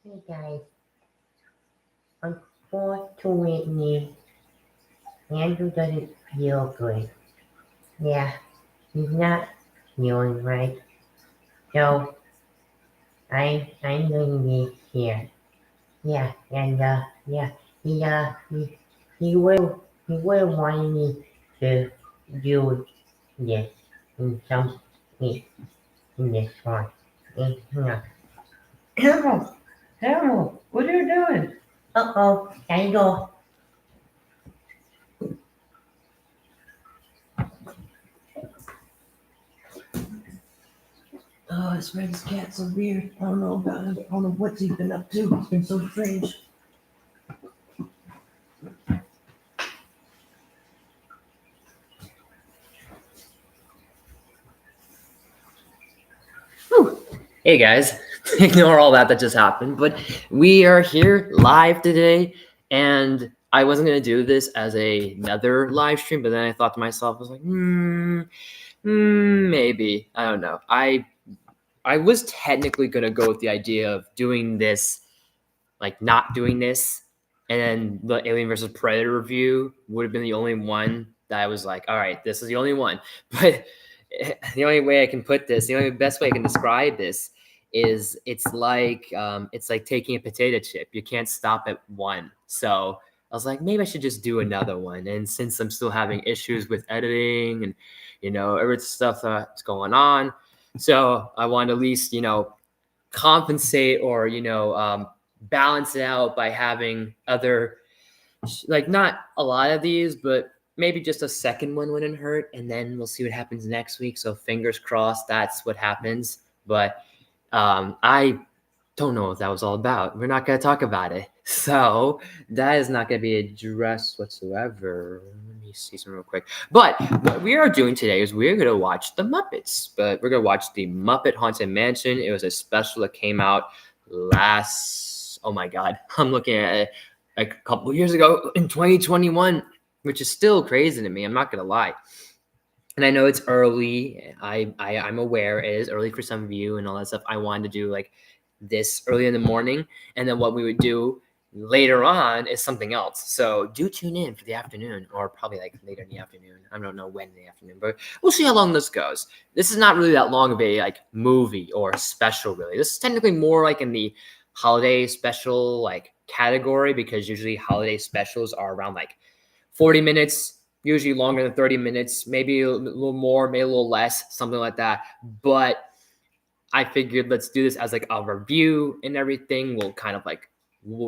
Hey guys, unfortunately, Andrew doesn't feel good. Yeah, he's not feeling right. So I'm gonna be here. Yeah, and yeah, he uh he he will want me to do this in some in, in this one. And, Carol, Carol, what are you doing? uh-oh, I go. Oh, this Red's cat's so weird. I don't know about him. I don't know what he's been up to. It's been so strange. Whew. Hey guys, ignore all that just happened, but we are here live today, and I wasn't gonna do this as another live stream, but then I thought to myself, I was like, maybe I don't know. I was technically gonna go with the idea of doing this, like not doing this, and then the Alien versus Predator review would have been the only one that I was like, all right, this is the only one, but the only way I can put this, the only best way I can describe this is it's like taking a potato chip. You can't stop at one. So I was like, maybe I should just do another one. And since I'm still having issues with editing and every stuff that's going on, so I want to at least compensate or balance it out by having other, like, not a lot of these, but maybe just a second one wouldn't hurt, and then we'll see what happens next week. So fingers crossed that's what happens. But I don't know what that was all about. We're not going to talk about it. So that is not going to be addressed whatsoever. Let me see some real quick. But what we are doing today is we're going to watch the Muppets. But we're going to watch the Muppet Haunted Mansion. It was a special that came out oh my God, I'm looking at it like a couple of years ago in 2021, which is still crazy to me. I'm not going to lie. And I know it's early. I'm aware it is early for some of you and all that stuff. I wanted to do like this early in the morning, and then what we would do later on is something else. So do tune in for the afternoon, or probably like later in the afternoon. I don't know when in the afternoon, but we'll see how long this goes. This is not really that long of a like movie or special, really. This is technically more like in the holiday special like category, because usually holiday specials are around like 40 minutes, usually longer than 30 minutes, maybe a little more, maybe a little less, something like that. But I figured let's do this as like a review and everything. We'll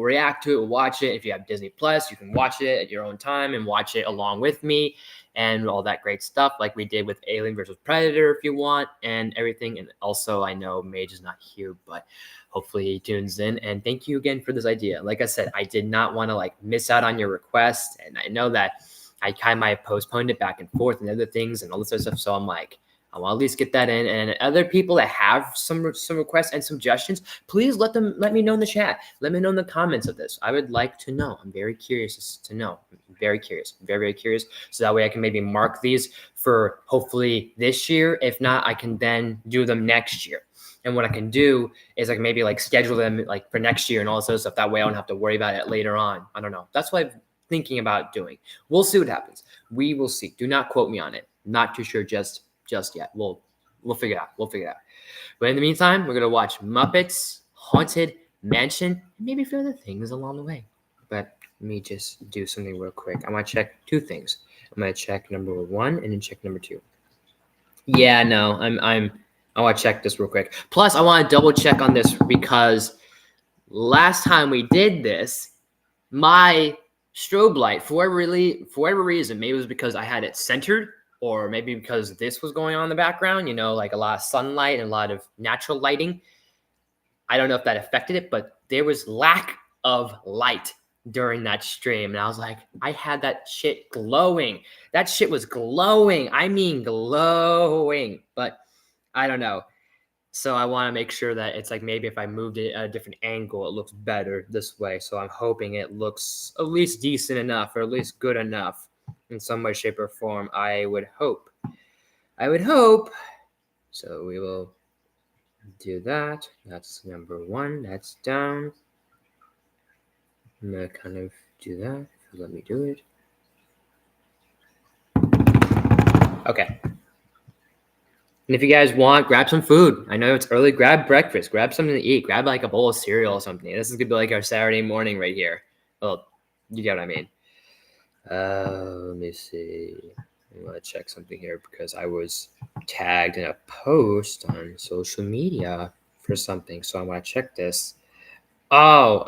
react to it, we'll watch it. If you have Disney Plus, you can watch it at your own time and watch it along with me and all that great stuff, like we did with Alien versus Predator if you want, and everything. And also, I know Mage is not here, but hopefully he tunes in. And thank you again for this idea. Like I said, I did not want to like miss out on your request, and I know that I kind of might have postponed it back and forth and other things and all this other stuff. So I'm like, I want to at least get that in. And other people that have some requests and suggestions, please let me know in the chat. Let me know in the comments of this. I would like to know. I'm very curious to know. I'm very curious, very, very curious. So that way I can maybe mark these for hopefully this year. If not, I can then do them next year. And what I can do is like maybe like schedule them like for next year and all this other stuff. That way I don't have to worry about it later on. I don't know. That's what I'm thinking about doing. We'll see what happens. We will see. Do not quote me on it. Not too sure just yet. We'll figure it out. We'll figure it out. But in the meantime, we're gonna watch Muppets Haunted Mansion and maybe a few other things along the way. But let me just do something real quick. I want to check two things. I'm gonna check number one and then check number two. Yeah, no, I want to check this real quick. Plus, I want to double check on this because last time we did this, my strobe light, for whatever reason, maybe it was because I had it centered, or maybe because this was going on in the background, like a lot of sunlight and a lot of natural lighting. I don't know if that affected it, but there was lack of light during that stream. And I was like, I had that shit glowing. That shit was glowing. I mean, glowing. But I don't know. So I want to make sure that it's like maybe if I moved it at a different angle, it looks better this way. So I'm hoping it looks at least decent enough, or at least good enough in some way, shape, or form. I would hope. So we will do that. That's number one. That's down. I'm gonna kind of do that. If you let me do it. Okay. And if you guys want, grab some food. I know it's early. Grab breakfast. Grab something to eat. Grab like a bowl of cereal or something. This is gonna be like our Saturday morning right here. Well, you get what I mean. Let me see. I'm gonna check something here because I was tagged in a post on social media for something. So I'm gonna check this. Yeah,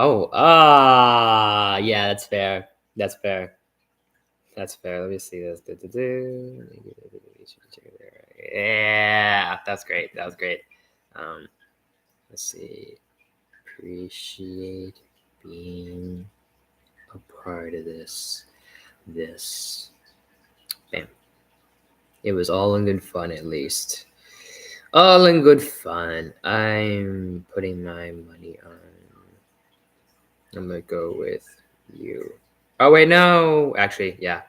that's fair. That's fair. That's fair. Let me see this. Yeah, that's great. That was great. Let's see. Appreciate being a part of this. Bam. It was all in good fun, at least. All in good fun. I'm putting my money on. I'm gonna go with you. Oh wait, no. Actually, yeah.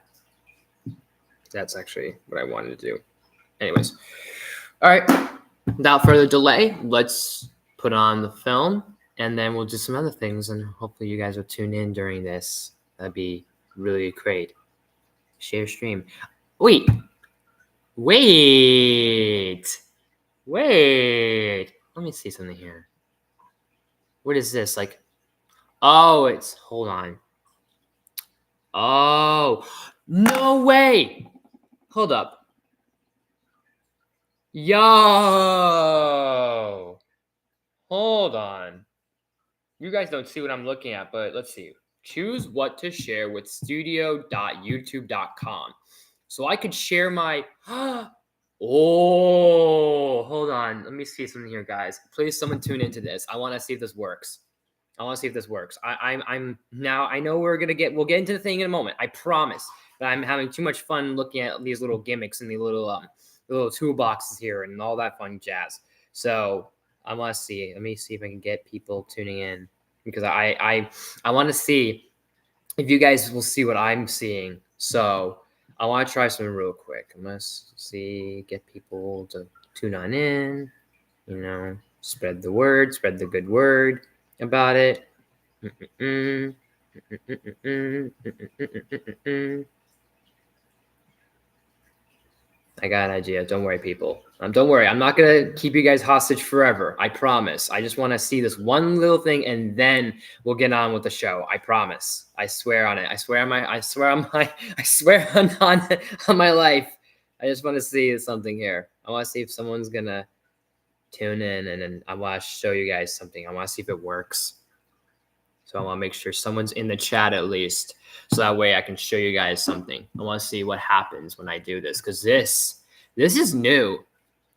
That's actually what I wanted to do. Anyways. All right. Without further delay, let's put on the film and then we'll do some other things and hopefully you guys will tune in during this. That'd be really great. Share stream. Wait. Let me see something here. What is this? Like, oh, it's, hold on. Oh, no way. Hold up. Yo. Hold on. You guys don't see what I'm looking at, but let's see. Choose what to share with studio.youtube.com. So I could share my. Oh, hold on. Let me see something here, guys. Please, someone tune into this. I want to see if this works. I'm now. I know we'll get into the thing in a moment. I promise. But I'm having too much fun looking at these little gimmicks and the little toolboxes here and all that fun jazz. So I want to see. Let me see if I can get people tuning in because I want to see if you guys will see what I'm seeing. So I want to try something real quick. I must see, get people to tune on in. You know, spread the word, spread the good word about it. I got an idea. Don't worry, people. Don't worry. I'm not gonna keep you guys hostage forever. I promise. I just want to see this one little thing, and then we'll get on with the show. I promise. I swear on it. I swear on my life. I just want to see something here. I want to see if someone's gonna tune in, and then I want to show you guys something. I want to see if it works. So I want to make sure someone's in the chat at least. So that way I can show you guys something. I want to see what happens when I do this because this is new.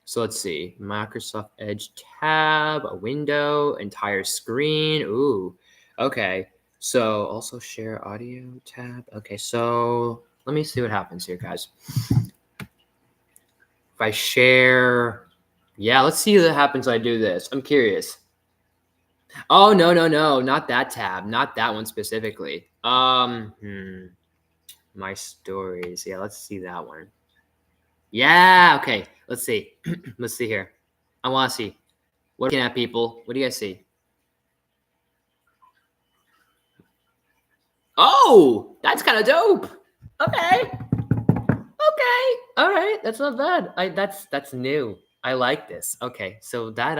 So let's see. Microsoft Edge tab, a window, entire screen. Ooh, okay. So also share audio tab. Okay, so let me see what happens here, guys. If I share, yeah, let's see what happens when I do this. I'm curious. Oh, no, not that tab, not that one specifically. My stories. Yeah, let's see that one. Yeah, okay. Let's see. Let's see here. I want to see. What are you looking at, people? What do you guys see? Oh, that's kind of dope. Okay. All right. That's not bad. That's new. I like this. Okay. So that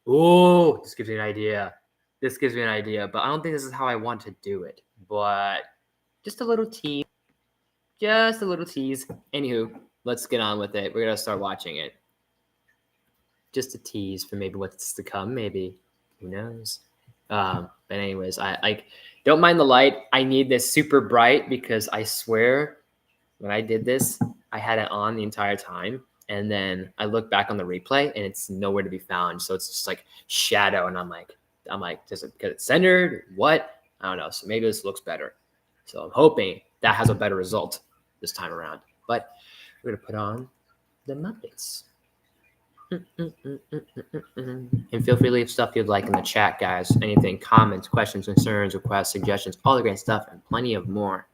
oh, this gives me an idea. But I don't think this is how I want to do it. But just a little tease. Anywho, let's get on with it. We're gonna start watching it. Just a tease for maybe what's to come. Maybe, who knows? But anyways, I don't mind the light. I need this super bright because I swear, when I did this, I had it on the entire time, and then I look back on the replay and it's nowhere to be found. So it's just like shadow, and I'm like, does it because it's centered? What? I don't know. So maybe this looks better. So I'm hoping that has a better result this time around. But we're gonna put on the Muppets. And feel free to leave stuff you'd like in the chat, guys. Anything, comments, questions, concerns, requests, suggestions, all the great stuff, and plenty of more.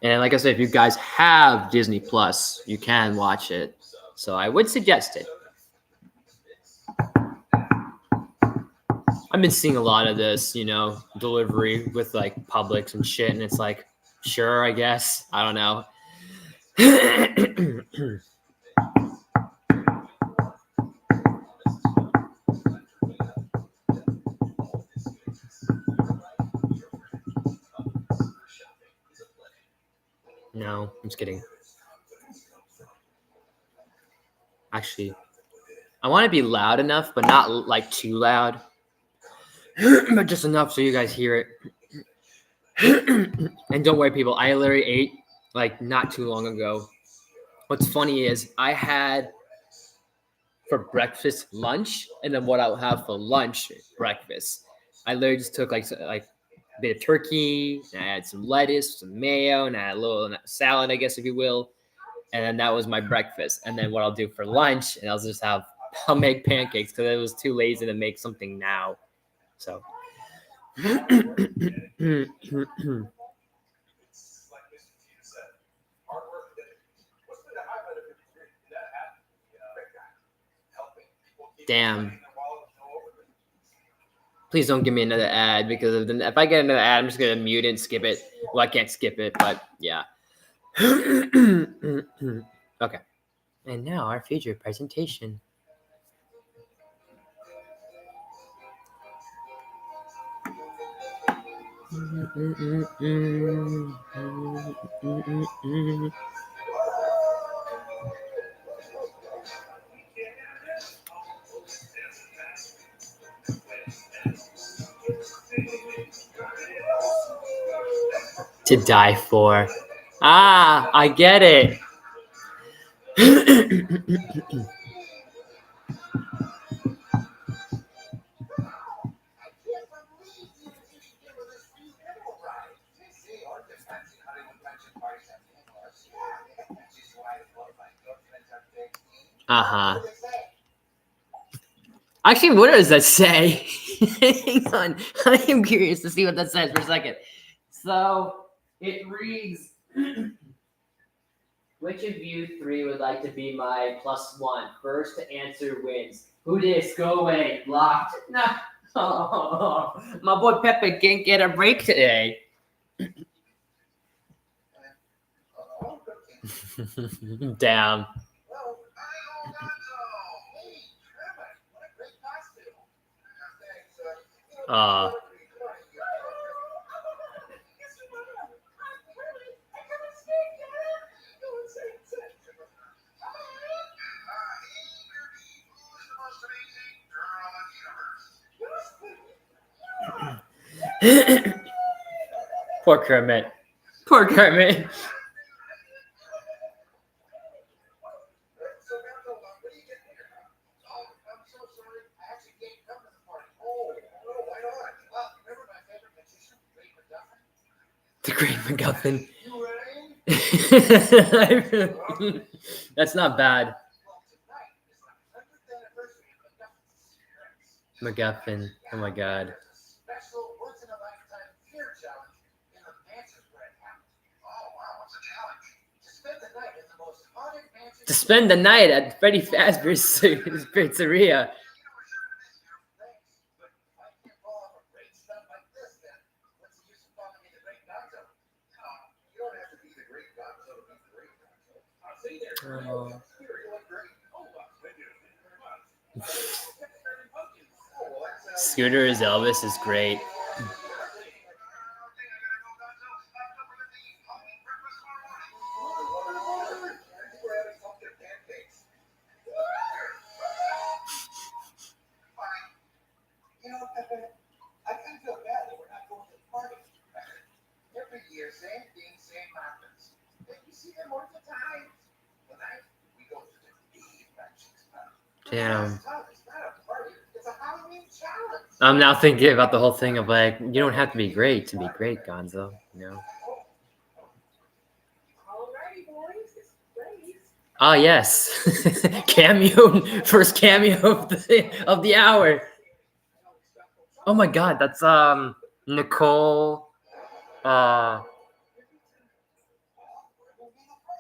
And like I said, if you guys have Disney Plus, you can watch it. So I would suggest it. I've been seeing a lot of this, delivery with like Publix and shit, and it's like, sure, I guess. I don't know. No, I'm just kidding. Actually, I want to be loud enough, but not like too loud, but just enough so you guys hear it. And don't worry, people. I literally ate like not too long ago. What's funny is I had for breakfast lunch, and then what I'll have for lunch breakfast. I literally just took like a bit of turkey, and I had some lettuce, some mayo, and I had a little salad, I guess if you will. And then that was my breakfast. And then what I'll do for lunch, and I'll just have make pancakes because I was too lazy to make something now. So. Damn. Please don't give me another ad, because if I get another ad, I'm just gonna mute it and skip it. Well, I can't skip it, but yeah. Okay. And now our feature presentation. To die for. Ah, I get it. Uh-huh. Actually, what does that say? Hang on. I am curious to see what that says for a second. So it reads, which of you three would like to be my +1? First to answer wins. Who dis? Go away. Blocked. No. Oh, my boy Pepe can't get a break today. Damn. Poor Kermit. Poor Kermit. The Great MacGuffin. That's not bad. MacGuffin. Oh my god. To spend the night at Freddy Fazbear's Pizzeria. Oh. Scooter as Elvis is great. Damn. I'm now thinking about the whole thing of like, you don't have to be great to be great, Gonzo. Ah, yes. Cameo, first cameo of the hour. Oh my god, that's Nicole. Hold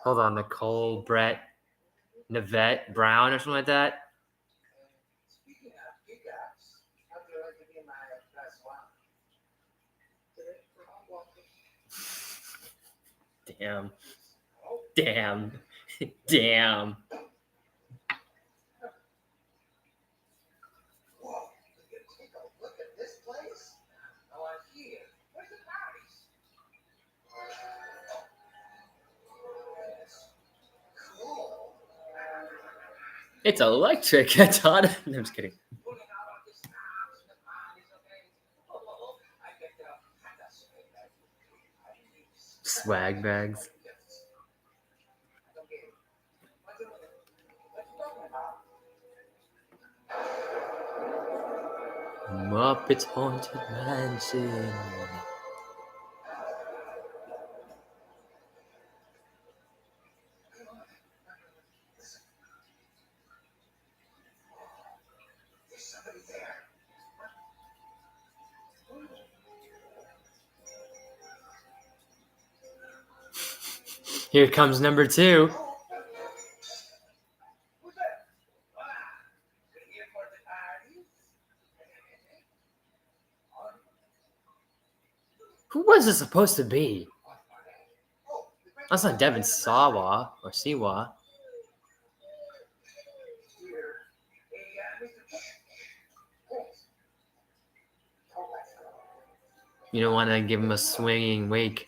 on, Nicole Brett Nivette Brown or something like that. Damn. Damn. Damn. It's electric. It's hot. I'm just kidding. Swag bags. Muppets Haunted Mansion. Here comes number 2. Who was it supposed to be? That's not Devin Sawa or Siwa. You don't want to give him a swinging wake.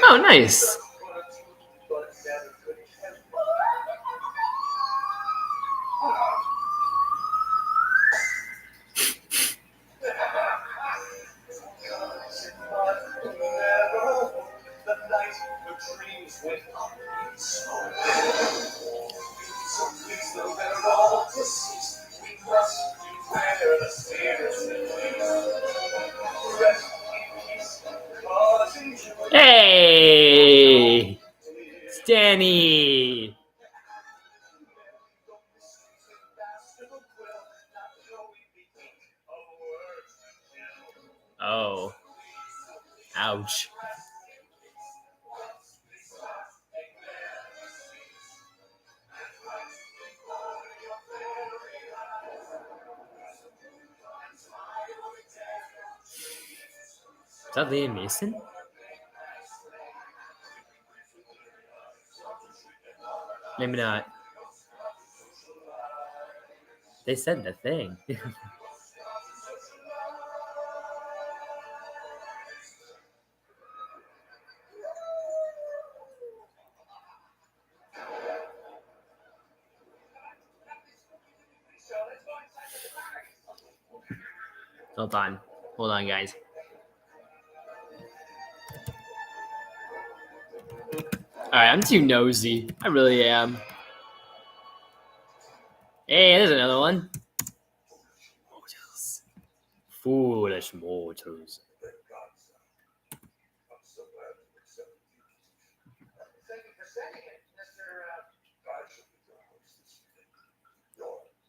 Oh, nice. Hey, Stanny. Oh, ouch. Is that Liam Mason? Maybe not. They said the thing. Hold on, guys. Alright, I'm too nosy. I really am. Hey, there's another one. Mortals. Foolish mortals.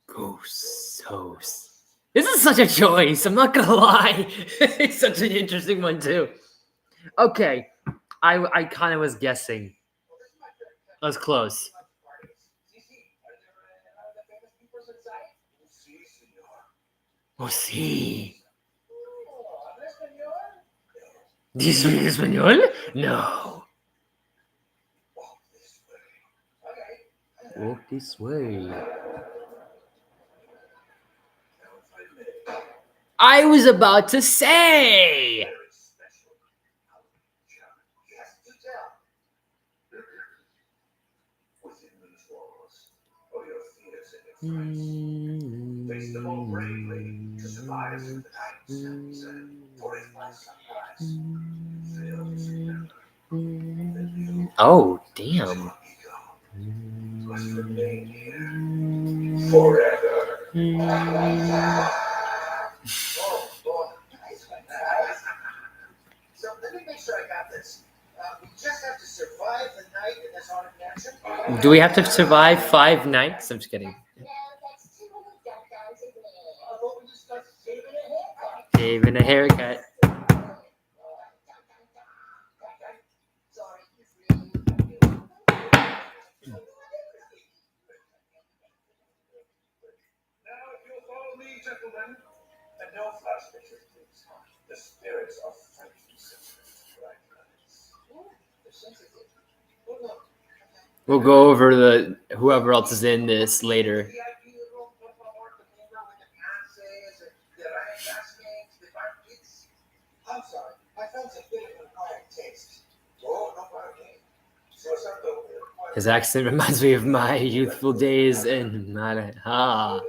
Ghosts. This is such a choice. I'm not gonna lie. It's such an interesting one too. Okay, I kind of was guessing. That was close. Oh, sí. ¿Do you speak español? No. Walk this way. I was about to say. Oh, damn. Do we have to survive 5 nights? I'm just kidding. Even a haircut. We'll go over the whoever else is in this later. His accent reminds me of my youthful days in Maraha.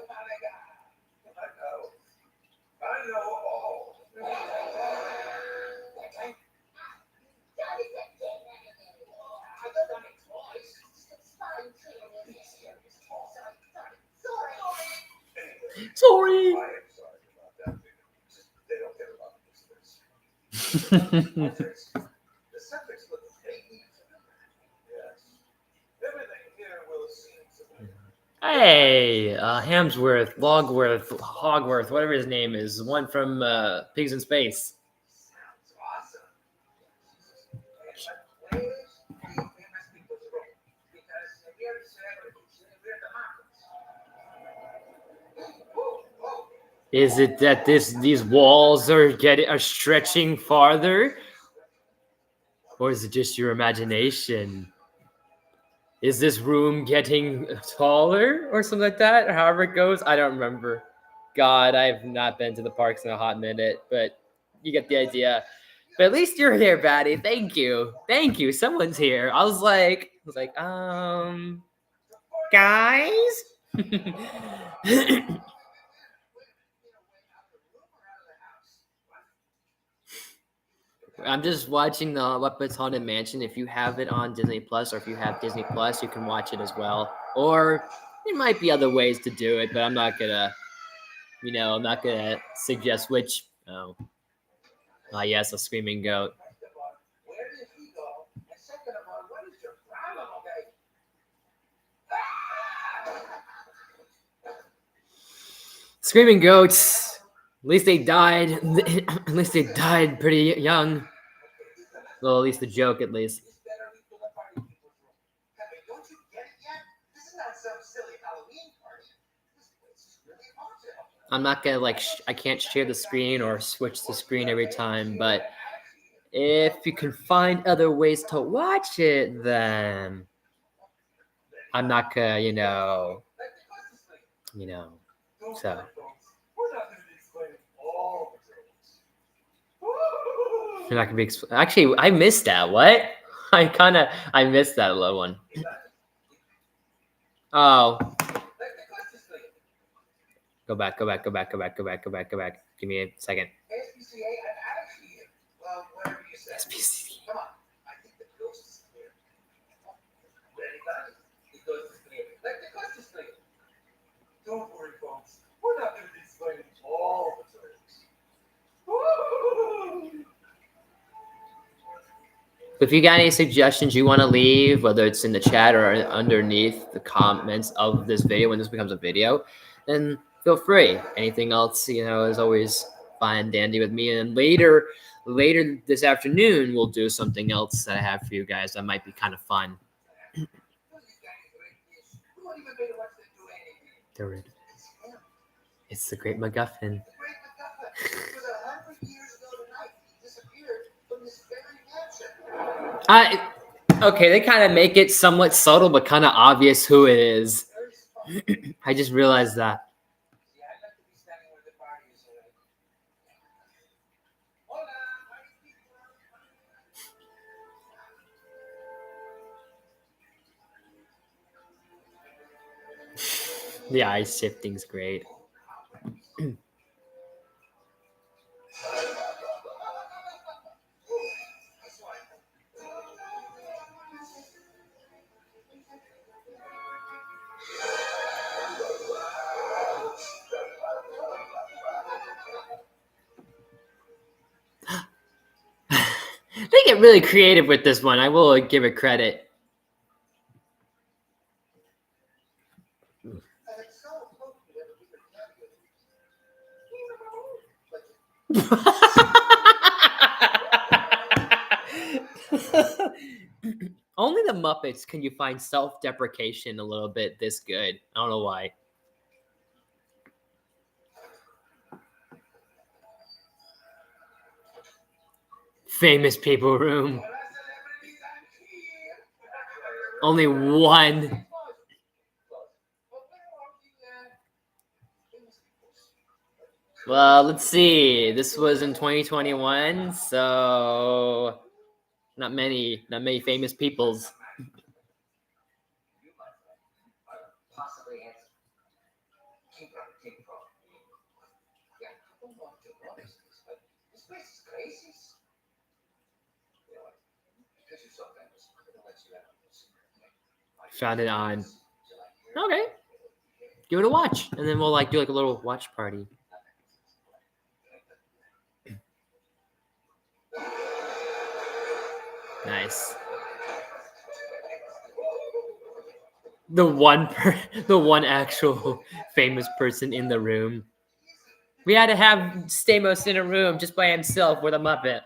Sorry. Hey, Hamsworth, Logworth, Hogworth, whatever his name is, the one from Pigs in Space. Is it that these walls are stretching farther, or is it just your imagination? Is this room getting taller or something like that? Or however it goes, I don't remember. God, I've not been to the parks in a hot minute, but you get the idea. But at least you're here, Batty. Thank you. Thank you. Someone's here. I was like, guys? I'm just watching the Muppets Haunted Mansion. If you have it on Disney Plus, or if you have Disney Plus, you can watch it as well. Or there might be other ways to do it, but I'm not gonna, I'm not gonna suggest which. Oh, yes, a screaming goat. Screaming goats. At least they died. At least they died pretty young. Well, at least the joke, at least. I'm not gonna I can't share the screen or switch the screen every time, but if you can find other ways to watch it, then I'm not gonna, so. You're not gonna be actually. I missed that. What? I missed that low one. Oh. Go back. Give me a second. SPCA. Don't worry, folks. We're not going to be explaining all the terms. If you got any suggestions you want to leave, whether it's in the chat or underneath the comments of this video when this becomes a video, then feel free. Anything else, is always fine and dandy with me. And later this afternoon, we'll do something else that I have for you guys that might be kind of fun. It's the Great MacGuffin. Okay, they kind of make it somewhat subtle, but kind of obvious who it is. I just realized that. The ice shifting's great. They get really creative with this one. I will give it credit. Muppets can you find self-deprecation a little bit this good? I don't know why. Famous people room. Only one. Well, let's see. This was in 2021, so not many famous peoples. Found it on. Okay. Give it a watch, and then we'll like do like a little watch party. Nice. The one actual famous person in the room. We had to have Stamos in a room just by himself with a Muppet.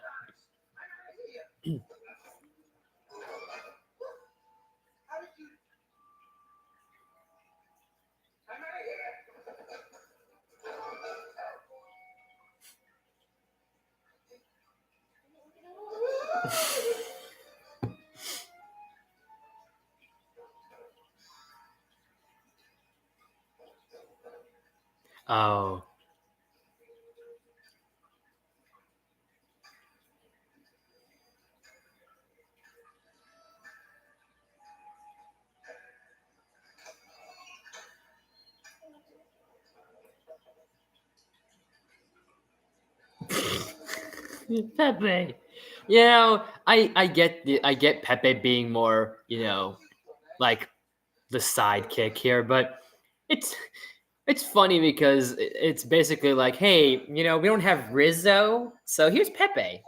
Oh. Pepe. You know, I get Pepe being more, like the sidekick here, but it's funny because it's basically like, hey, we don't have Rizzo, so here's Pepe.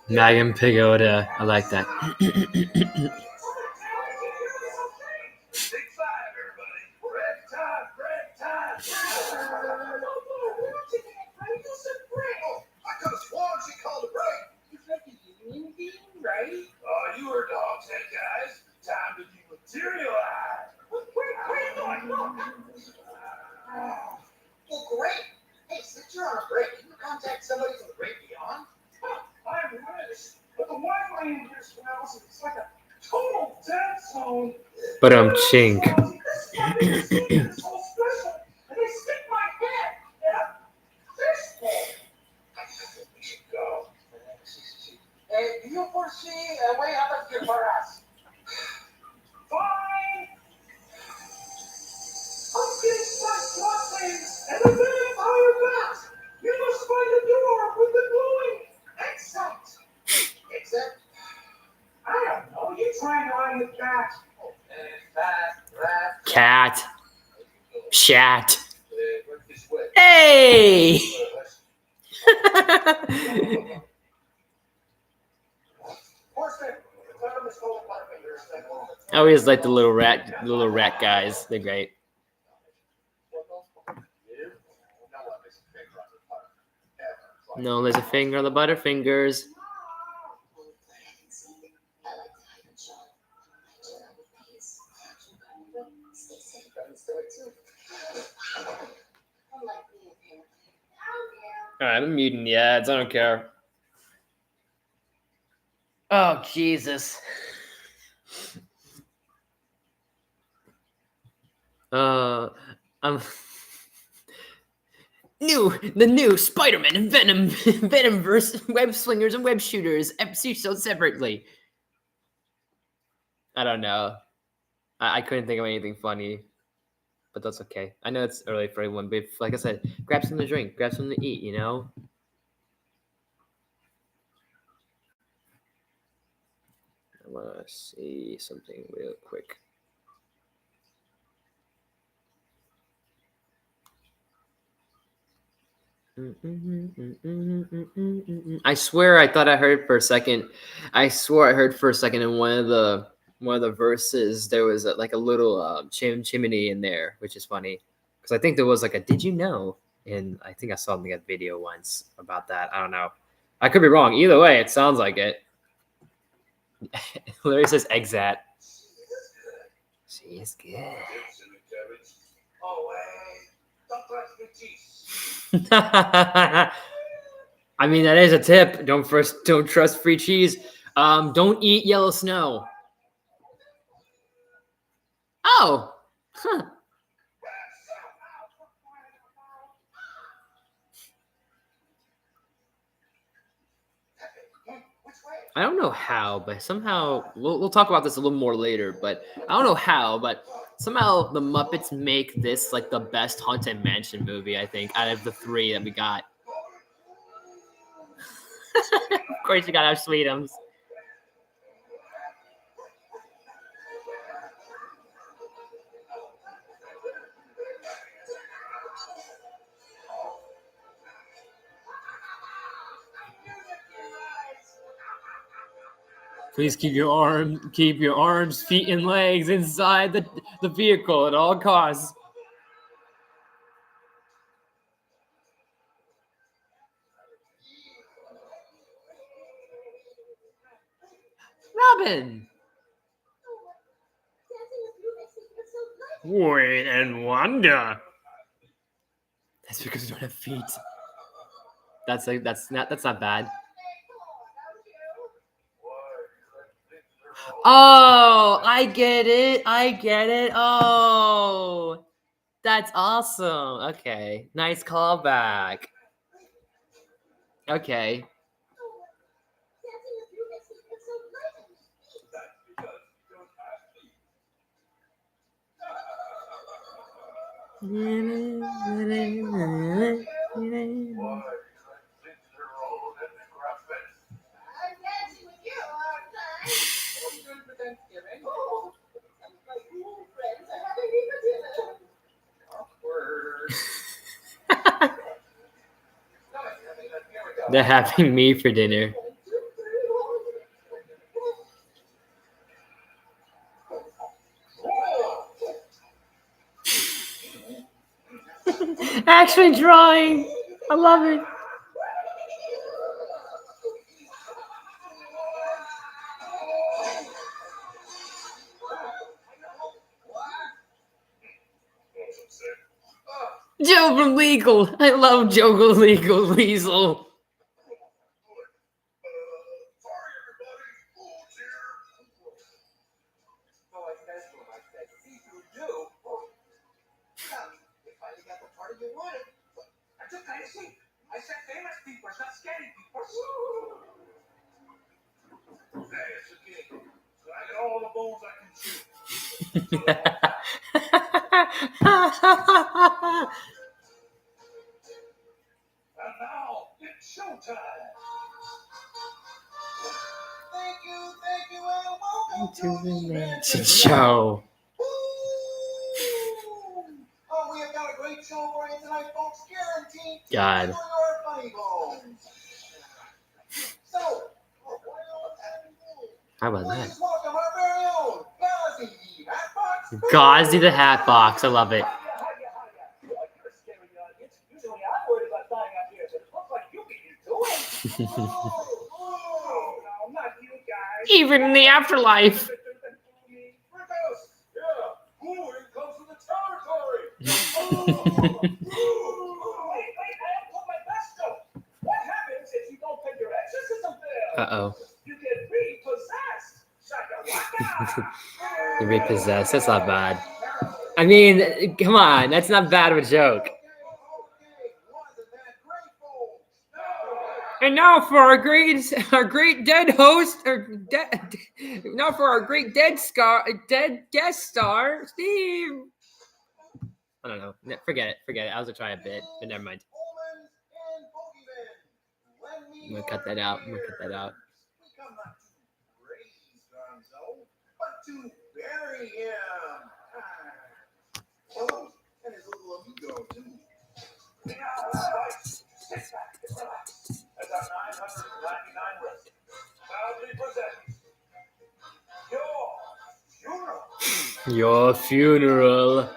Megan Pagoda, I like that. But chink. Do you foresee a way out of here for us? Fine. Against my blessings and the vampire bats, you must find a door with the glowing exit. Except, I don't know. You try and find the cat. Cat. Chat. Hey! I always like the little rat guys. They're great. No, there's a finger on the Butterfingers. Alright, I'm muting the ads. I don't care. Oh, Jesus. I'm the new Spider-Man and Venomverse web slingers and web shooters episode separately. I don't know. I couldn't think of anything funny. but that's okay. I know it's early for everyone, but like I said, grab something to drink, grab something to eat. I want to see something real quick. I swear I thought I heard for a second. I swore I heard for a second in one of the verses there was like a little chimney in there, which is funny because I think there was like a "Did you know?" and I think I saw like a video once about that. I don't know. I could be wrong. Either way, it sounds like it. Larry says exat. She is good. Oh, wait. Don't touch the cheese. I mean, that is a tip. Don't trust free cheese. Don't eat yellow snow. Oh, huh. I don't know how, but somehow we'll talk about this a little more later. But I don't know how, but somehow the Muppets make this like the best Haunted Mansion movie. I think out of the three that we got. Of course, you gotta have Sweetums. Please keep your arms, feet, and legs inside the vehicle at all costs. Robin. Wait and wonder. That's because you don't have feet. That's not bad. Oh, I get it. Oh, that's awesome. Okay, nice callback. Okay. They're having me for dinner. Actually drawing. I love it. Joe from Legal. I love Joe Legal Weasel. I said famous people, not scary people. Hey, it's okay. So I got all the bones I can chew. And now it's showtime. Thank you, and welcome To the Mansion Show. Oh, we have got a great show for you tonight, folks. Guaranteed to God. enjoy our funny bones. So, How about that? please welcome our very own Gauzy Hatbox. Gauzy the Hatbox. I love it. Usually I'm worried about dying out here, but it looks like you beat it to it. No, not you guys. Even in the afterlife. Yeah, Bluey comes from the territory. Wait, I haven't told my best joke. What happens if you don't pay your exorcism bill? Uh-oh. You get repossessed. Shaka waka. You're repossessed. That's not bad. I mean, come on. That's not bad of a joke. Okay, wasn't that great, folks? And now for our great dead host, now for our great dead guest star, Steve. I don't know. Forget it. I was gonna try a bit, but never mind. Omens and bogeymen. Lend me I'm gonna cut that your out. We come not to praise Gonzo, but to bury him. Oh, and his little amigo too. Sit back and relax. As our 999 list proudly presents your funeral. Your funeral.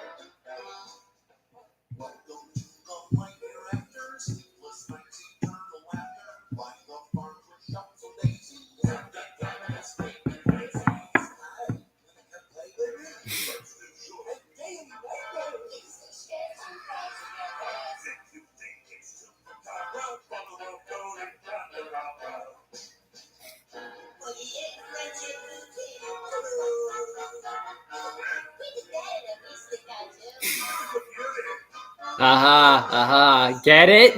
Welcome to the light hereafter. Sleepless nights, eternal laughter. By the farm for shops of daisy. And the diamonds screaming crazy. I can play with it. First you should. And daily nightmares. If you think it's too far, well, follow the road and run around. Well, the end friendship routine. We did that in a mystic guy too. Get it?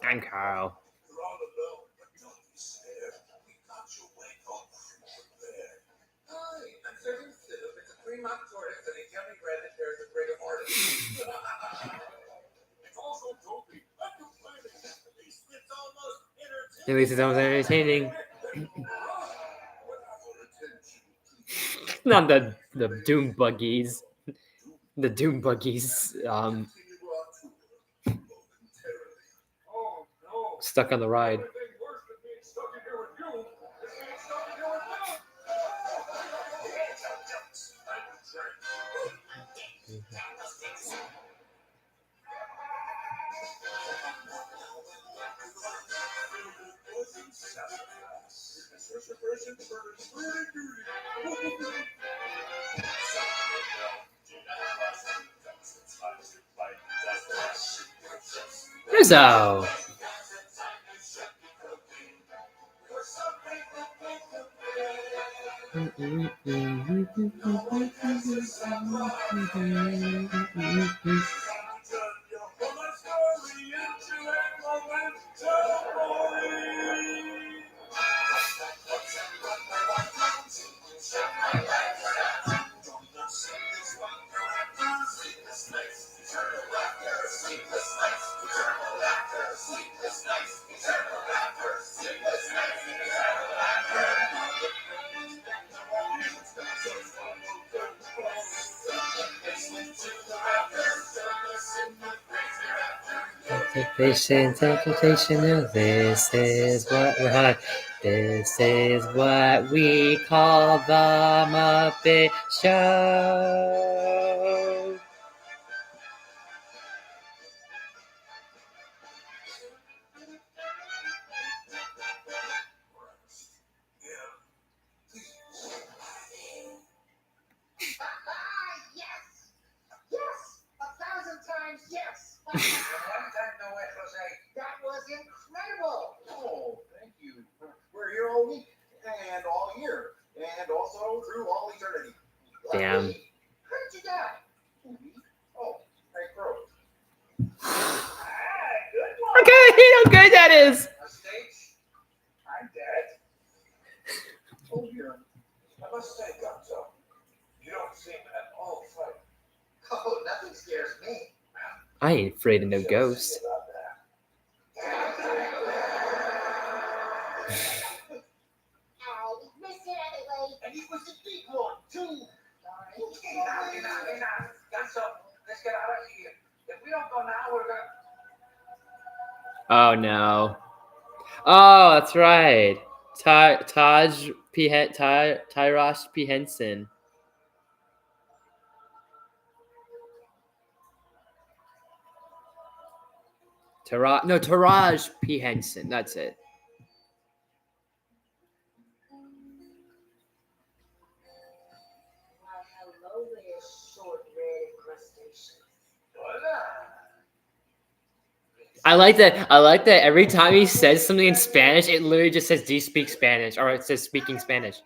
I'm Carl. You're all alone, but don't despair. We got your way home prepared. Hi, I'm serving soup. It's a three-month tortoise and a yummy bread that bears a brig of artists. It's also dopey. I'm complaining. At least it's almost entertaining. At least it's almost entertaining. What other attention, please? Not the Doom Buggies. The Doom Buggies. Continue our tour momentarily. Oh, no. Stuck on the ride. Everything worse than being stuck in here with you is being stuck in here with you. Rizzo. Anticipation, this is what this is what we call the Muppet Show. Yes! Yes! 1,000 times yes! Long time no wet, Jose. That was incredible! Oh, thank you. We're here all week, and all year, and also through all eternity. Damn. How did you die? Oh, I froze. Good one! Look how good that is. A stage? I'm dead. Oh, dear. I must say, Gonzo, you don't seem at all frightened. Oh, nothing scares me. I ain't afraid of no ghosts. About that. I missed it anyway. And he was a big one, too. Sorry. Enough. Gonzo, let's get out of here. If we don't go now, we're gonna... Oh no. Oh, that's right. Taj P. Tyrosh P. Henson. Taraj P. Henson. That's it. Why, hello there, short, red, and I like that. I like that every time he says something in Spanish, it literally just says, "Do you speak Spanish?" or it says "speaking Spanish."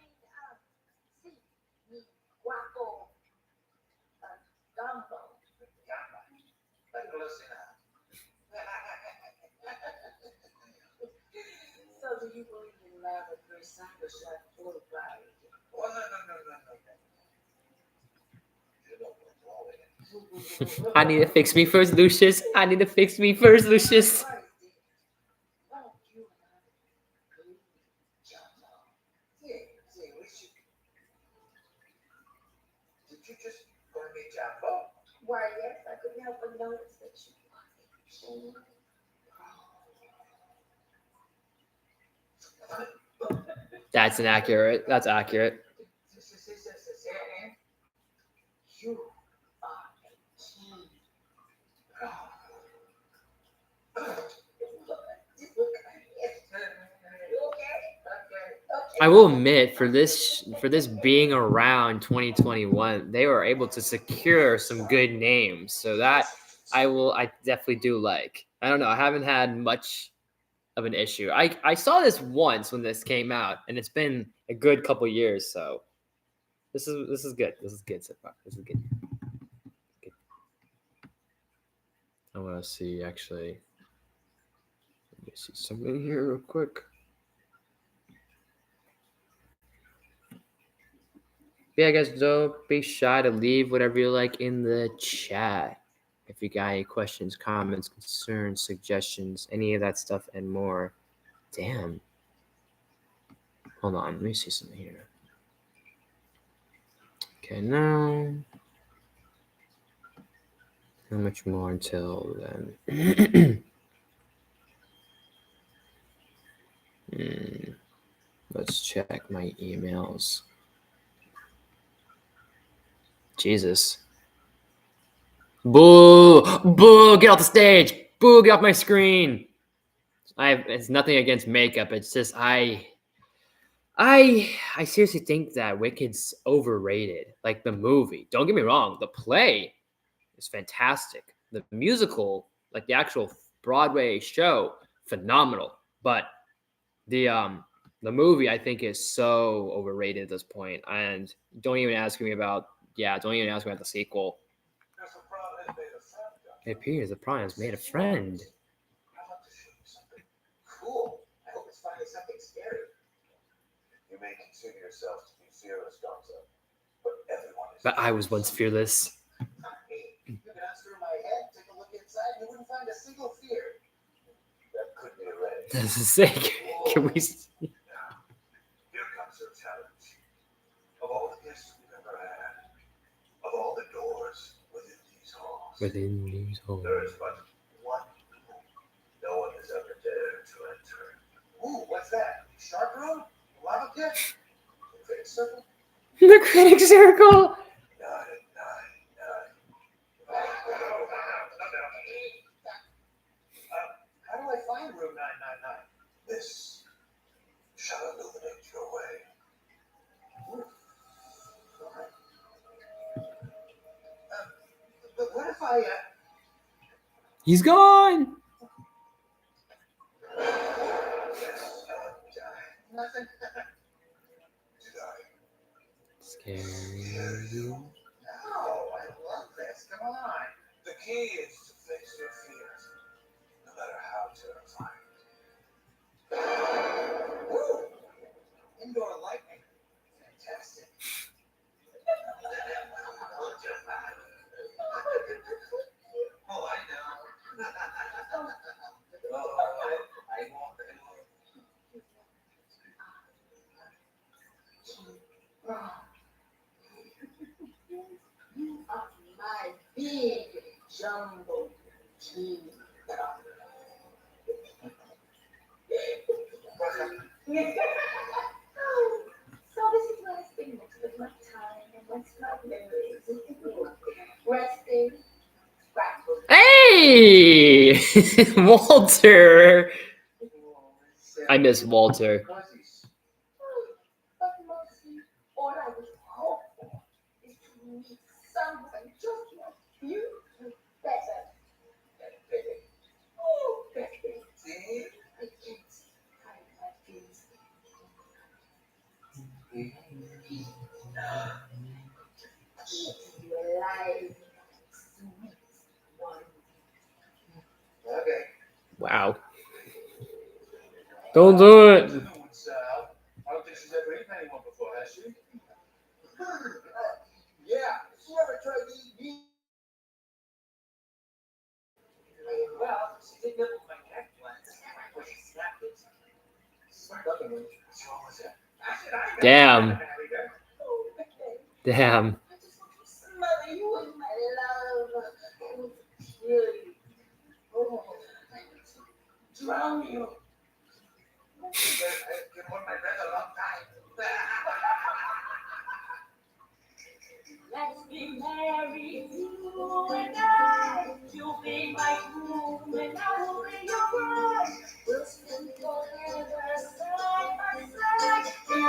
Sí, mi guapo gumbo. So do you believe in love at first sight or should I fortify it? Oh, no. You don't know it. I need to fix me first, Lucius. I need to fix me first, Lucius. Won't you and I agree, Jumbo? Sí, we should. Did you just call me Jumbo? Why, yes, I couldn't help but notice that you wanted to. That's inaccurate. That's accurate. You are a king. I will admit, for this being around 2021, they were able to secure some good names. So that I definitely do like. I don't know. I haven't had much of an issue. I saw this once when this came out, and it's been a good couple years. So this is good. This is good so far. This is good. I want to see actually. Let me see something here real quick. Yeah, guys, don't be shy to leave whatever you like in the chat. If you got any questions, comments, concerns, suggestions, any of that stuff and more. Damn. Hold on, let me see something here. Okay, now. How much more until then? Let's check my emails. Jesus. Boo! Boo! Get off the stage! Boo! Get off my screen! It's nothing against makeup. It's just I seriously think that Wicked's overrated. Like the movie. Don't get me wrong. The play is fantastic. The musical, like the actual Broadway show, phenomenal. But the movie I think is so overrated at this point. And don't even ask me about the sequel. It appears the Prime has made a friend. I'd love to show you something cool. I hope it's finally something scary. You may consider yourself to be fearless, Gonzo, but everyone is. But I was once fearless. Not me. You could unscrew my head, take a look inside, and you wouldn't find a single fear. That could be arranged. This is sick. Can we see? Here comes your challenge. Of all the guests we've ever had, of all the doors within these halls, there is but one room no one has ever dared to enter. Ooh, what's that? Shark room? Lava pit? The critic circle? The critic circle. 999. How do I find room 999? This shall illuminate your way. But what if I, He's gone. nothing? Did I? Scary you. No, I love this. Come on. The key is to face your fears, no matter how terrifying. Woo! Indoor lightning. Fantastic. Oh, I know. I won't. You are my big jumbo king. So this is where I spend most of my time and most of my memories. Resting, practicing. Hey, Walter. I miss Walter. But mostly, all I was hoping is to meet someone just like you, better. Oh, baby. See? I can't hide my feelings. Keep you alive, sweet one. Okay. Wow. Don't do it. No one, Sal. I don't think she's ever eaten anyone before, has she? Yeah. She ever tried to eat me? Well, she did nibble my neck once. When she snapped it. Smart up, Emily. What's wrong with that? I said I Damn. Oh, okay. Damn. I just want to smother you with my love. And kill you. Oh, I want to drown you. I've been on my bed a long time. Let's be married, you and I. You'll be my groom and I will be your bride. We'll spend forever side by side. Let's be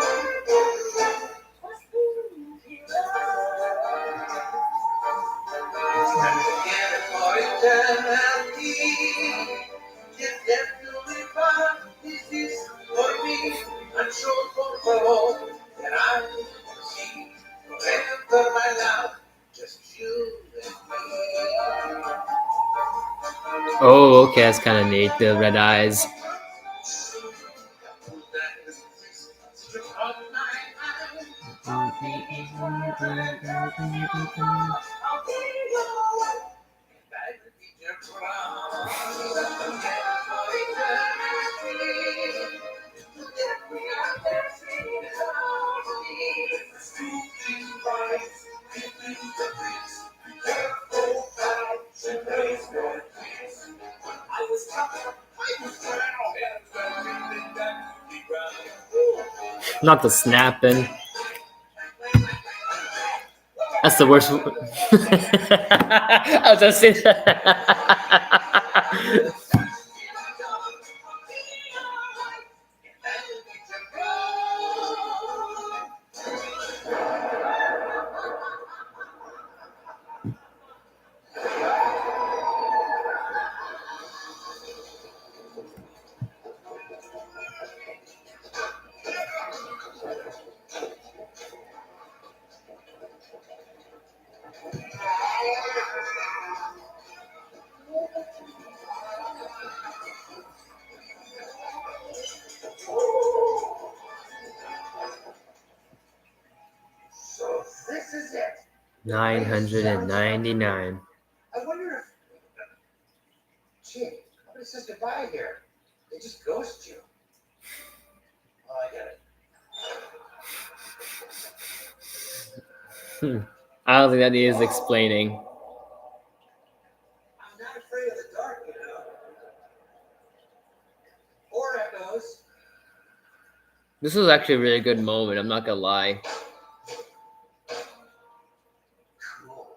Together for eternity. If death do we part, this is for me. I'm sure for all that I will see. Forever my love, just you and me. Oh, okay, that's kind of neat. The red eyes. Not the snapping. That's the worst. I was just saying that. So this is it. 999. I wonder if Gee, nobody says goodbye here. They just ghost you. Oh, I get it. I don't think that needs explaining. I'm not afraid of the dark, you know. Or echoes. This was actually a really good moment. I'm not gonna lie. Cool.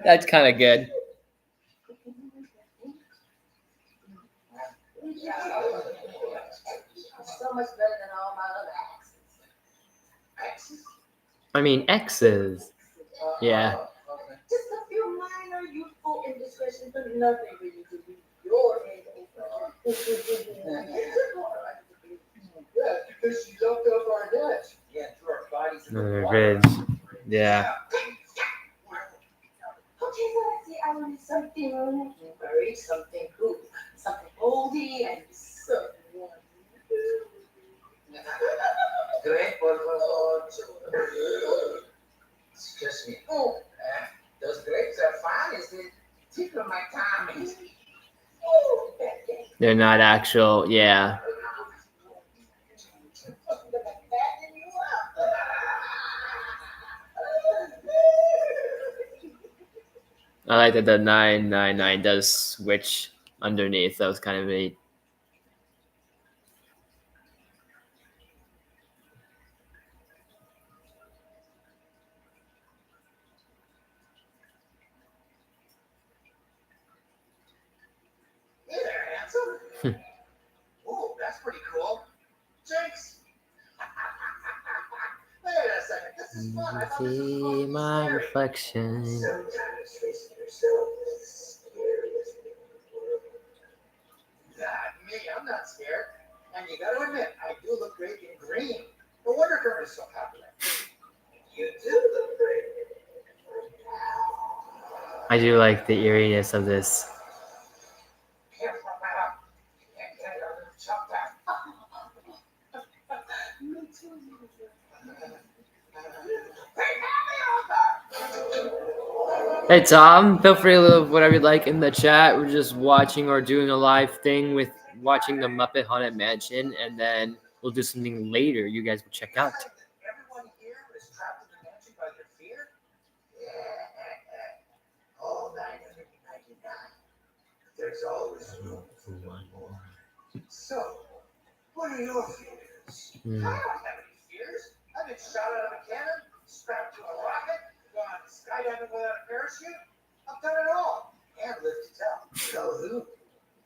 That's kind of good. so much better than all my other exes. Exes? I mean, X's. Yeah. Okay. Just a few minor youthful indiscretions, but nothing for you to beat your head over. Yeah, because she dumped up our debts. Yeah, threw our bodies in the water. Ridge. Yeah. Okay, so let's see. I want something very something cool, something oldie and someone. Great, por favor. Excuse me. Oh, Those grapes are fine. Is it tickle my tummy? oh, that thing. They're not actual. Yeah. Fatten you up. I like that the 999 does switch underneath. That was kind of neat. Hey there, handsome. Oh, that's pretty cool. Thanks. See my reflection. Sometimes facing yourself is scary. Not me, I'm not scared. And you gotta admit, I do look great in green. No wonder Kurt is so popular. You do look great. I do like the eeriness of this. Careful, madam. You can't get your little chop back. Hey Tom, feel free to leave whatever you'd like in the chat. We're just watching or doing a live thing with watching the Muppet Haunted Mansion, and then we'll do something later you guys will check out. Everyone here is trapped in the mansion by their fear? Yeah. All 999. There's always room for one more. So, what are your fears? I don't have any fears. I've been shot out of a cannon, strapped to a rocket, gone skydiving without a parachute. I've done it all. And lived to tell. Tell who?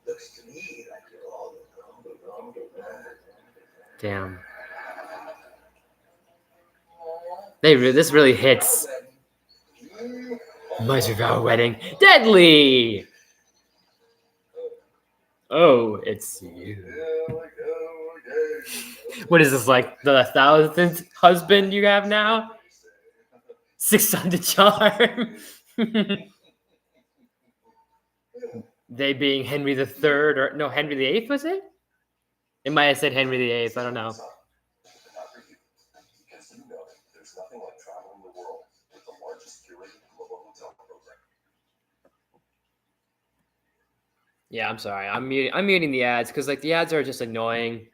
Looks to me like you're all alone. Damn. This really hits. Mice Vow Wedding. Deadly! Oh, it's you. What is this, like the 1,000th husband you have now? 600 charm. They being Henry the Third, or no, Henry the Eighth, was it? It might have said Henry the Eighth. I don't know. Because you know, there's nothing like traveling the world with the largest curated global hotel program. Yeah, I'm sorry. I'm muting the ads because like the ads are just annoying.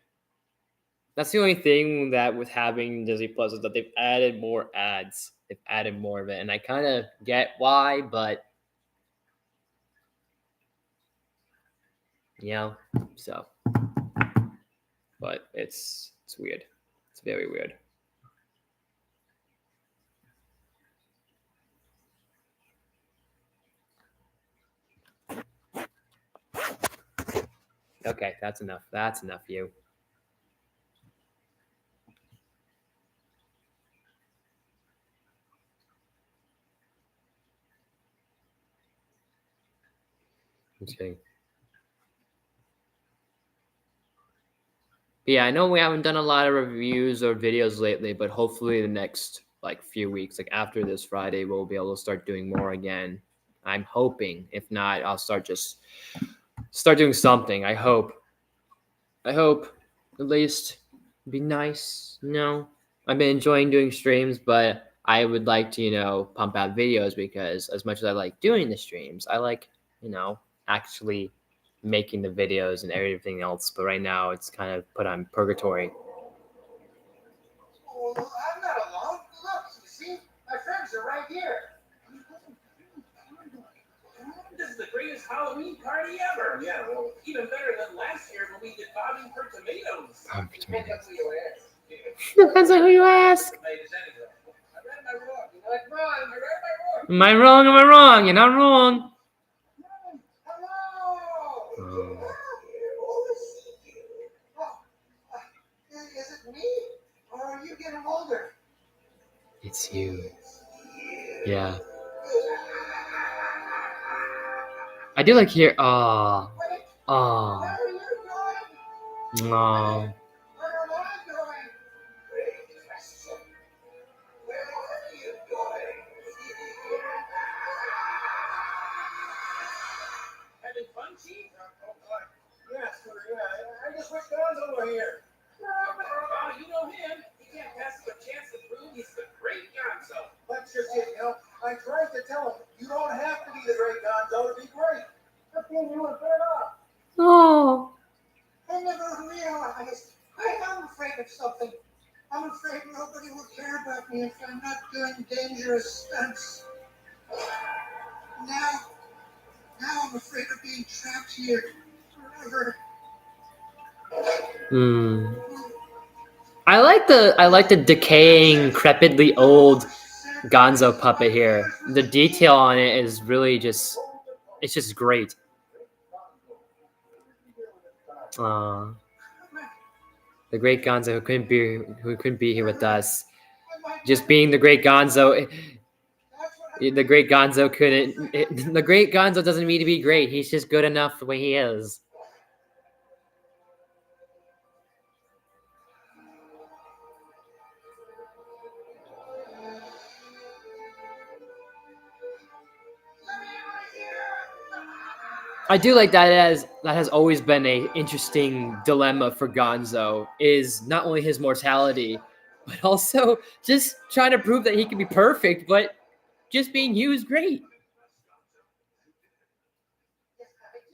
That's the only thing that with having Disney Plus is that they've added more ads. They've added more of it, and I kind of get why, but you know, so. But it's weird. It's very weird. Okay, that's enough. That's enough, you. Okay. Yeah, I know we haven't done a lot of reviews or videos lately, but hopefully the next like few weeks, like after this Friday, we'll be able to start doing more again. I'm hoping. If not, I'll start doing something. I hope at least be nice. No, I've been enjoying doing streams, but I would like to, pump out videos because as much as I like doing the streams, I like, actually making the videos and everything else. But right now it's kind of put on purgatory. Oh, I'm not alone. Look, you see? My friends are right here. This is the greatest Halloween party ever. Yeah, well, even better than last year when we did bobbing for tomatoes. Depends who you ask. Depends on who you ask. Tomatoes anyway. I read my wrong. You like wrong? I read my wrong. Am I wrong? Am I wrong? You're not wrong. Hello. Oh. Is it me? Or are you getting older? It's you. Yeah. I do like here. Oh. Oh. Where are you going? Oh. Where am I going? Great question. Where are you going? Having fun, Chief? Oh, boy. Yes, yeah. I just wish Gonzo were here. Oh, you know him. He can't pass up a chance to prove he's the great Gonzo. That's just it, I tried to tell him, you don't have to be the great Gonzo to be great. But then you were fed up. Oh. I never realized. I am afraid of something. I'm afraid nobody will care about me if I'm not doing dangerous stunts. Now I'm afraid of being trapped here forever. I like the decaying, crepidly old Gonzo puppet here. The detail on it is really just great. The great Gonzo who couldn't be here with us. Just being the great Gonzo. The great Gonzo couldn't. The great Gonzo doesn't mean to be great. He's just good enough the way he is. I do like that that has always been a interesting dilemma for Gonzo is not only his mortality, but also just trying to prove that he can be perfect, but just being you is great. Yes, I did.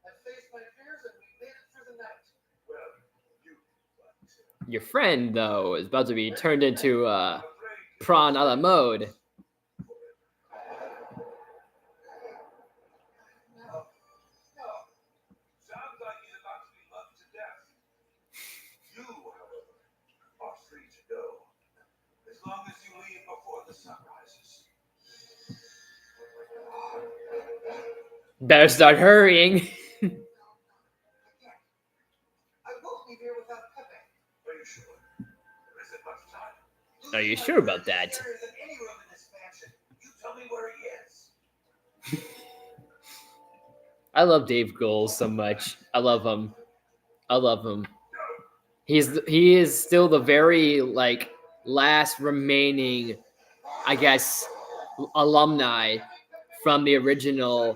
I faced my fears and we made it through the night. Well, you. Your friend, though, is about to be turned into prawn a la mode. Sounds like he's about to be loved to death. You, however, are free to go. As long as you leave before the sun rises. Better start hurrying. I won't leave here without Pepe. Are you sure? There isn't much time. Are you sure about that? There isn't any room in this mansion. You tell me where he is. I love Dave Gold so much. I love him. I love him. He is still the very last remaining, I guess, alumni from the original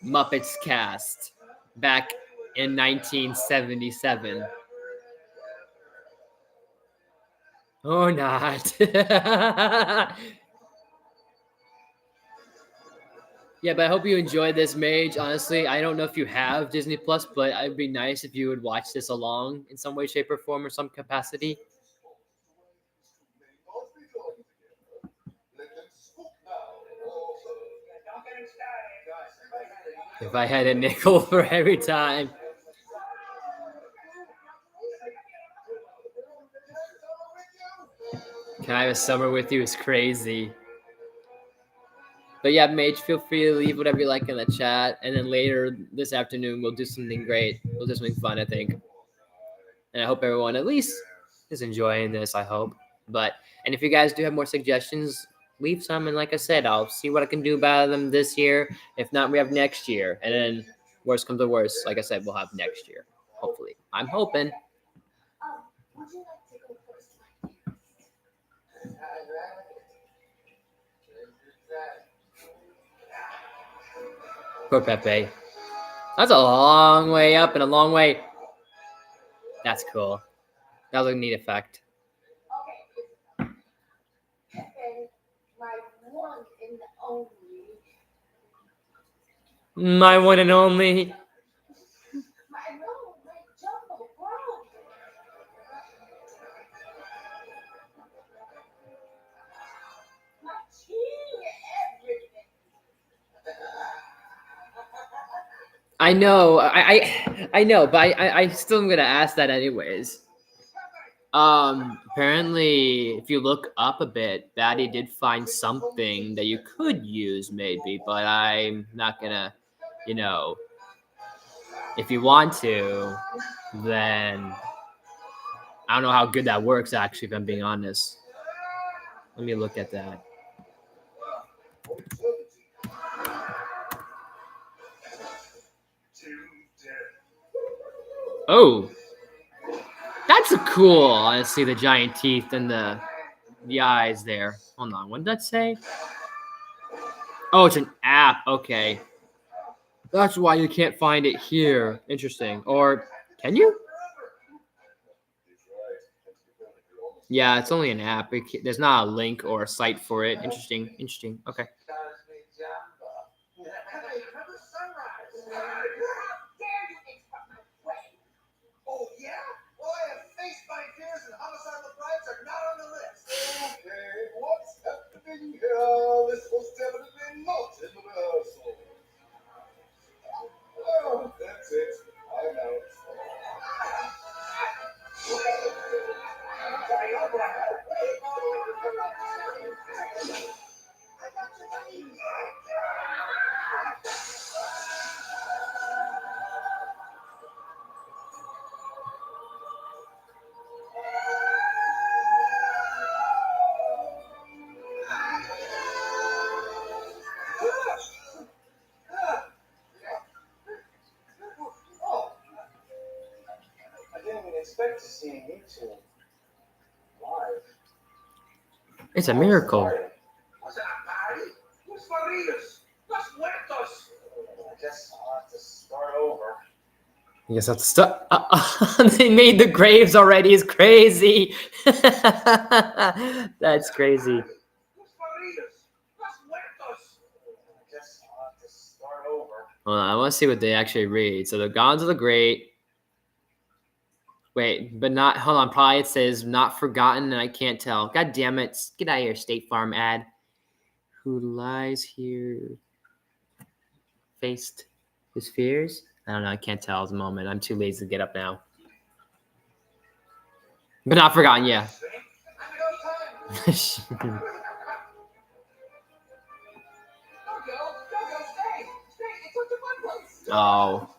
Muppets cast back in 1977. Or not. Yeah, but I hope you enjoyed this, Mage. Honestly, I don't know if you have Disney Plus, but it'd be nice if you would watch this along in some way, shape, or form, or some capacity. If I had a nickel for every time. Can I have a summer with you? It's crazy. But yeah, Mage, feel free to leave whatever you like in the chat. And then later this afternoon, we'll do something great. We'll do something fun, I think. And I hope everyone at least is enjoying this, I hope. And if you guys do have more suggestions, leave some. And like I said, I'll see what I can do about them this year. If not, we have next year. And then worst comes to worst, like I said, we'll have next year. Hopefully. I'm hoping. Would you like to go first, Poor Pepe. That's a long way up and a long way. That's cool. That was a neat effect. Okay. Pepe, my one and only. My one and only. My jumbo bro. My king, everything. I know. I know, but I still am gonna ask that anyways. Apparently, if you look up a bit, Batty did find something that you could use, maybe, but I'm not gonna, if you want to, then I don't know how good that works, actually, if I'm being honest. Let me look at that. Oh, that's a cool. Let's see the giant teeth and the eyes there. Hold on, what did that say? Oh, it's an app. Okay, that's why you can't find it here. Interesting. Or can you? Yeah, it's only an app. There's not a link or a site for it. Interesting. Okay. Oh, yeah? Well, I have faced my fears and homicidal crimes are not on the list. Okay, what's happening here? This was definitely not in the rehearsal. Oh, that's it. I'm out. back to seeing you two live. It's a miracle. Was it a party? Los Maridos. Los Muertos. I guess I'll have to start over. I guess that's stuff. They made the graves already. It's crazy. That's crazy. Los Maridos. Los Muertos. I guess I'll have to start over. Hold on, I want to see what they actually read. So the gods of the great. Wait, but not. Hold on. Probably it says not forgotten, and I can't tell. God damn it! Get out of here, State Farm ad. Who lies here? Faced his fears. I don't know. I can't tell at the moment. I'm too lazy to get up now. But not forgotten. Yeah. Go, go, stay. Stay. It's such a fun place. Oh.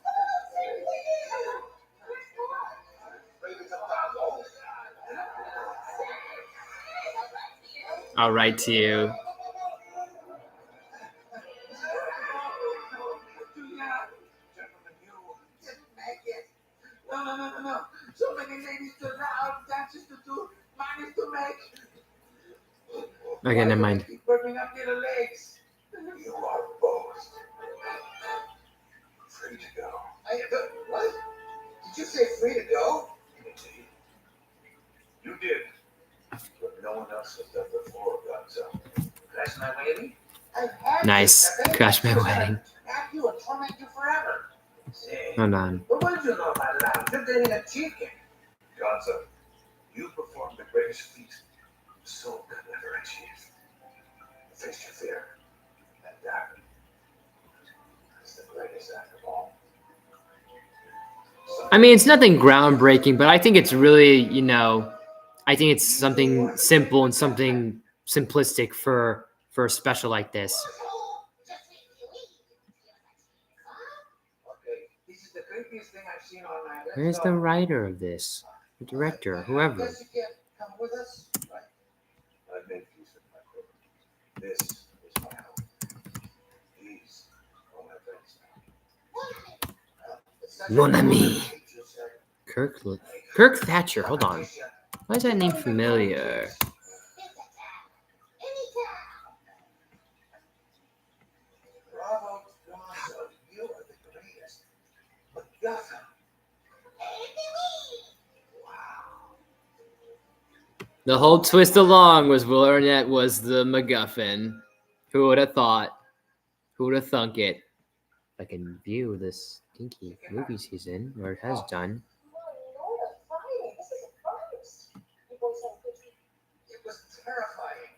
I'll write to you. No. So many ladies to love, dances to do, money to make. Okay, never mind. Keep burning up little legs. You are both free to go. What? Did you say free to go? Indeed. You did. But no one else has done before, but that's my wedding. Nice. Crash my wedding. Have you and torment you forever. Hold on. But what do you know about love? You're dating a chicken. Gonzo, you performed the greatest feat the soul could ever achieve. Face your fear. And that is the greatest act of all. I mean, it's nothing groundbreaking, but I think it's really, I think it's something simple and something simplistic for a special like this. Okay, this is the creepiest thing I've seen all night. Let's Where's go. the writer of this? The director, whoever. Guess you can't come with us. Right. I made peace with my crew. This is my home. These are my friends. Mon ami. Kirk Thatcher. Hold on. Why is that name familiar? Bravo, Gonzo. You are the greatest. But Gotham. The whole twist along was Will Arnett was the MacGuffin. Who would have thought? Who would have thunk it? I can view this stinky movies he's in, or has done. It was terrifying.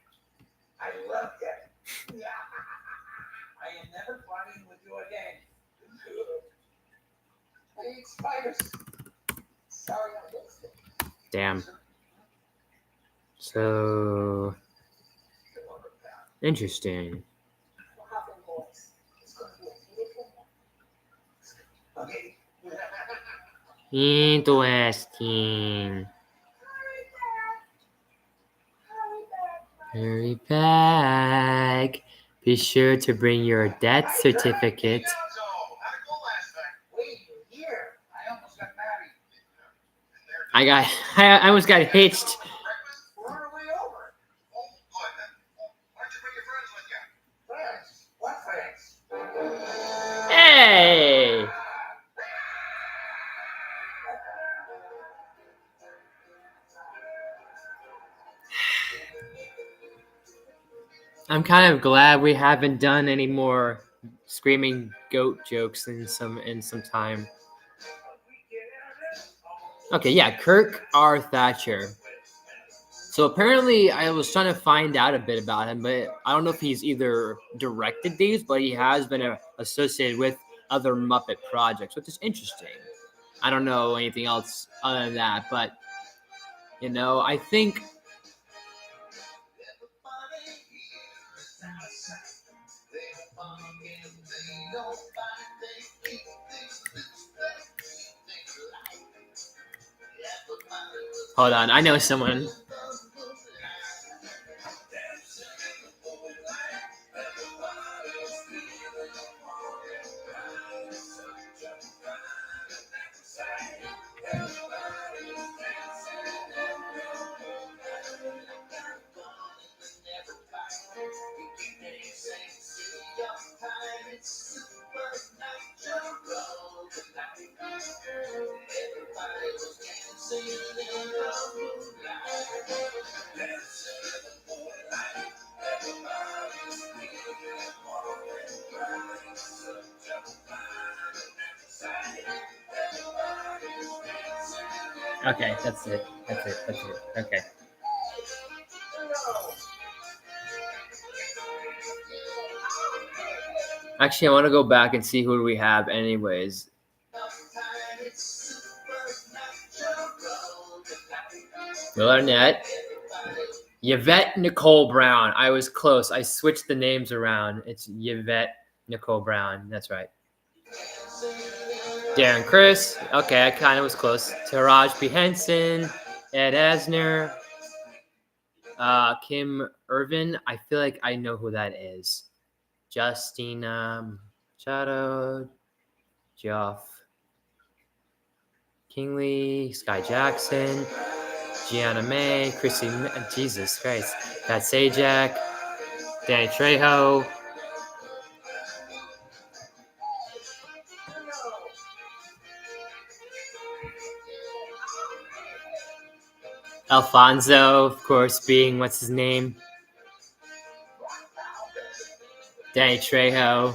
I loved it. Yeah. I am never partying with you again. I eat spiders. Sorry, I missed it. Damn. So interesting. Okay. Interesting. Hurry back. Be sure to bring your death certificate. Wait, you're here. I almost got married. I almost got hitched. We're on our way over. Oh, good then. Why don't you bring your friends with you? Friends? What friends? Hey! I'm kind of glad we haven't done any more screaming goat jokes in some time. Okay, yeah, Kirk R. Thatcher. So apparently, I was trying to find out a bit about him, but I don't know if he's either directed these, but he has been associated with other Muppet projects, which is interesting. I don't know anything else other than that, but I think. Hold on, I know someone. Okay, that's it. That's it. That's it. Okay. Actually, I want to go back and see who do we have anyways. Will Arnett. Yvette Nicole Brown. I was close. I switched the names around. It's Yvette Nicole Brown. That's right. Darren Criss. Okay, I kind of was close. Taraj P. Henson. Ed Asner. Kim Irvin. I feel like I know who that is. Justina Machado. Geoff Kingley. Sky Jackson. Gianna May. Chrissy. Jesus Christ. Pat Sajak. Danny Trejo. Alfonso, of course, being what's his name? Danny Trejo.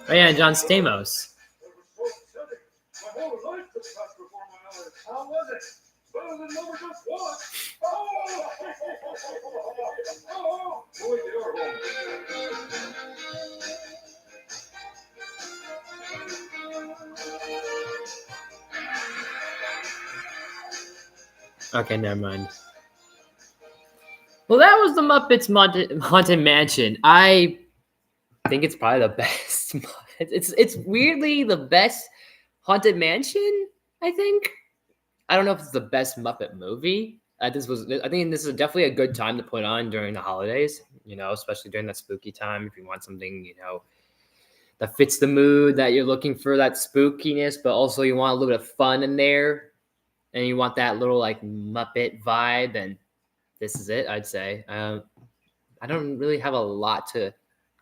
Oh yeah, John Stamos. My whole life just passed before my eyes. How was it? Better than never just once. Oh! Oh! Boy, they are home. Okay, never mind. Well, that was the Muppets Haunted Mansion. I think it's probably the best. It's weirdly the best Haunted Mansion. I think. I don't know if it's the best Muppet movie. I think this is definitely a good time to put on during the holidays. You know, especially during that spooky time. If you want something, that fits the mood that you're looking for, that spookiness, but also you want a little bit of fun in there, and you want that little like Muppet vibe, and this is it. I'd say. I don't really have a lot to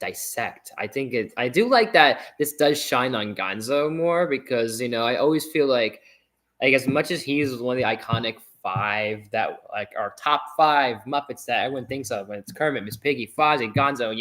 dissect. I do like that this does shine on Gonzo more because I always feel like as much as he's one of the iconic five that like our top five Muppets that everyone thinks of when it's Kermit, Miss Piggy, Fozzie, Gonzo,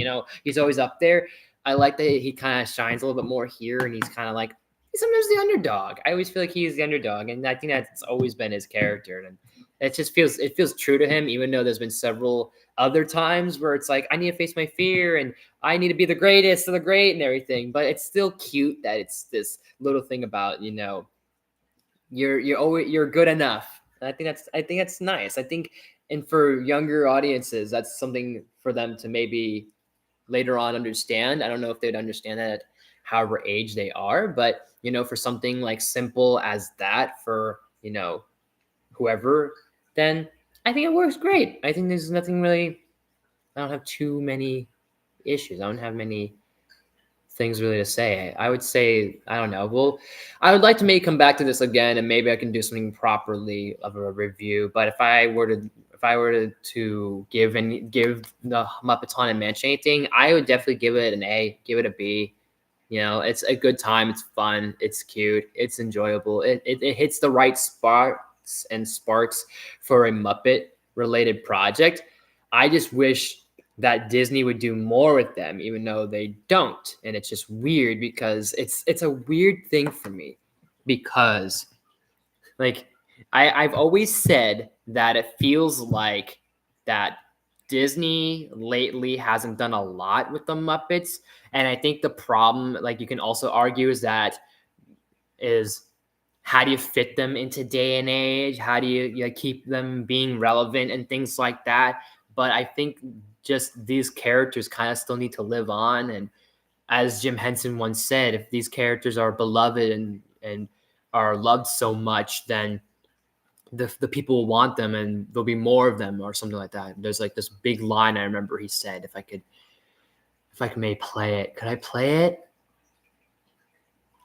he's always up there. I like that he kind of shines a little bit more here, and he's kind of like sometimes the underdog. I always feel like he's the underdog, and I think that's always been his character, and it feels true to him, even though there's been several other times where it's like I need to face my fear and I need to be the greatest of the great and everything. But it's still cute that it's this little thing about you're good enough. And I think that's nice. I think, and for younger audiences, that's something for them to maybe later on understand. I don't know if they'd understand that at however age they are, but for something like simple as that for whoever, then I think it works great. I think there's nothing really. I don't have too many issues. I don't have many things really to say. I would say I don't know. Well, I would like to maybe come back to this again, and maybe I can do something properly of a review. But if I were to give the Muppets Haunted Mansion anything, I would definitely give it an A, give it a B. It's a good time. It's fun. It's cute. It's enjoyable. It hits the right spots and sparks for a Muppet related project. I just wish that Disney would do more with them, even though they don't. And it's just weird because it's a weird thing for me because like I've always said that it feels like that Disney lately hasn't done a lot with the Muppets. And I think the problem, like you can also argue, is how do you fit them into day and age? How do you keep them being relevant and things like that? But I think just these characters kind of still need to live on. And as Jim Henson once said, if these characters are beloved and are loved so much, then the people will want them and there'll be more of them or something like that. There's like this big line I remember he said, if I may play it. Could I play it?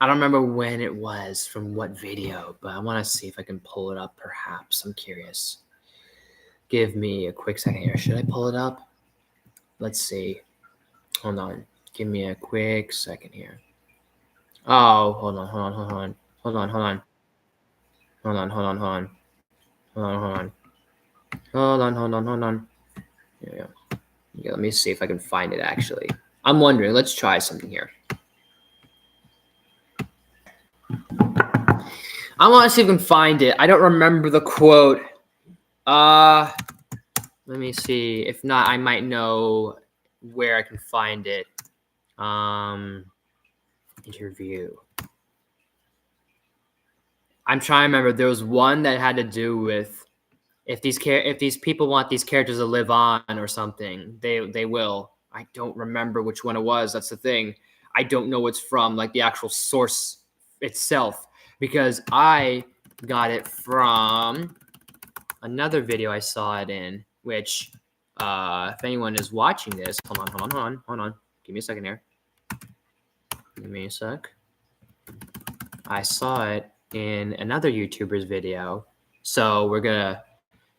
I don't remember when it was, from what video, but I want to see if I can pull it up perhaps. I'm curious. Give me a quick second here. Should I pull it up? Let's see. Hold on. Give me a quick second here. Oh, hold on. Hold on. Here we go. Yeah, let me see if I can find it actually. I'm wondering. Let's try something here. I want to see if I can find it. I don't remember the quote. Let me see. If not, I might know where I can find it. Interview. I'm trying to remember. There was one that had to do with if these people want these characters to live on or something, they will. I don't remember which one it was. That's the thing. I don't know what's from, like the actual source itself, because I got it from another video I saw it in, which if anyone is watching this, hold on. Give me a second here. Give me a sec. I saw it in another YouTuber's video. So we're going to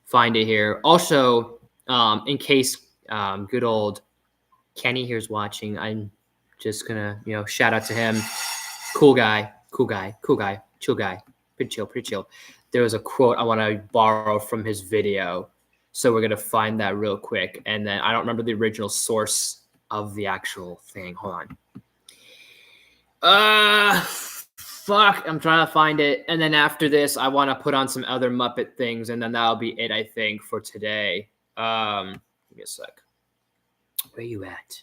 find it here. Also, in case good old Kenny here's watching, I'm just going to, shout out to him. Cool guy, chill guy, pretty chill. There was a quote I want to borrow from his video. So we're going to find that real quick. And then I don't remember the original source of the actual thing. Hold on. Fuck. I'm trying to find it. And then after this, I want to put on some other Muppet things. And then that'll be it, I think, for today. Give me a sec. Where you at?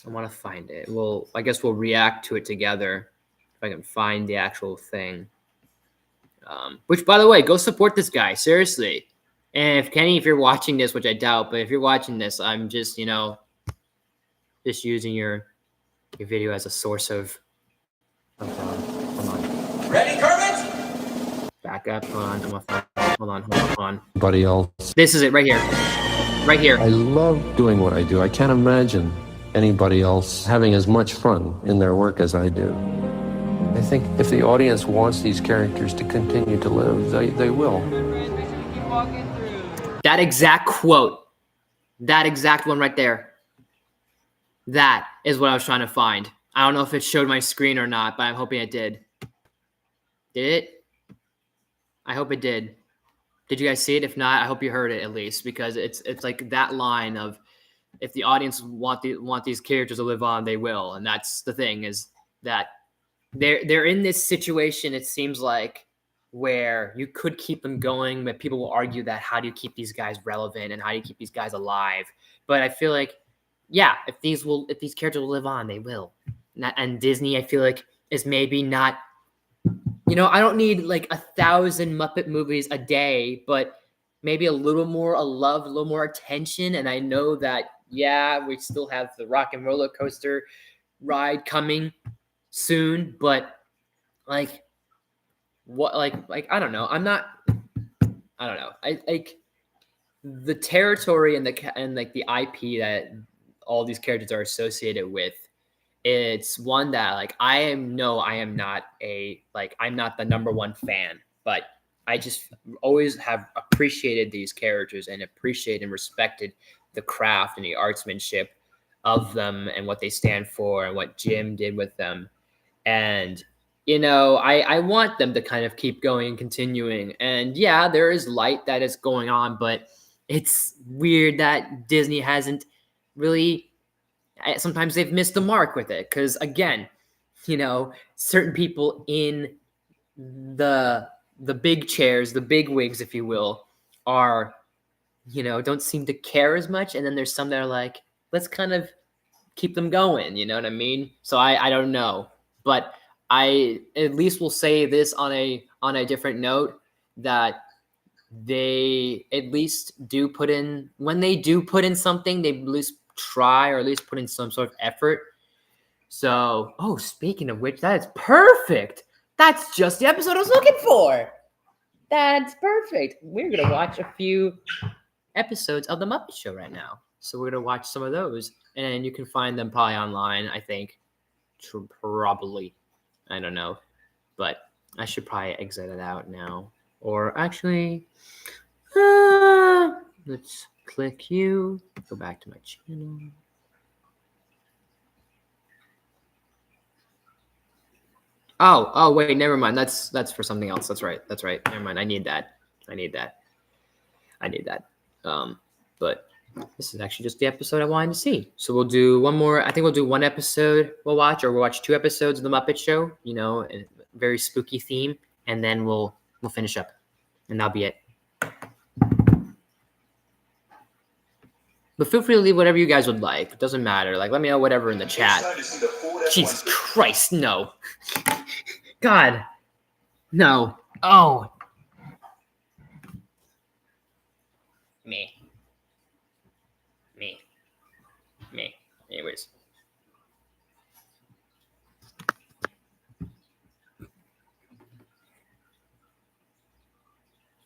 I want to find it. Well, I guess we'll react to it together if I can find the actual thing. Which, by the way, go support this guy. Seriously. And if Kenny, if you're watching this, which I doubt, but if you're watching this, I'm just, just using your video as a source of. Hold on. Ready, Kermit? Back up. Hold on. Anybody else. This is it right here. Right here. I love doing what I do. I can't imagine anybody else having as much fun in their work as I do. I think if the audience wants these characters to continue to live, they will. That exact quote, that exact one right there, that is what I was trying to find. I don't know if it showed my screen or not, but I'm hoping it did. Did it? I hope it did. Did you guys see it? If not, I hope you heard it at least, because it's like that line of, if the audience want these characters to live on, they will. And that's the thing, is that they're in this situation, it seems like, where you could keep them going, but people will argue that how do you keep these guys relevant and how do you keep these guys alive? But I feel like, yeah, if these characters will live on, they will. And Disney, I feel like, is maybe not, I don't need like 1,000 Muppet movies a day, but maybe a little more love, a little more attention. And I know that, yeah, we still have the Rock and Roller Coaster ride coming soon, but I don't know. I don't know. I like the territory and the IP that all these characters are associated with. It's one that I'm not the number one fan, but I just always have appreciated these characters and appreciated and respected the craft and the artsmanship of them and what they stand for and what Jim did with them. And I want them to kind of keep going and continuing. And yeah, there is light that is going on, but it's weird that Disney hasn't really, sometimes they've missed the mark with it. Because again, certain people in the big chairs, the big wigs, if you will, are, don't seem to care as much. And then there's some that are like, let's kind of keep them going. You know what I mean? So I don't know. But I at least will say this on a different note, that they at least do put in, when they do put in something, they at least try, or at least put in some sort of effort. So, speaking of which, that is perfect. That's just the episode I was looking for. That's perfect. We're going to watch a few episodes of The Muppet Show right now. So we're going to watch some of those. And you can find them probably online, I think. Probably. I don't know. But I should probably exit it out now. Or actually, let's click you. Go back to my channel. Oh, wait, never mind. That's for something else. That's right. Never mind. I need that. But this is actually just the episode I wanted to see. So we'll do one more. I think we'll do one episode we'll watch 2 episodes of The Muppet Show, a very spooky theme, and then we'll finish up. And that'll be it. But feel free to leave whatever you guys would like. It doesn't matter. Like, let me know whatever in the chat. Jesus Christ, no. God. No. Oh. Me. Anyways.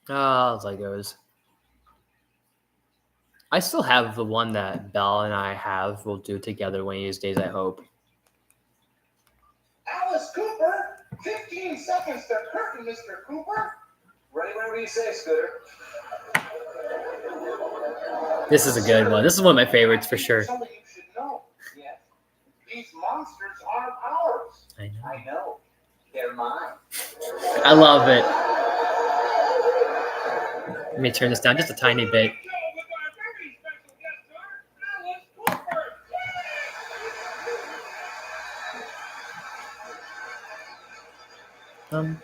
Oh, Legos. I still have the one that Belle and I have. We'll do together one of these days, I hope. Alice Cooper, 15 seconds to curtain, Mr. Cooper. Ready whenever you say, Scooter. This is a good one. This is one of my favorites for sure. Something you should know. Yes. These monsters aren't ours. I know. know. They're mine. I love it. Let me turn this down just a tiny bit. Bum,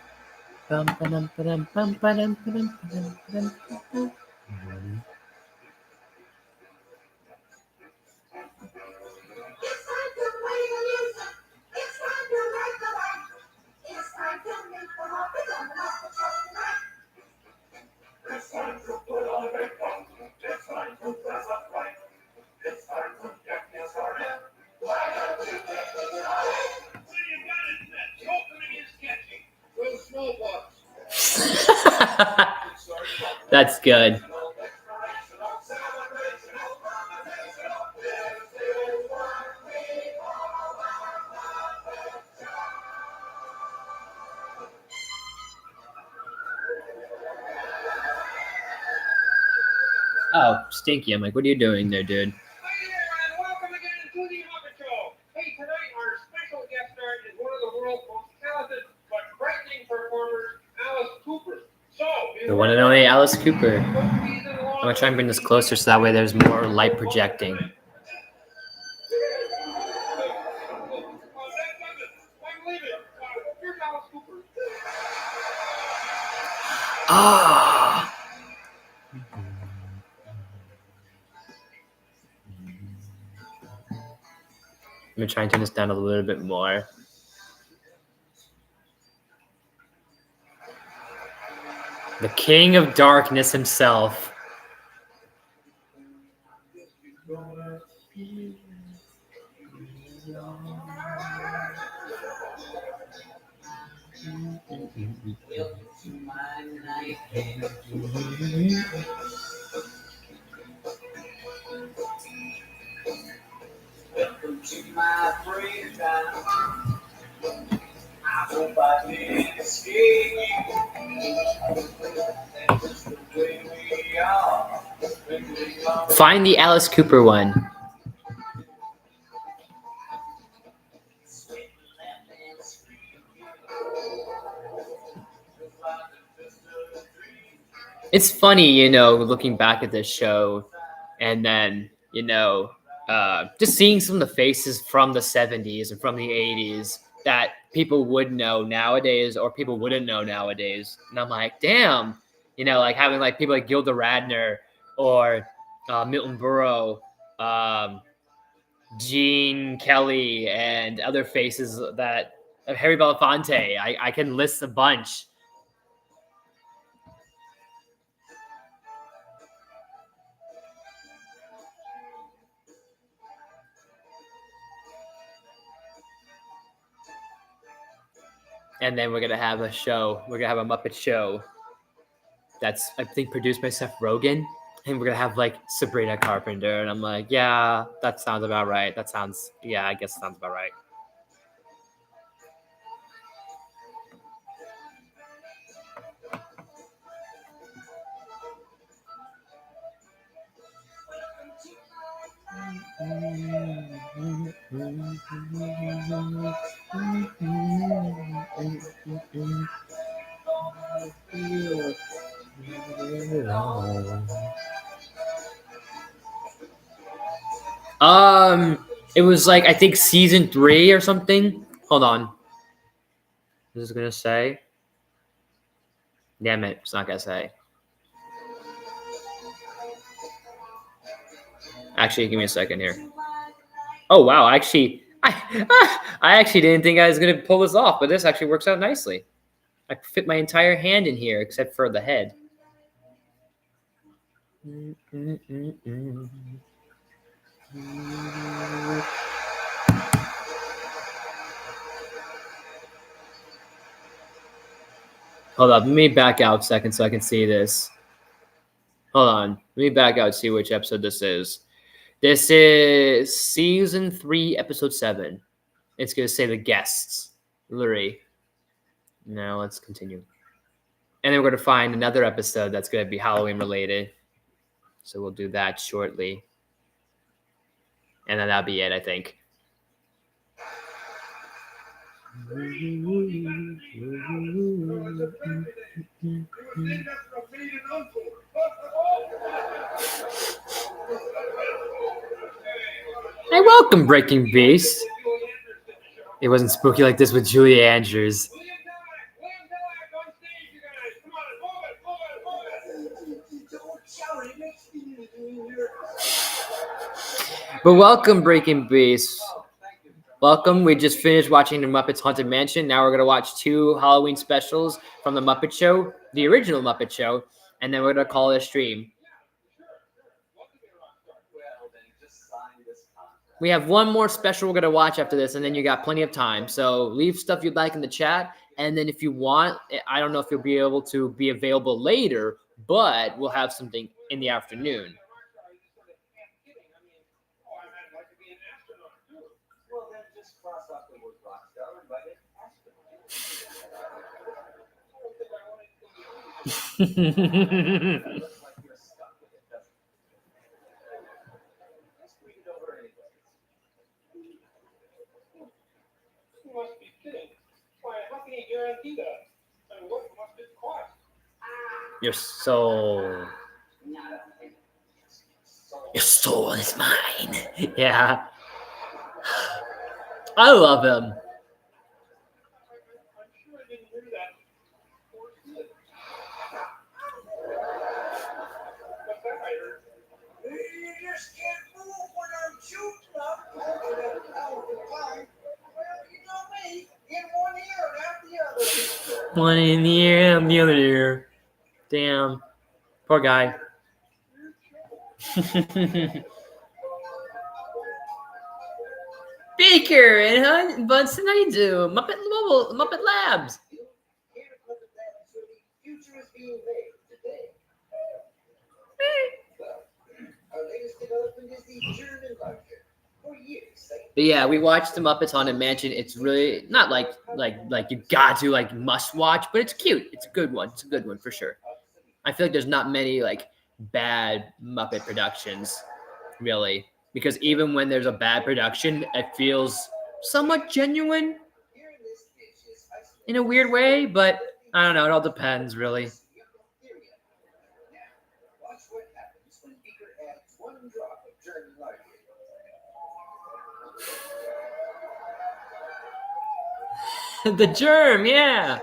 bum, ba-dum, ba-dum, bum, ba-dum, ba-dum, ba-dum, ba-dum, ba-dum. That's good. Oh, Stinky. I'm like, what are you doing there, dude? Hi there, and welcome again to the Muppet Show. Hey, tonight our special guest star is one of the world's most talented but frightening performers, Alice Cooper. So, The one and only Alice Cooper. I'm gonna try and bring this closer so that way there's more light projecting. Here's Alice Cooper. Ah. Let me try and turn this down a little bit more. The King of Darkness himself. Welcome to my free time. I hope I didn't escape you. That's just the way we are. When we come Find the Alice Cooper one. sweet left and sweet. It's funny, looking back at this show and then, just seeing some of the faces from the 70s and from the 80s that people would know nowadays or people wouldn't know nowadays. And I'm like, damn, like having like people like Gilda Radner or Milton Berle, Gene Kelly, and other faces that Harry Belafonte. I can list a bunch. and then we're gonna have a show. We're gonna have a Muppet show that's, I think, produced by Seth Rogen, and we're gonna have like Sabrina Carpenter. And I'm like, yeah, that sounds about right. That sounds, yeah, I guess sounds about right. It was like, I think season 3 or something. Hold on. This is gonna say. Damn it, it's not gonna say. Actually, give me a second here. Oh wow, actually, I actually didn't think I was gonna pull this off, but this actually works out nicely. I fit my entire hand in here except for the head. Hold up, let me back out a second so I can see this. Hold on, let me back out and see which episode this is. This is season 3, episode 7. It's gonna say the guests. Literally. Now let's continue. And then we're gonna find another episode that's gonna be Halloween related. So we'll do that shortly. And then that'll be it, I think. Hey, welcome, Breaking Beast. It wasn't spooky like this with Julie Andrews. But welcome, Breaking Beast. Welcome. We just finished watching the Muppets Haunted Mansion. Now we're going to watch 2 Halloween specials from the Muppet Show, the original Muppet Show, and then we're going to call it a stream. We have one more special we're going to watch after this, and then you got plenty of time. So leave stuff you'd like in the chat, and then if you want, I don't know if you'll be able to be available later, but we'll have something in the afternoon. Your soul. Your soul is mine. Yeah. I love him. One in the ear and the other ear. Damn. Poor guy. Baker and Bunsen, how you do? Muppet Labs. But yeah, we watched the Muppets Haunted Mansion. It's really not like you got to like must watch, but it's cute. It's a good one. It's a good one for sure. I feel like there's not many like bad Muppet productions, really, because even when there's a bad production, it feels somewhat genuine in a weird way. But I don't know. It all depends, really. The germ, yeah.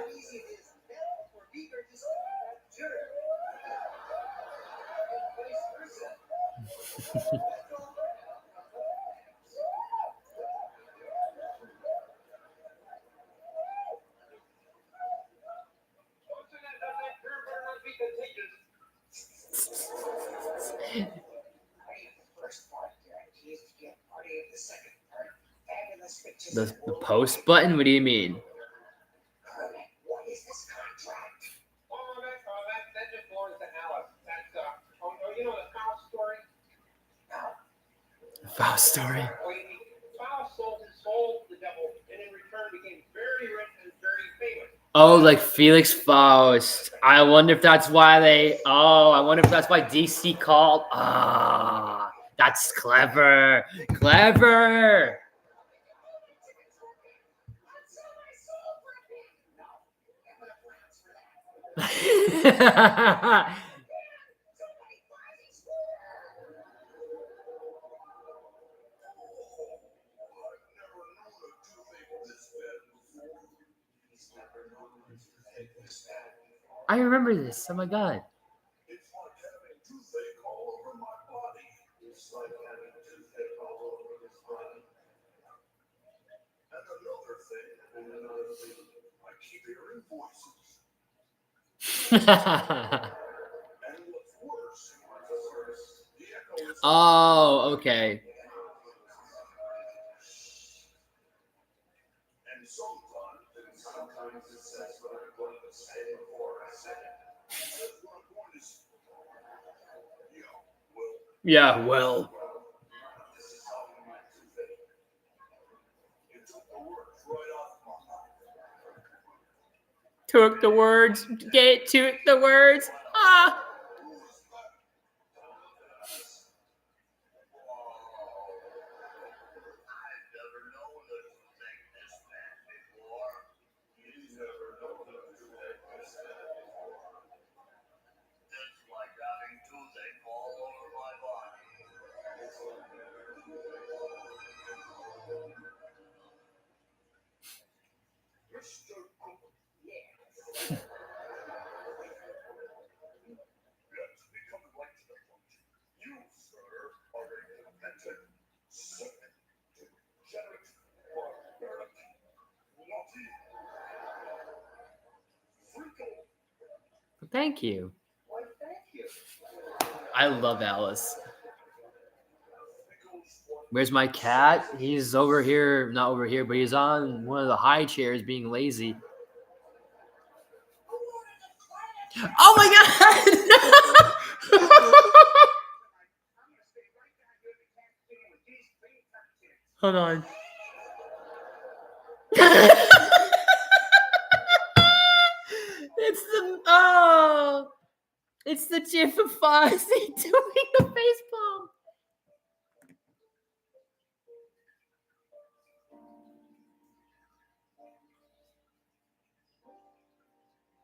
The post button? What do you mean? Faust story. Faust sold his soul to the devil and in return became very rich and very famous. Oh, like Felix Faust. I wonder if that's why they. Oh, I wonder if that's why DC called. Ah, that's clever. Clever. I remember this. Oh my god. It's like having toothache all over my body. It's like having toothache all over the body. And another thing, I keep hearing voices. And what's worse, the echo is Oh, okay. and sometimes it says what I'm going to say before I say it. It says what I'm going to say. Yeah, well. This is how my toothache. It took the words right off my mouth. Took the words. Took the words. Ah. I've never known a toothache this bad before. You've never known a toothache this bad before. It's like having toothache all over my body. Mr. Cook. Yes. Yes, becoming like to the point. You, sir, are a demented, sick, degenerate, barbaric, naughty, freako. Thank you. Why, thank you. I love Alice. Where's my cat? He's over here, not over here, but he's on one of the high chairs being lazy. Oh my god! Hold on. It's the GIF of Fozzie doing the face palm.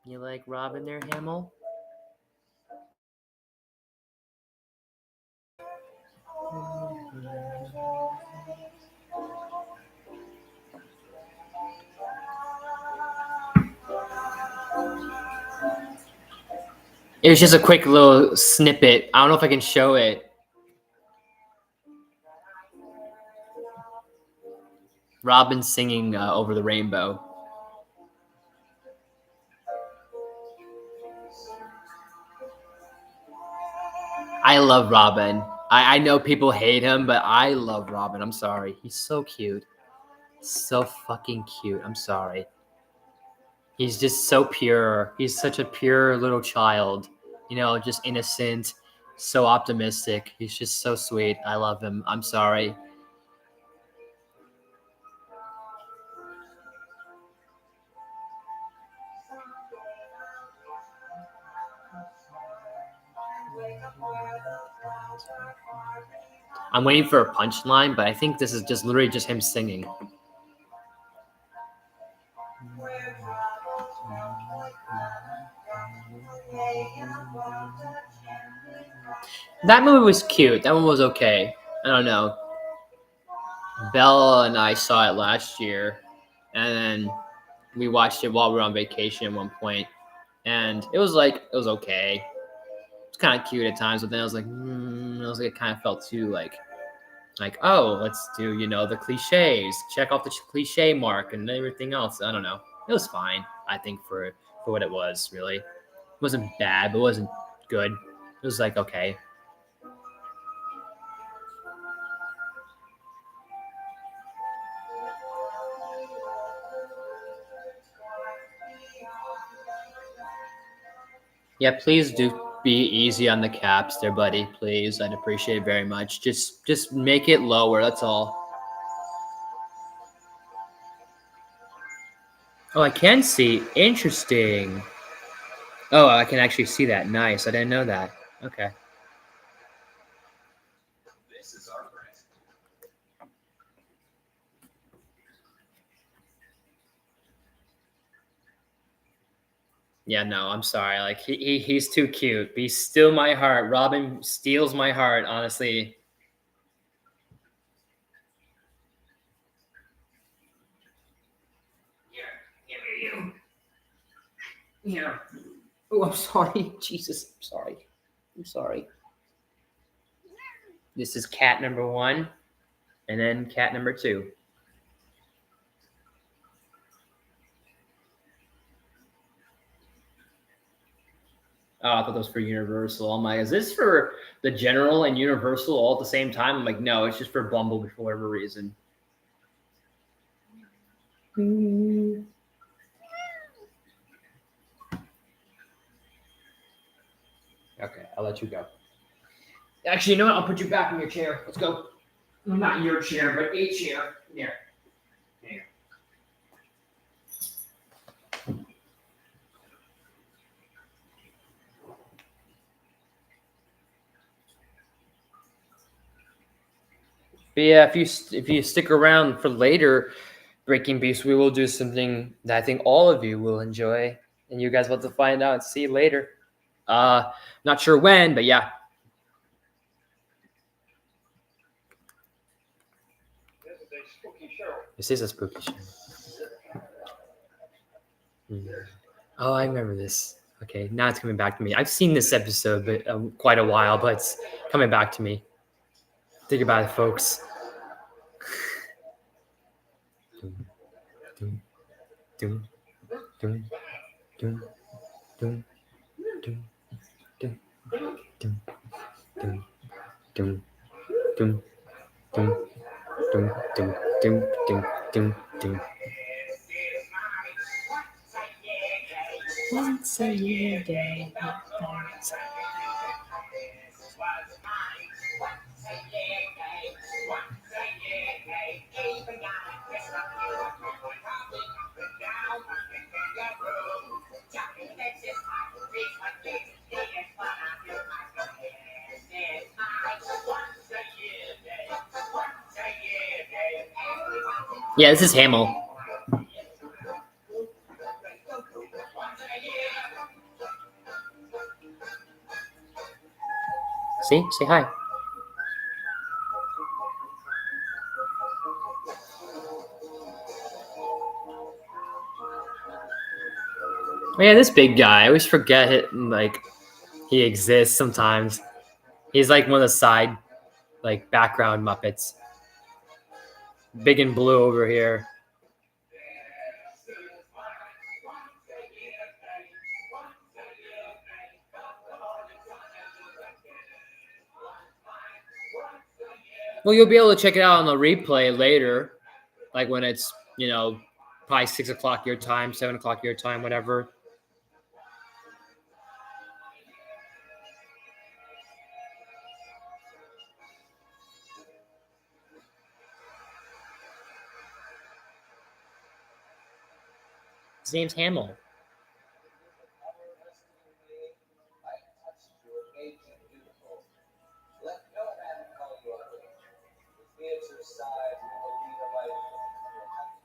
You like Robin there, Hamill? It was just a quick little snippet. I don't know if I can show it. Robin singing Over the Rainbow. I love Robin. I know people hate him, but I love Robin. I'm sorry. He's so cute. So fucking cute. I'm sorry. He's just so pure. He's such a pure little child. You know, just innocent, so optimistic. He's just so sweet. I love him. I'm sorry. I'm waiting for a punchline, but I think this is just literally just him singing. That movie was cute. That one was okay. I don't know. Bella and I saw it last year, and then we watched it while we were on vacation at one point, and it was okay. It's kind of cute at times, but then I was like, it kind of felt too like, oh, let's do the cliches, check off the cliche mark and everything else. I don't know. It was fine, I think, for what it was. Really, it wasn't bad, but it wasn't good. It was like okay. Yeah, please do be easy on the caps there, buddy. Please, I'd appreciate it very much. Just make it lower. That's all. Oh, I can see. Interesting. Oh, I can actually see that. Nice. I didn't know that. Okay. This is our brand. Yeah, no, I'm sorry. Like he's too cute. Be still my heart. Robin steals my heart, honestly. Here, you. Here. Oh, I'm sorry. Jesus, I'm sorry. I'm sorry. This is cat number 1, and then cat number 2. Oh, I thought that was for Universal. I'm like, is this for the General and Universal all at the same time? I'm like, no, it's just for Bumblebee for whatever reason. Okay, I'll let you go. Actually, you know what? I'll put you back in your chair. Let's go. Well, not your chair, but a chair. There. There. But yeah, if you stick around for later Breaking Beast, we will do something that I think all of you will enjoy, and you guys will have to find out and see later. Not sure when, but yeah. This is a spooky show. This is a spooky show. Oh, I remember this. Okay, now it's coming back to me. I've seen this episode, but quite a while, but it's coming back to me. Think about it, folks. Dum, dum, dum, dum, dum, dum, dum, dum, dum, dum, dum, dum, dum, dum, dum, dum, dum, dum. Once a year day. Yeah, this is Hamill. See? Say hi. Oh, yeah, this big guy. I always forget it, like he exists sometimes. He's like one of the side, like background Muppets. Big and blue over here. Well, you'll be able to check it out on the replay later, like when it's, probably 6 o'clock your time, 7 o'clock your time, whatever. His name's Hamill.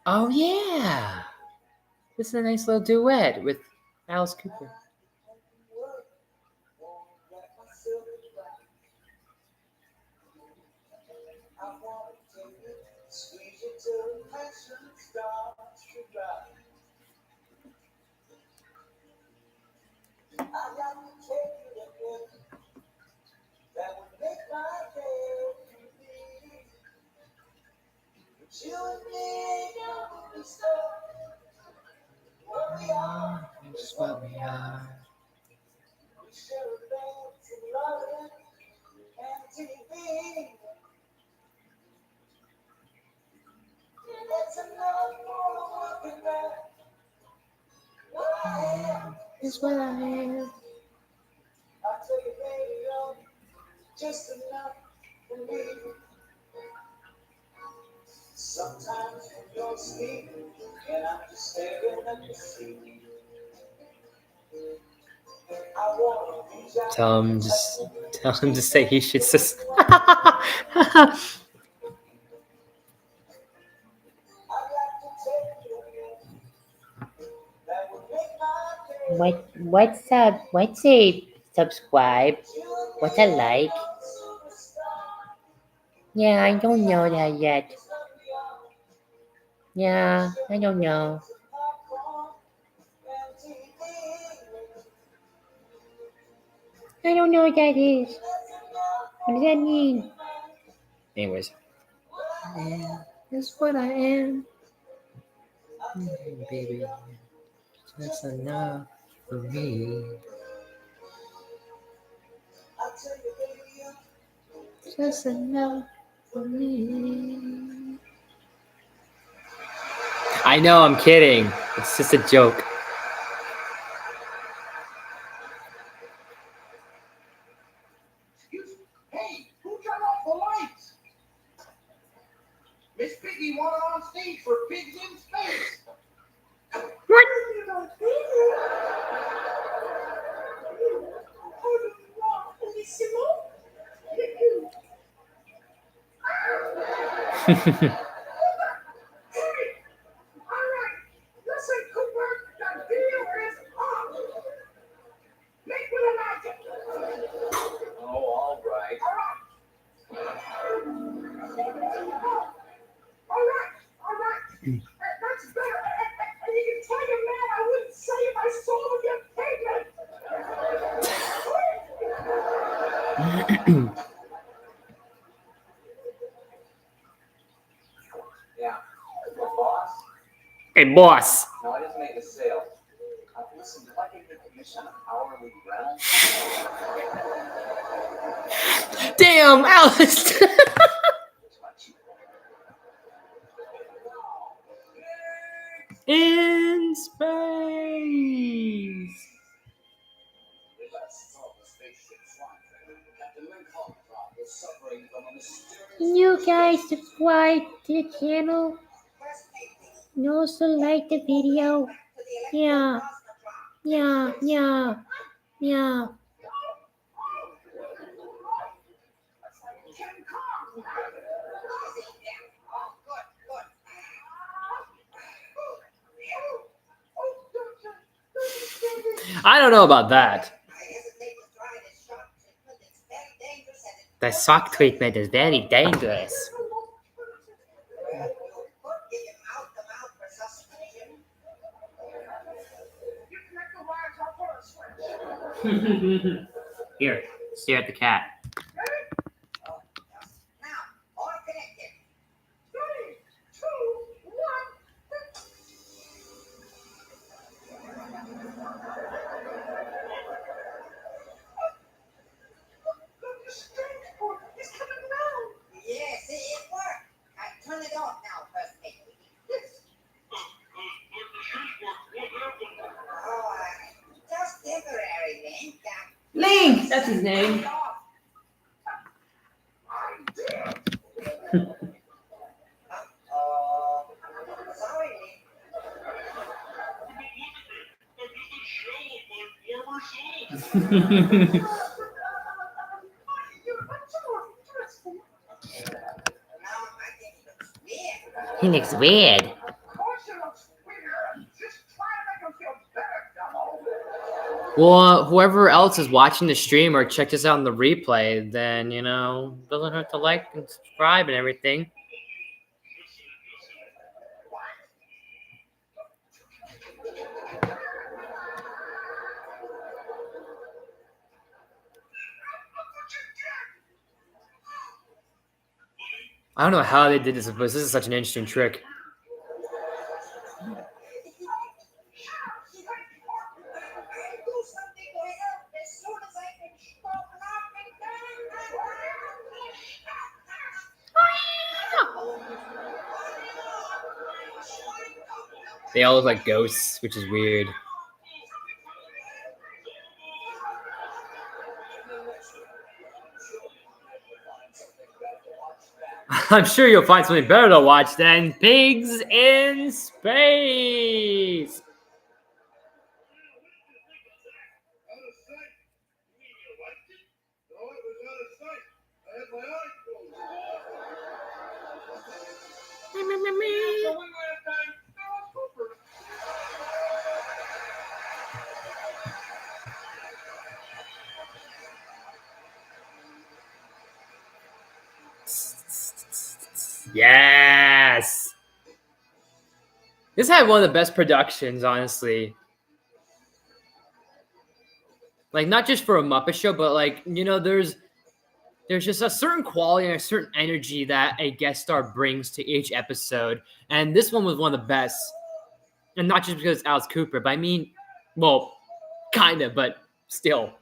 Oh, yeah. This is a nice little duet with Alice Cooper. That's what we are. Is what I am. just enough for me. Sometimes you don't speak, and I'm just staring at the sea. I wanna reach out Tell him to say he should just. What's up? What's a subscribe? What's a like? Yeah, I don't know that yet. Yeah, I don't know. I don't know what that is. What does that mean? Anyways. Yeah, that's what I am. Baby, that's enough for me. Just enough for me. I know, I'm kidding. It's just a joke. Hey, who turned off the lights? Miss Piggy wanted on stage for Pigs in Space. What? Alright, listen, Cooper, the deal is up. Make with the magic. Oh, alright. Alright. That's better. And you can tell your man I wouldn't say if I saw him get payment. Yeah. Boss? Hey, boss. No, I didn't make a sale. Listen, if I can get commission on hourly rental. Damn, Alice. In space. You guys subscribe to the channel and also like the video. Yeah. I don't know about that. The shock treatment is very dangerous. Here, stare at the cat. Link, that's his name. He looks weird. Well, whoever else is watching the stream or check this out on the replay, then, doesn't hurt to like and subscribe and everything. I don't know how they did this, but this is such an interesting trick. They all look like ghosts, which is weird. I'm sure you'll find something better to watch than Pigs in Space. Out of sight. You mean you liked it? No, it was out of sight. I had my eyes closed. So one last time, Alice Cooper. Yes. This had one of the best productions, honestly. Like, not just for a Muppet Show, but like, you know, there's just a certain quality and a certain energy that a guest star brings to each episode, and this one was one of the best. And not just because it's Alice Cooper, but I mean, well, kind of, but still.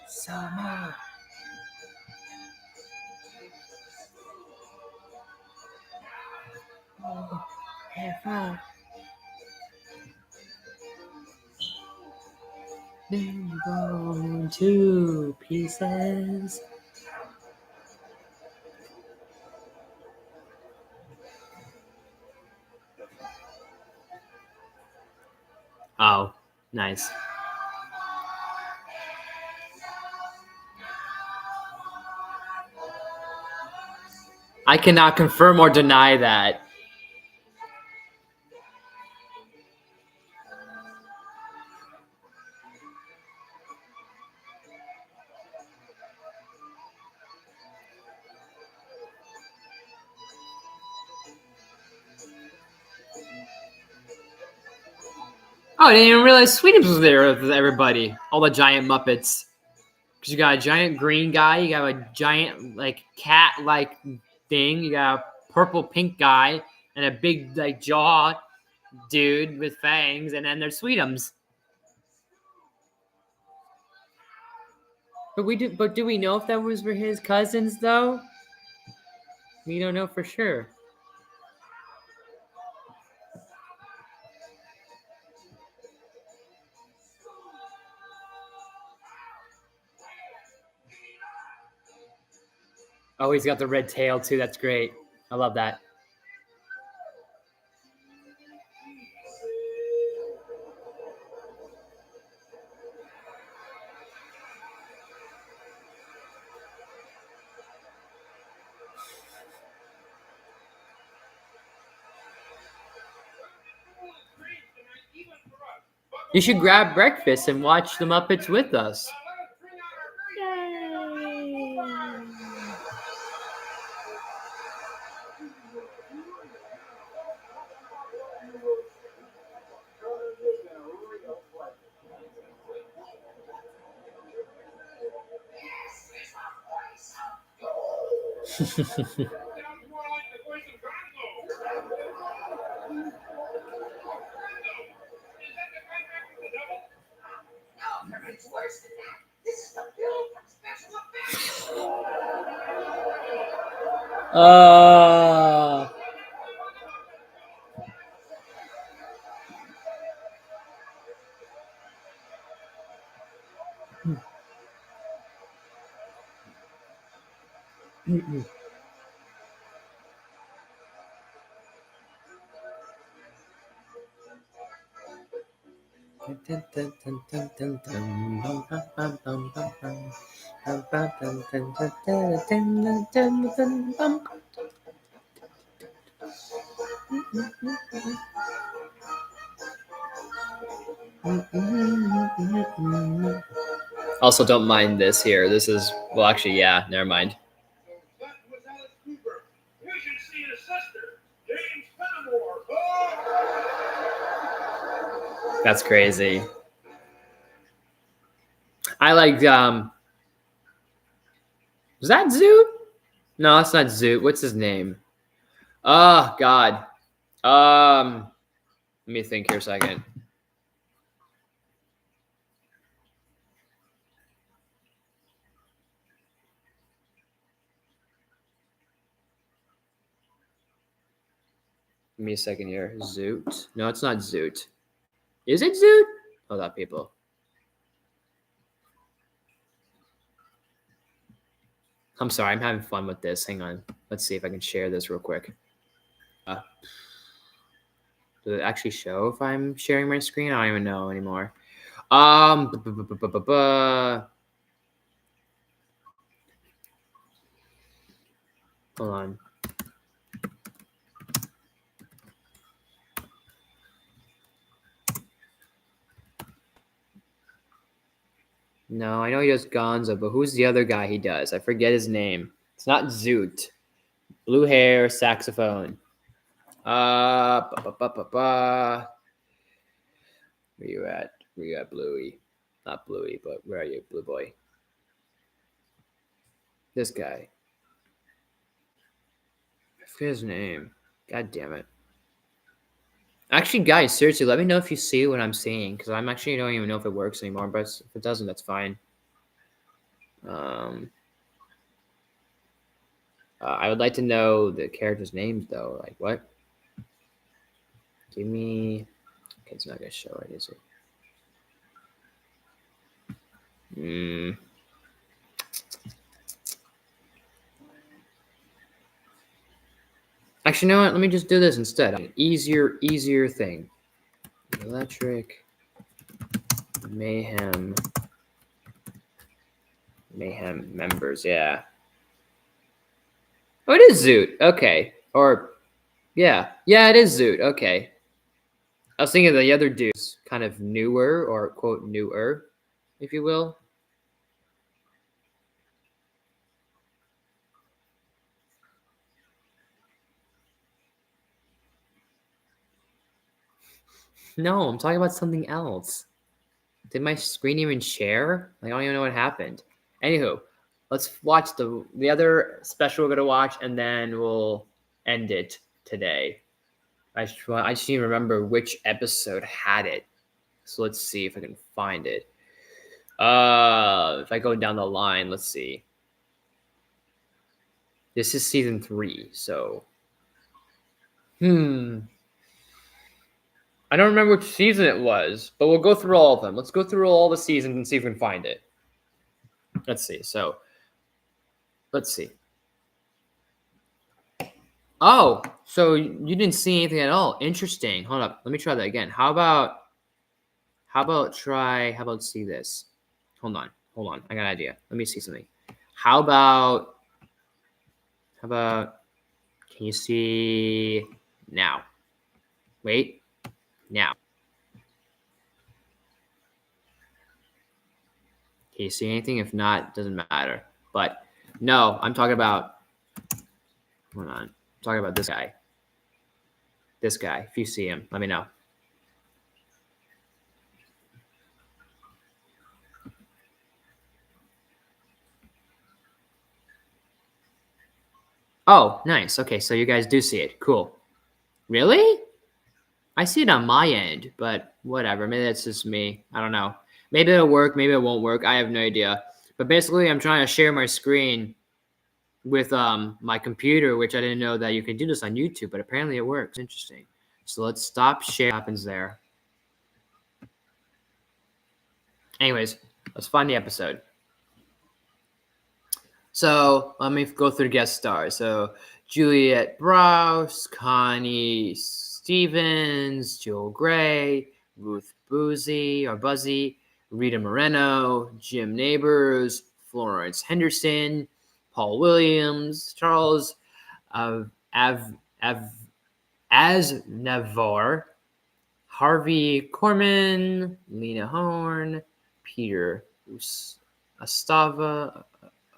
Summer. Ever. Been blown to pieces. Oh, nice. I cannot confirm or deny that. Oh, I didn't even realize Sweetums was there with everybody. All the giant Muppets. Because you got a giant green guy, you got a giant, like, cat-like thing, you got a purple pink guy, and a big, like, jaw dude with fangs, and then there's Sweetums. But do we know if that was for his cousins, though? We don't know for sure. Oh, he's got the red tail, too. That's great. I love that. You should grab breakfast and watch the Muppets with us. Sounds more like the voice of Gonzo. Gonzo. Is that the contract with the devil? No, it's worse than that. This is the bill from special effects. Also, don't mind this here. This is, well, actually, yeah, never mind. That was Alice Cooper. You should see his sister, James Fenimore. Oh! That's crazy. I like, was that Zoot? No, that's not Zoot. What's his name? Oh, God. Let me think here a second. Give me a second here. Zoot. No, it's not Zoot. Is it Zoot? Hold up, people. I'm sorry, I'm having fun with this. Hang on. Let's see if I can share this real quick. Does it actually show if I'm sharing my screen? I don't even know anymore. Hold on. No, I know he does Gonzo, but who's the other guy he does? I forget his name. It's not Zoot. Blue hair, saxophone. Ba, ba, ba, ba, ba. Where you at? Where you at, Bluey? Not Bluey, but where are you, Blue Boy? This guy. I forget his name. God damn it. Actually, guys, seriously, let me know if you see what I'm seeing, because I'm actually don't even know if it works anymore, but if it doesn't, that's fine. I would like to know the characters' names, though. Like, what? Give me... Okay, it's not going to show it, is it? Actually, you know what? Let me just do this instead. An easier thing. Electric Mayhem members, yeah. Oh, it is Zoot. Okay. Or, yeah. Yeah, it is Zoot. Okay. I was thinking the other dude's kind of newer, or quote, newer, if you will. No, I'm talking about something else. Did my screen even share? Like, I don't even know what happened. Anywho, let's watch the other special we're gonna watch, and then we'll end it today. I just need to remember which episode had it. So let's see if I can find it. If I go down the line, let's see. This is season 3, so I don't remember which season it was, but we'll go through all of them. Let's go through all the seasons and see if we can find it. Let's see. So, let's see. Oh, so you didn't see anything at all. Interesting. Hold up. Let me try that again. How about see this? Hold on. I got an idea. Let me see something. How about can you see now? Wait. Now. Can you see anything? If not, doesn't matter. But no, I'm talking about hold on. I'm talking about this guy. This guy. If you see him, let me know. Oh, nice. Okay, so you guys do see it. Cool. Really? I see it on my end, but whatever. Maybe that's just me. I don't know. Maybe it'll work. Maybe it won't work. I have no idea. But basically, I'm trying to share my screen with my computer, which I didn't know that you can do this on YouTube, but apparently it works. Interesting. So let's stop share. What happens there? Anyways, let's find the episode. So let me go through the guest stars. So Juliette Browse, Connie Stevens, Joel Gray, Ruth Buzzy, Rita Moreno, Jim Neighbors, Florence Henderson, Paul Williams, Charles Aznavour, Harvey Korman, Lena Horne, Peter Ostanov,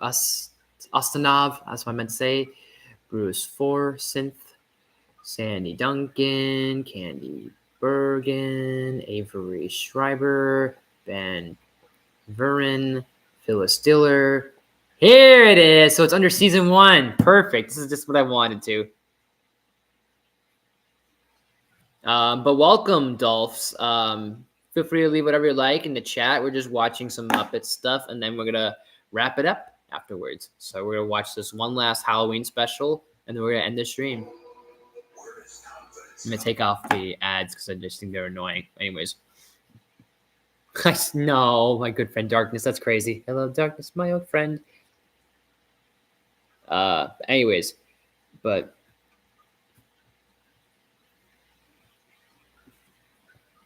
that's what I meant to say, Bruce Forsyth, Sandy Duncan, Candy Bergen, Avery Schreiber, Ben Verren, Phyllis Diller. Here it is. So it's under season 1. Perfect. This is just what I wanted to. But welcome, Dolphs. Feel free to leave whatever you like in the chat. We're just watching some Muppet stuff, and then we're going to wrap it up afterwards. So we're going to watch this one last Halloween special, and then we're going to end the stream. Where is confidence? I'm gonna take off the ads because I just think they're annoying. Anyways. No, my good friend Darkness. That's crazy. Hello, Darkness, my old friend. Anyways, but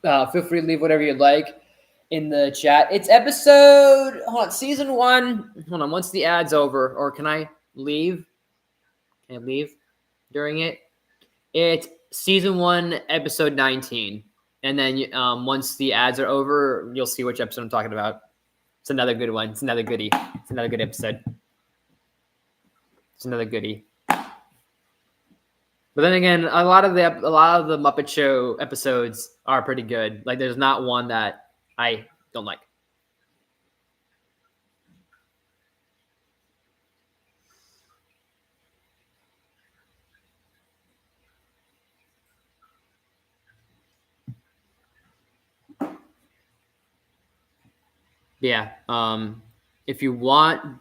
feel free to leave whatever you'd like in the chat. It's episode, hold on, season 1. Hold on, once the ad's over, or can I leave? Can I leave during it? It's season 1, episode 19. And then once the ads are over, you'll see which episode I'm talking about. It's another good one. It's another goodie. It's another good episode. It's another goodie. But then again, a lot of the Muppet Show episodes are pretty good. Like, there's not one that I don't like. Yeah. If you want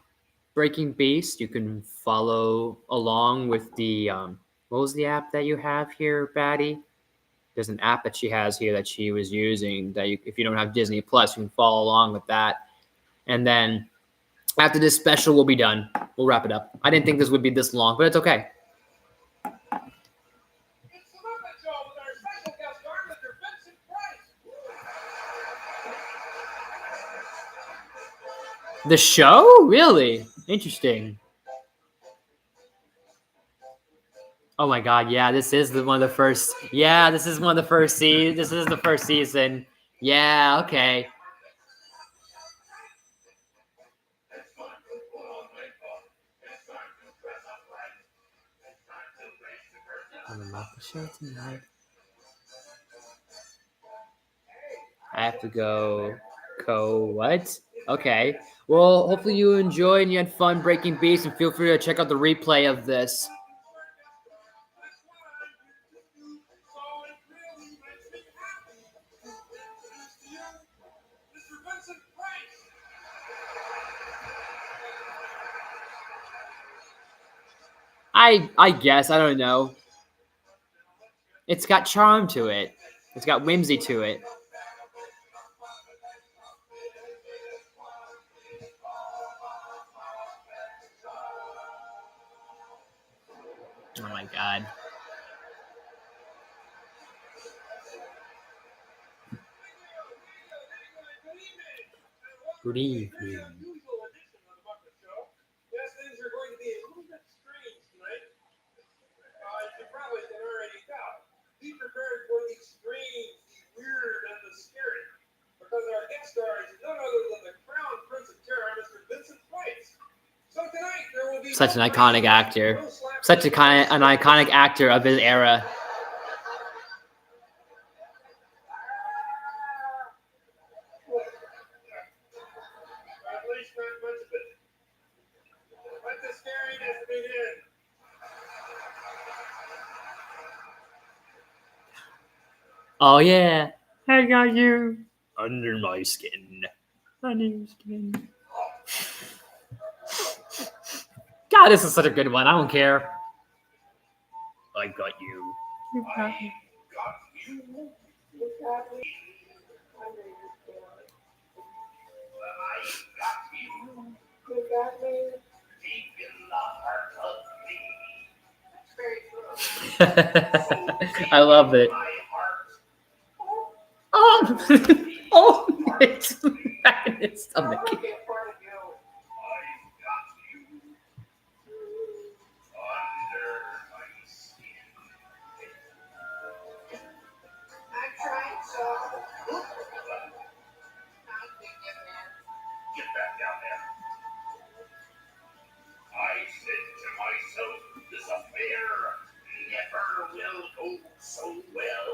Breaking Beast, you can follow along with the what was the app that you have here, Batty? There's an app that she has here that she was using that if you don't have Disney Plus, you can follow along with that. And then after this special, we'll be done. We'll wrap it up. I didn't think this would be this long, but it's okay. It's the Muppet Show with our special guest star, Mr. Vincent Price. The show? Really? Interesting. Oh my god, yeah, this is one of the first. Yeah, this is one of the first season. This is the first season. Yeah, okay. On the Muppet Show tonight. I have to go. What? Okay. Well, hopefully you enjoyed and you had fun Breaking Beast, and feel free to check out the replay of this. I guess, I don't know. It's got charm to it. It's got whimsy to it. Oh my god. Good evening. Yes, things are going to be a little bit strange tonight. As you probably can already tell. Be prepared for the strange, the weird, and the scary. Because our guest star is none other than the Crown Prince of Terror, Mr. Vincent Price. So tonight there will be Such an iconic actor. Such an iconic actor of his era. At least not much of it. Let the scariness begin. Oh yeah. I got you under my skin. Under your skin. God, this is such a good one. I don't care. I got you. You got me. I love it. Oh, oh, it's back in his stomach. Get back down there. I said to myself, this affair never will go so well.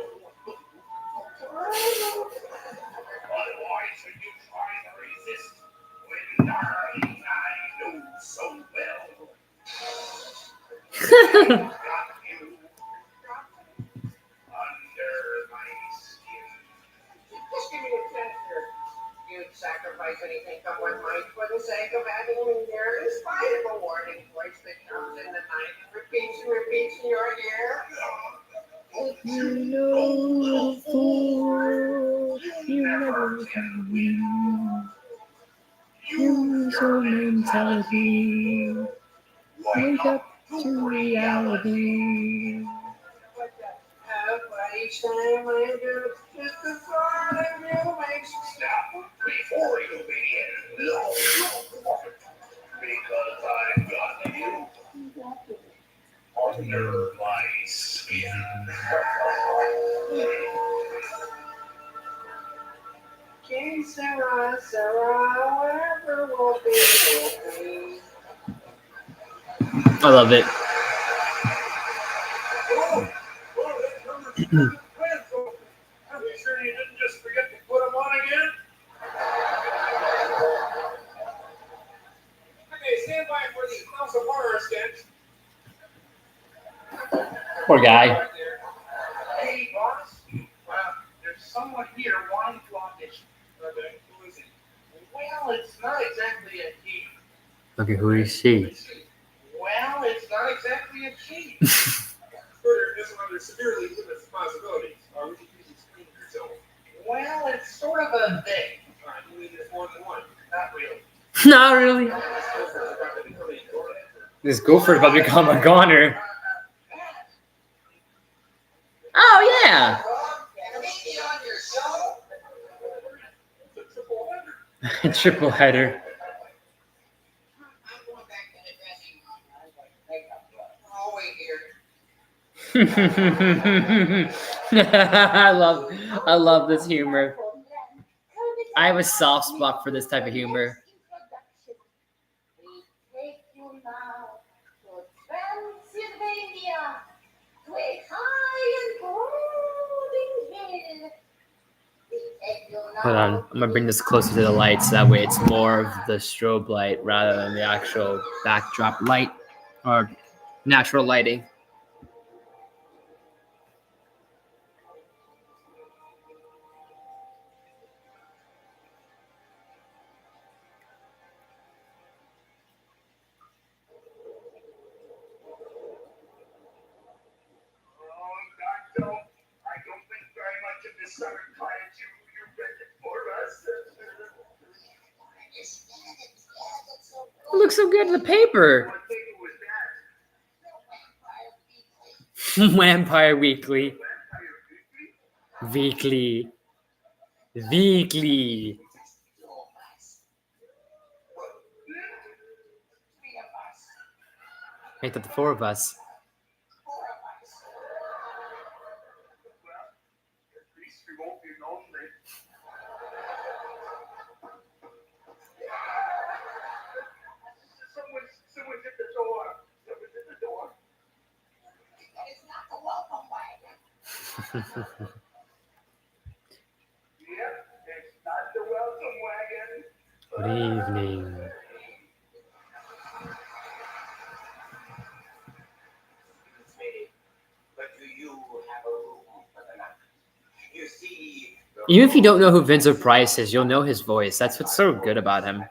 Why should you try to resist when darling I know so well? Got you under my skin. Just give me a chance here. You'd sacrifice anything someone might for the sake of having me there, in spite of a warning voice that comes in the night and repeats in your ear. You know, little fool, you never can win. Use your mentality. Wake up to reality. Each time I do, just the thought of you makes me stop. Before you begin, look, because I've got you under my skin. King Sarah, whatever will be, will be. I love it. Are you sure you didn't just forget to put them on again? Okay, stand by for the House of Horror sketch. Poor guy. Right there. Hey, boss. There's someone here wanting to audition. Okay, who is it? Well, it's not exactly a he. Okay, who is she? Well, it's not exactly a she. Further, this one under severely limits possibilities. We should use explain yourself. Well, it's sort of a they. You mean there's more than one? Not really. Not really. This Gopher's about to become a goner. Oh yeah. Triple header. I love this humor. I have a soft spot for this type of humor. We take you now to Transylvania, to a high and golden hill. We take you now. Hold on, I'm gonna bring this closer to the light so that way it's more of the strobe light rather than the actual backdrop light or natural lighting. I don't think very much of this summer client you're ready for us. It looks so good in the paper. What paper was that? Vampire Weekly. Vampire Weekly? Weekly. Make that the four of us. At least we won't be lonely. Someone's at the door. Someone's at the door. It's not the welcome wagon. Yep, it's not the welcome wagon. Good evening. But do you have a room for the night? You see, Even if you don't know who Vincent Price is, you'll know his voice. That's what's so good about him.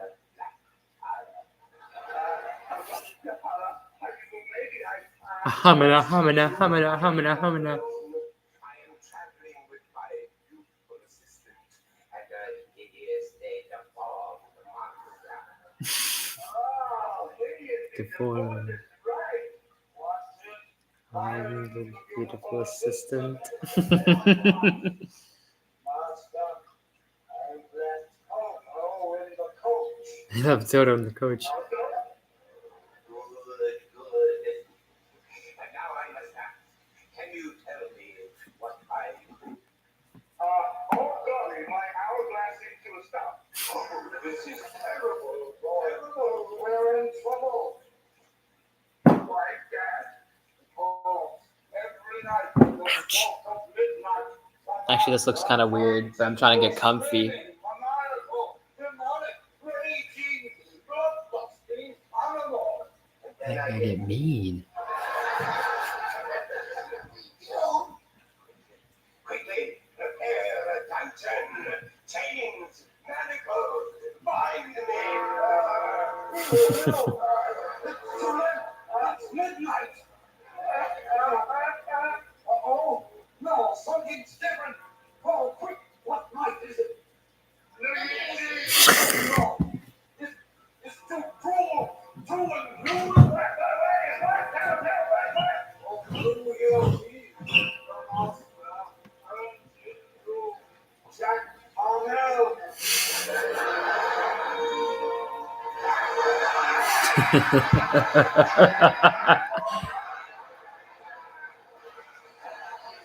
Hamina, hamina, hamina, hamina, hamina. I am traveling with my youthful assistant, and he is the default Deformed. I'm the beautiful assistant. I love Toto and the coach. Good. And now I must ask, can you tell me what I do? Sorry, my hourglass seems to have stopped. This is terrible. We're in trouble. Like that. Every night. Midnight. Actually, this looks kind of weird, but I'm trying to get comfy. I get mean. Quickly, prepare attention. Chains, manacles, bind me. It's midnight.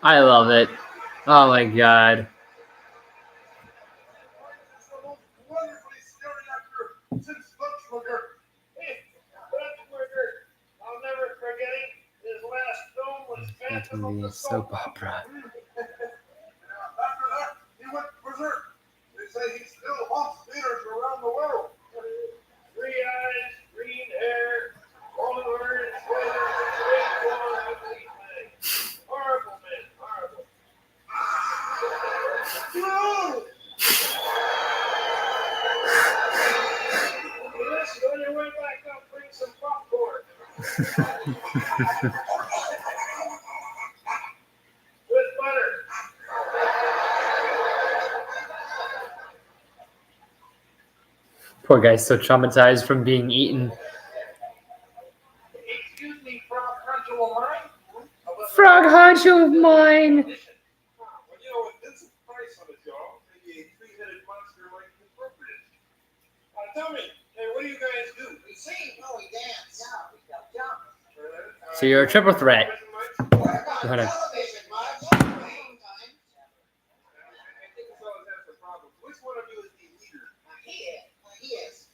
I love it. Oh my god. Wonderfully scary actor since Lunchburger. I'll never forget it. His last film was That Phantom can of be the a soap Soap. opera. After that, he went berserk. They say he still haunts theaters around the world. 3 eyes, green hair, long orange sweater, big long ugly thing. Horrible man, horrible. No! Yes, on your way back up, bring some popcorn. With butter. Poor guy's so traumatized from being eaten. Excuse me, Frog Hunter of mine? Frog honcho of mine. Well, you know, with Vincent Price on the job, maybe a three-headed monster might be appropriate. Tell me, hey, what do you guys do? We sing. No, we dance. No, we don't jump. So you're a triple threat. What about Go ahead. television, Mike? I think the fellas have some problems. Which one of you is the leader? He is.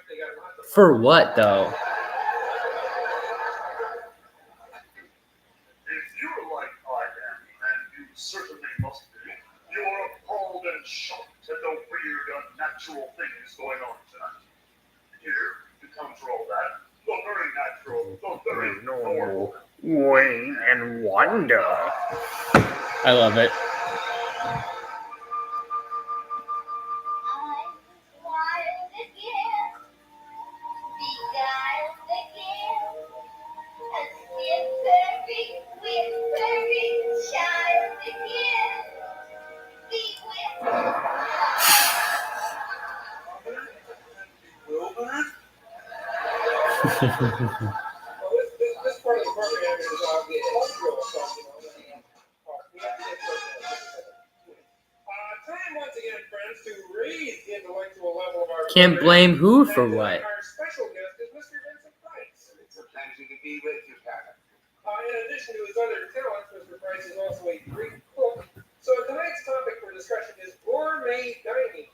They got lots of For what though? If you're like I am, and you certainly must be, you are appalled and shocked at the weird, unnatural things going on tonight. Here, to counter all that, the very natural, the very normal. Wayne and Wanda. I love it. I'm wild again, beguiled again, a whimpering, whimpering child again, bewildered. Bewildered? Well, this part of the program is the cultural stuff, you know. We have to get time once again, friends, to raise the intellectual level of our Can't program. blame who for And, what. Our special guest is Mr. Vincent Price. It's a pleasure to be with you, Captain. In addition to his other talents, Mr. Price is also a great cook. So tonight's topic for discussion is gourmet dining.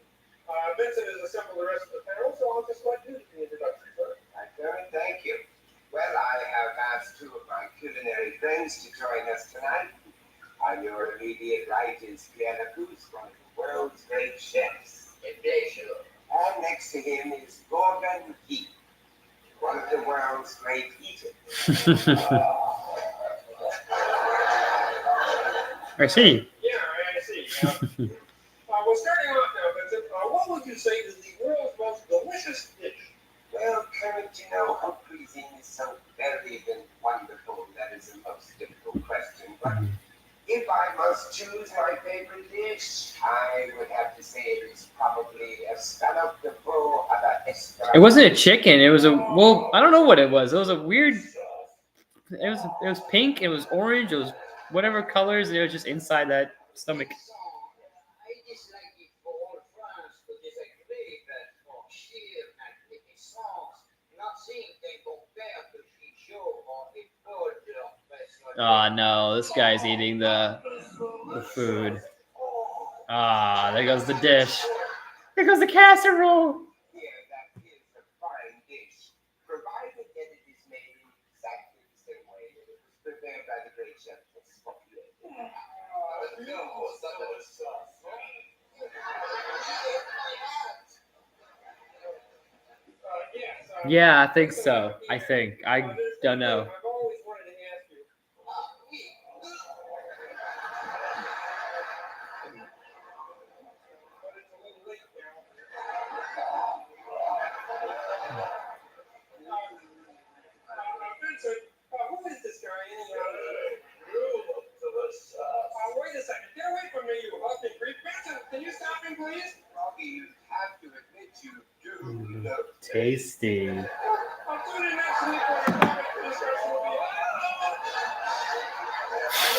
Vincent has assembled the rest of the panel, so I'll just let you do the introduction, sir. Thank you. Well, I have asked two of my culinary friends to join us tonight. On your immediate right is Pierre Booth, one of the world's great chefs. And next to him is Gordon Heath, one of the world's great eaters. I see. Yeah, I see. Well, starting off now, Vincent, what would you say is the world's most delicious dish? Well, Kermit, you know how cuisine is so varied and wonderful. That is the most difficult question. But if I must choose my favorite dish, I would have to say it is probably a scallop de veau à la Espagne. It wasn't a chicken. It was a well. I don't know what it was. It was a weird. It was pink. It was orange. It was whatever colors. And it was just inside that stomach. I dislike it for all France because I crave that for sheer magnificence. Nothing can compare to Chichot or a food of personal. Oh no, this guy's eating the food. Ah, there goes the dish. There goes the casserole. Here, that is a fine dish, provided that it is made in exactly the same way that it was prepared by the great chef Escoffier. Yes. Yeah, I think so. I don't know. I've always wanted to ask you. But it's a little late now. Vincent, who is this guy? Wait a second. Get away from me, you huffing creep. Vincent, can you stop him, please? Robbie, you have to admit you do look Tasty. I'll tune in next week for our topic for discussion will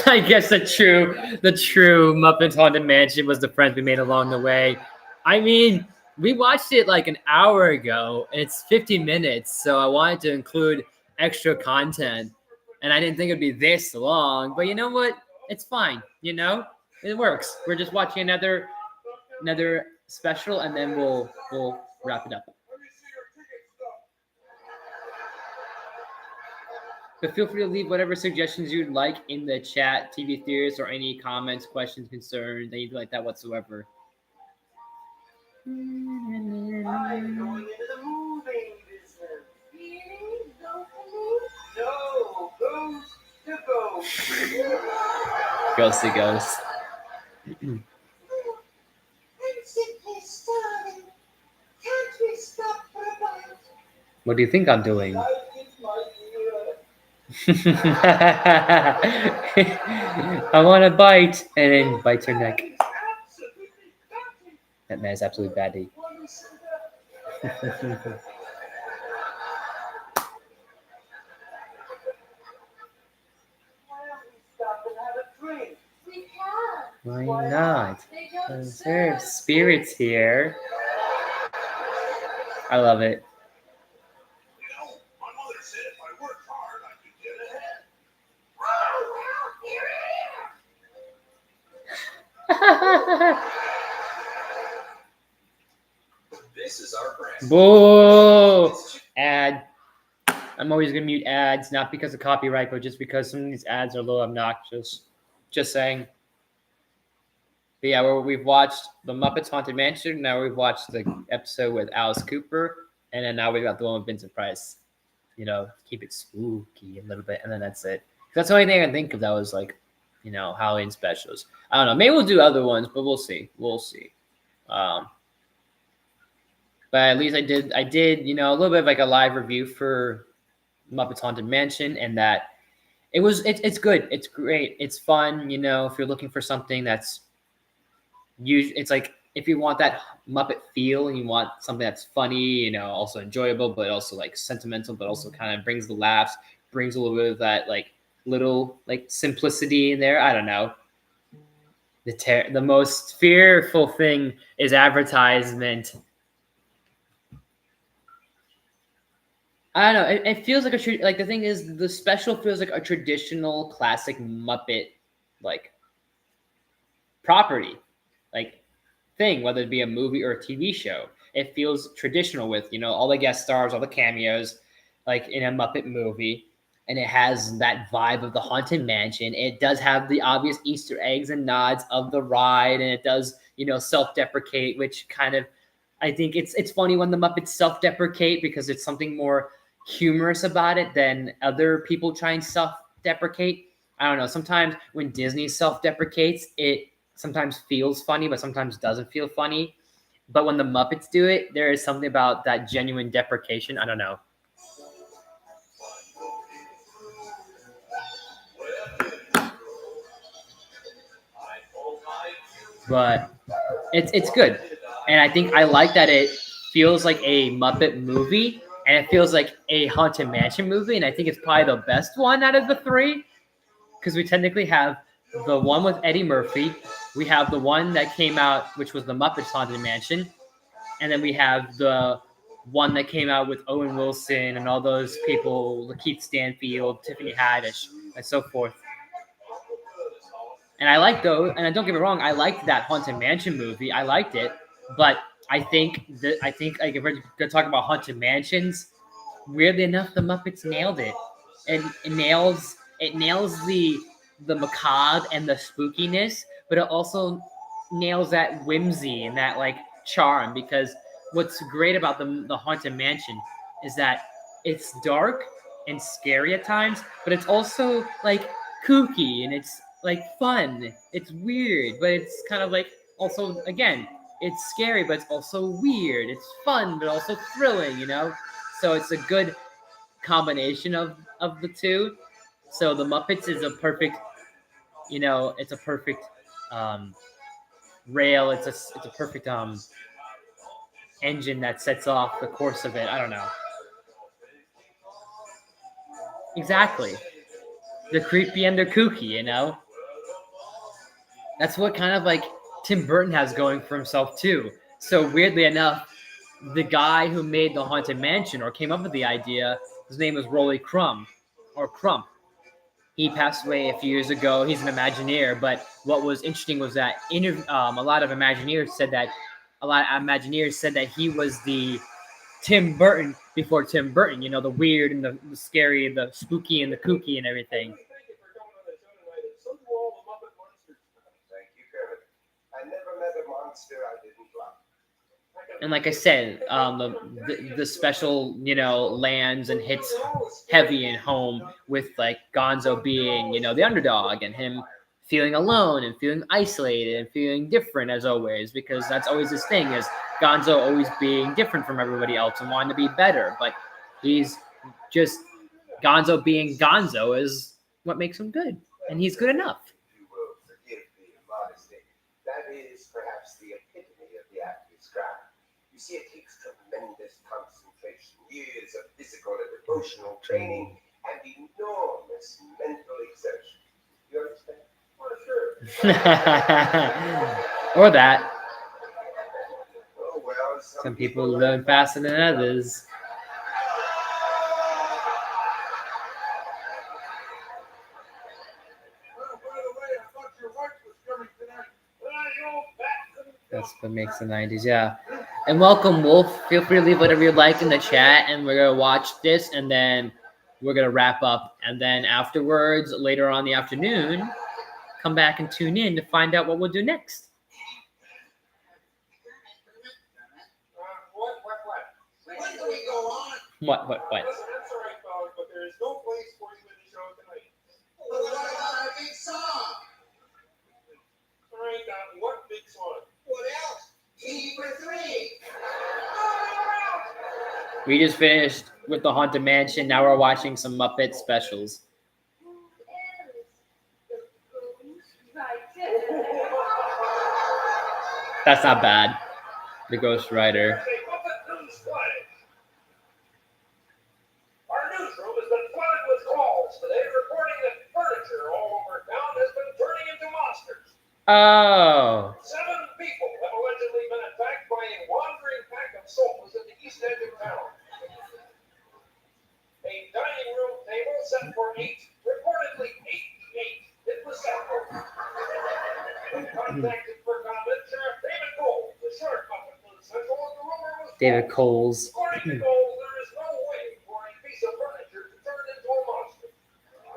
be. I guess the true Muppets Haunted Mansion was the friends we made along the way. I mean, We watched it like an hour ago, and it's 50 minutes, so I wanted to include extra content, and I didn't think it'd be this long. But you know what? It's fine. You know, it works. We're just watching another special, and then we'll wrap it up. But feel free to leave whatever suggestions you'd like in the chat, TV theories, or any comments, questions, concerns, anything like that whatsoever. I'm going into the moving business. Really? Go for no, ghost to ghost. Ghost to ghost. I'm simply starving. Can't we stop for a bite? What do you think I'm doing? I think my ear. I want to bite, and then bites her neck. It's absolutely batty. That man is absolutely batty. Why you say that? Why don't we stop and have a drink? We can. Why not? They don't There's spirits here. I love it. You know, my mother said if I worked hard, I could get ahead. Oh, well, here This is our brand. Boo! Ad. I'm always gonna mute ads, not because of copyright, but just because some of these ads are a little obnoxious. Just saying. But yeah, we've watched the Muppets Haunted Mansion. Now we've watched the episode with Alice Cooper, and then now we've got the one with Vincent Price. You know, keep it spooky a little bit, and then that's it. That's the only thing I can think of that was like, you know, Halloween specials. I don't know. Maybe we'll do other ones, but we'll see. We'll see. But at least I did, you know, a little bit of like a live review for Muppets Haunted Mansion, and that it's good. It's great. It's fun. You know, if you're looking for something that's it's like if you want that Muppet feel and you want something that's funny, you know, also enjoyable, but also like sentimental, but also kind of brings the laughs, brings a little bit of that like little like simplicity in there. I don't know. The most fearful thing is advertisement. I don't know. It feels like like the thing is the special feels like a traditional classic Muppet like property, like thing, whether it be a movie or a TV show. It feels traditional with, you know, all the guest stars, all the cameos, like in a Muppet movie, and it has that vibe of the Haunted Mansion. It does have the obvious Easter eggs and nods of the ride, and it does, you know, self-deprecate, which kind of I think it's funny when the Muppets self-deprecate because it's something more humorous about it than other people try and self-deprecate. I don't know. Sometimes when Disney self-deprecates, it sometimes feels funny, but sometimes doesn't feel funny. But when the Muppets do it, there is something about that genuine deprecation. I don't know. But it's good. And I think I like that it feels like a Muppet movie and it feels like a Haunted Mansion movie. And I think it's probably the best one out of the three because we technically have the one with Eddie Murphy. We have the one that came out, which was the Muppets Haunted Mansion. And then we have the one that came out with Owen Wilson and all those people, Lakeith Stanfield, Tiffany Haddish, and so forth. And I like those. And don't get me wrong, I liked that Haunted Mansion movie. I liked it. But I think like if we're gonna talk about Haunted Mansions, weirdly enough, the Muppets nailed it. And it nails the macabre and the spookiness, but it also nails that whimsy and that like charm. Because what's great about the Haunted Mansion is that it's dark and scary at times, but it's also like kooky and it's like fun. It's weird, but it's kind of like also again, it's scary, but it's also weird. It's fun, but also thrilling, you know? So it's a good combination of the two. So the Muppets is a perfect, you know, it's a perfect rail. It's a perfect engine that sets off the course of it. I don't know. Exactly. The creepy and the kooky, you know? That's what kind of like Tim Burton has going for himself too. So weirdly enough, the guy who made the Haunted Mansion or came up with the idea, his name was Rolly Crumb, or Crump. He passed away a few years ago. He's an Imagineer, but what was interesting was that a lot of Imagineers said that he was the Tim Burton before Tim Burton. You know, the weird and the scary, the spooky and the kooky and everything. Thank you for coming on the show tonight, and so do all the Muppet Monsters. Thank you, Kevin. I never met a monster I didn't love. And like I said, the special, lands and hits heavy and home with like Gonzo being, the underdog and him feeling alone and feeling isolated and feeling different as always, because that's always his thing is Gonzo always being different from everybody else and wanting to be better. But he's just Gonzo being Gonzo is what makes him good, and he's good enough. You will forgive the immodesty. That is perhaps the epitome of the actor's craft. You see, it takes tremendous concentration, years of physical and emotional training, and enormous mental exertion. You understand? Well, sure. Or that. Oh, well, Some people learn faster than others. Well, by the way, I thought your wife was coming tonight. You old bat. That's what makes the 90s, yeah. And welcome, Wolf. Feel free to leave whatever you'd like in the chat, and we're going to watch this, and then we're going to wrap up. And then afterwards, later on in the afternoon, come back and tune in to find out what we'll do next. What? When do we go on? What? Listen, that's all right, fellas, but there is no place for you in the show tonight. But what about our big song? All right, what big song? What else? T for 3. We just finished with the Haunted Mansion. Now we're watching some Muppet specials. That's not bad. The Ghost Rider. Say, Muppet News Flash. Our newsroom has been flooded with calls today reporting that furniture all over town has been turning into monsters. Oh. 7 people have allegedly been attacked by a wandering pack of sofas at the east edge of town. A dining room table set for 8, reportedly 8. It was set for. When contacted for comment, Sheriff David Cole, the sheriff Muppet News Central, and the rumor was David Coles. according to Cole, there is no way for a piece of furniture to turn into a monster.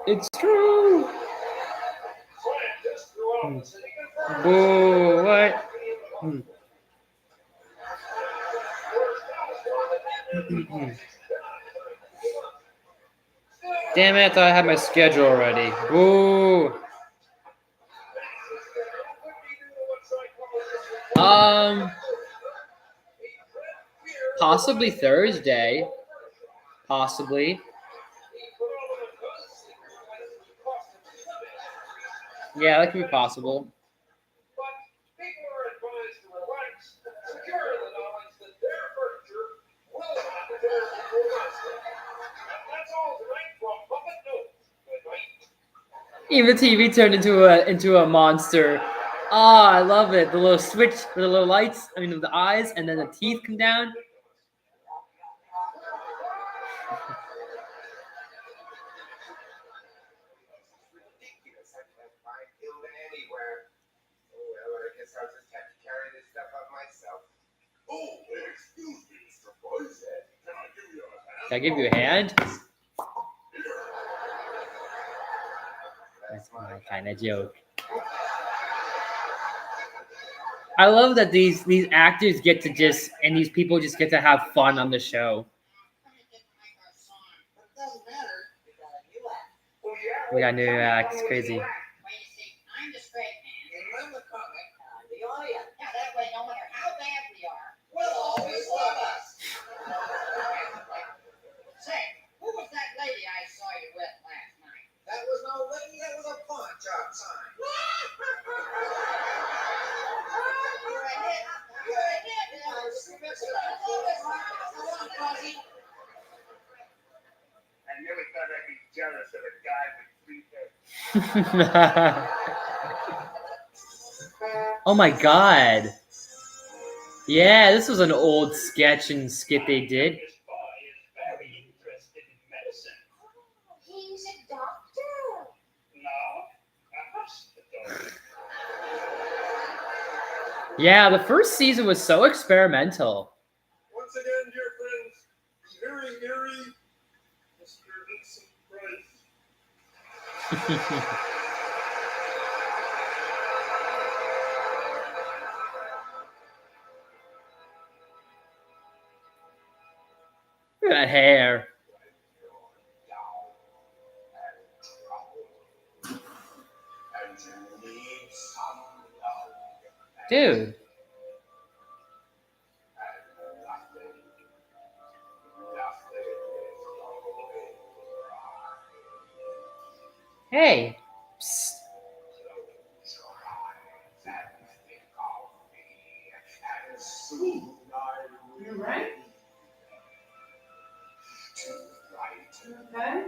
It's true. Scientists throughout the city confirmed Boo, what? Damn it, I thought I had my schedule already. Boo. Possibly Thursday. Possibly. Yeah, that could be possible. But people are advised to relax, secure in the knowledge that their furniture will not turn into a monster. And that's all tonight from Muppet News. Good night. Even the TV turned into a monster. Ah, I love it. The little switch with the little lights. I mean, the eyes, and then the teeth come down. ridiculous. I can't find Hilda anywhere. Oh, well, I guess I'll just have to carry this stuff up myself. Oh, excuse me, Mr. Boyce. Can I give you a hand? Can I give you a hand? That's my kind of joke. I love that these actors get to and these people just get to have fun on the show. We got new acts. It's crazy. Wait, you see, I'm the straight man. And I'm the comic. The audience. Yeah, that way, no matter how bad we are, Will always love us. Say, who was that lady I saw you with last night? That was no lady, that was a pawn job sign. You're a hit. You're a hit. I never thought I'd be jealous of a guy with 3 heads. Oh my god. Yeah, this was an old sketch and skit they did. This boy is very interested in medicine. He's a doctor. No, a hospital. Yeah, the first season was so experimental. Once again, dear friends, very eerie, Mr. Vincent Price. Look at that hair. Dude. Hey. Psst. You're right. Okay.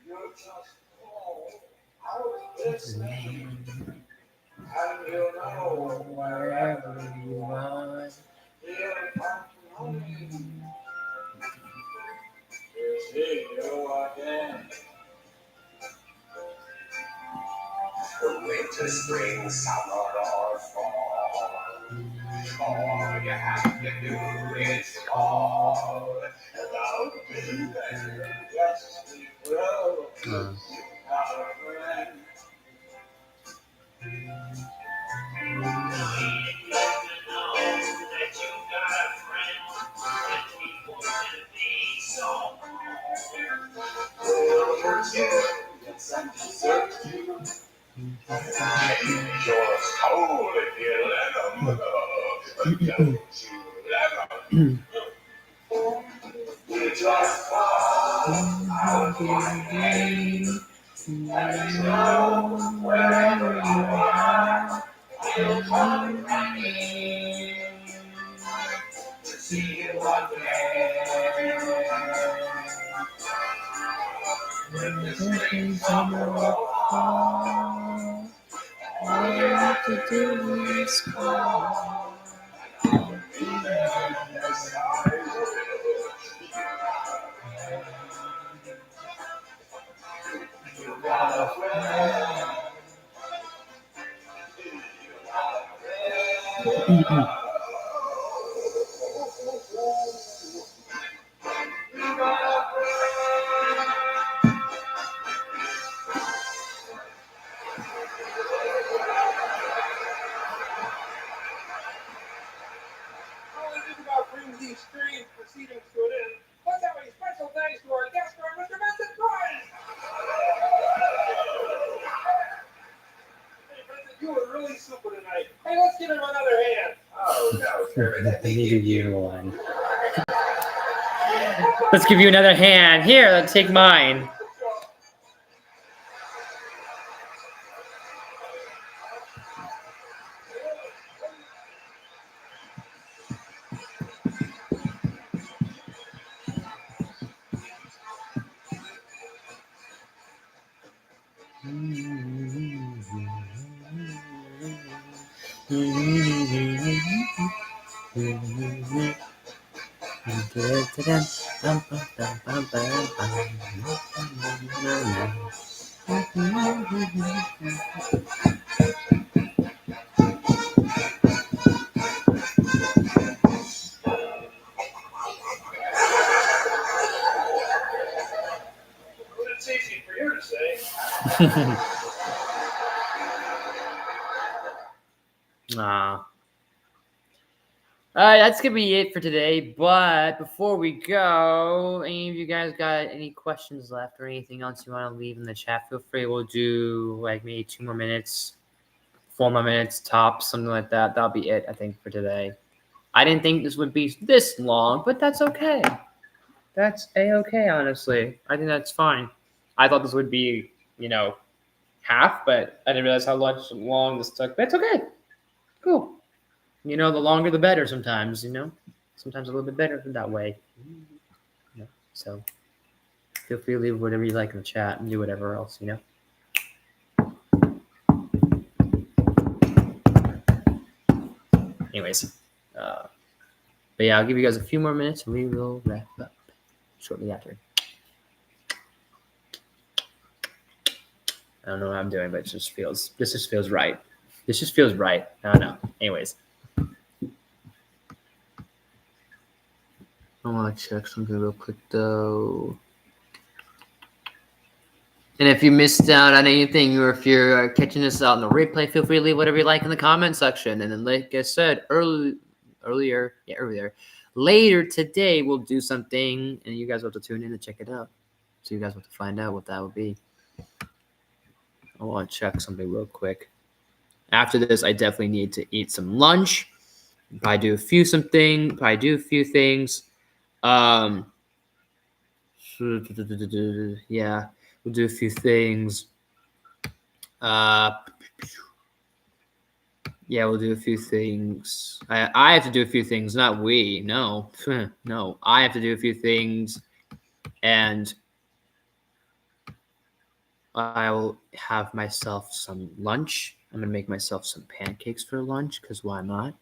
You just call out this name, and you know wherever you are, he'll come running to see you again. Winter, spring, summer, or fall, all you have to do is call. Love me better, just be proud. You got a friend. Just hold if you let 'em go. Don't you let 'em. You just fall out my name. And you know wherever you are, I'll come running to see you again. When the spring, summer, or fall, all you have to do is call. I'll be there, yes, I will. You got a friend. You got a friend. You got a friend. Well, this is about bringing these strange proceedings to an end. Let's have a special thanks to our guest star, Mr. Vincent Price. Hey, Vincent, you were really super tonight. Hey, let's give him another hand. Oh, no, Terry. Let me give you one. Let's give you another hand. Here, let's take mine. Well, it's easy for you to say. Aw. All right, that's gonna be it for today. But before we go, any of you guys got any questions left or anything else you want to leave in the chat? Feel free. We'll do like maybe 2 more minutes, 4 more minutes tops, something like that. That'll be it, I think, for today. I didn't think this would be this long, but that's okay. That's a-okay, honestly. I think that's fine. I thought this would be, half, but I didn't realize how long this took. But it's okay. Cool. The longer the better sometimes, Sometimes a little bit better that way. So feel free to leave whatever you like in the chat and do whatever else, anyways, but yeah, I'll give you guys a few more minutes and we will wrap up shortly after. I don't know what I'm doing, but this just feels right. This just feels right. I don't know. Anyways, I want to check something real quick though. And if you missed out on anything, or if you're catching this out in the replay, feel free to leave whatever you like in the comment section. And then, like I said earlier, later today we'll do something, and you guys will have to tune in to check it out. So you guys will have to find out what that would be. I want to check something real quick. After this, I definitely need to eat some lunch. Probably do a few things. Yeah, we'll do a few things. Yeah, we'll do a few things. I have to do a few things, not we. No, no, I have to do a few things, and I'll have myself some lunch. I'm gonna make myself some pancakes for lunch, because why not?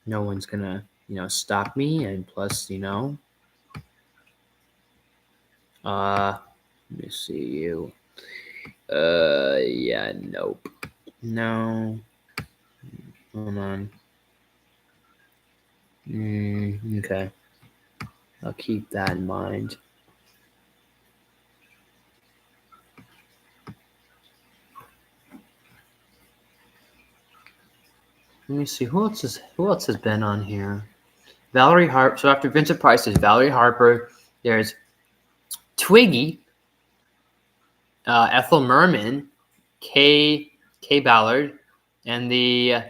No one's gonna, stop me, and plus, let me see you. Yeah, nope. No. Hold on. Okay. I'll keep that in mind. Let me see, who else has been on here? Valerie Harper. So after Vincent Price, there's Valerie Harper. There's Twiggy, Ethel Merman, Kay Ballard, and the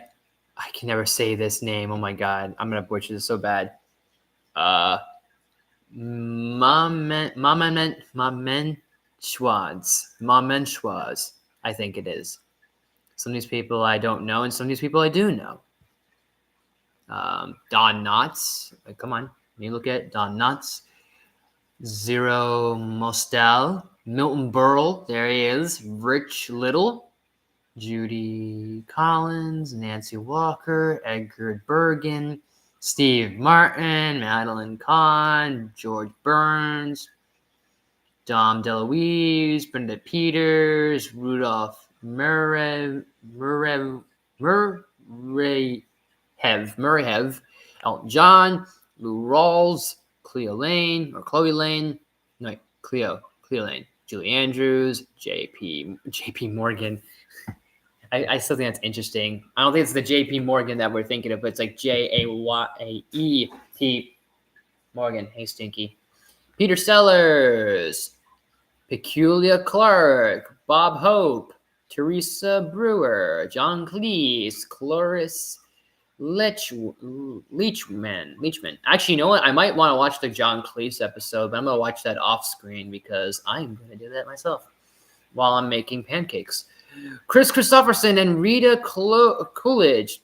I can never say this name. Oh my god, I'm gonna butcher this so bad. Mamen Schwartz. I think it is. Some of these people I don't know, and some of these people I do know. Don Knotts. Come on, you look at Don Knotts. Zero Mostel. Milton Berle. There he is. Rich Little. Judy Collins. Nancy Walker. Edgar Bergen. Steve Martin. Madeline Kahn. George Burns. Dom DeLuise. Brenda Peters. Rudolph Murray Hev, Elton John, Lou Rawls, Chloe Lane, Julie Andrews, JP Morgan. I still think that's interesting. I don't think it's the JP Morgan that we're thinking of, but it's like JAYEP Morgan. Hey, Stinky. Peter Sellers, Peculia Clark, Bob Hope, Teresa Brewer, John Cleese, Cloris Leachman. Actually, you know what? I might want to watch the John Cleese episode, but I'm going to watch that off screen because I'm going to do that myself while I'm making pancakes. Chris Christopherson and Rita Coolidge.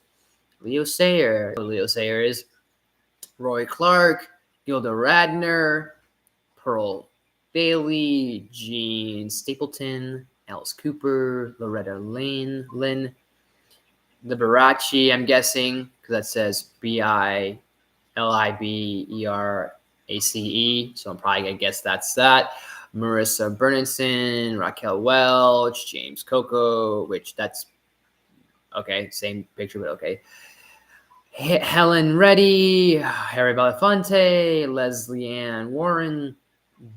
Leo Sayer. Leo Sayer is Roy Clark, Gilda Radner, Pearl Bailey, Gene Stapleton, Alice Cooper, Loretta Lynn, Liberace, I'm guessing, because that says Bilibrace, so I'm probably going to guess that's that. Marissa Bernardson, Raquel Welch, James Coco, which that's, okay, same picture, but okay. Helen Reddy, Harry Belafonte, Leslie Ann Warren,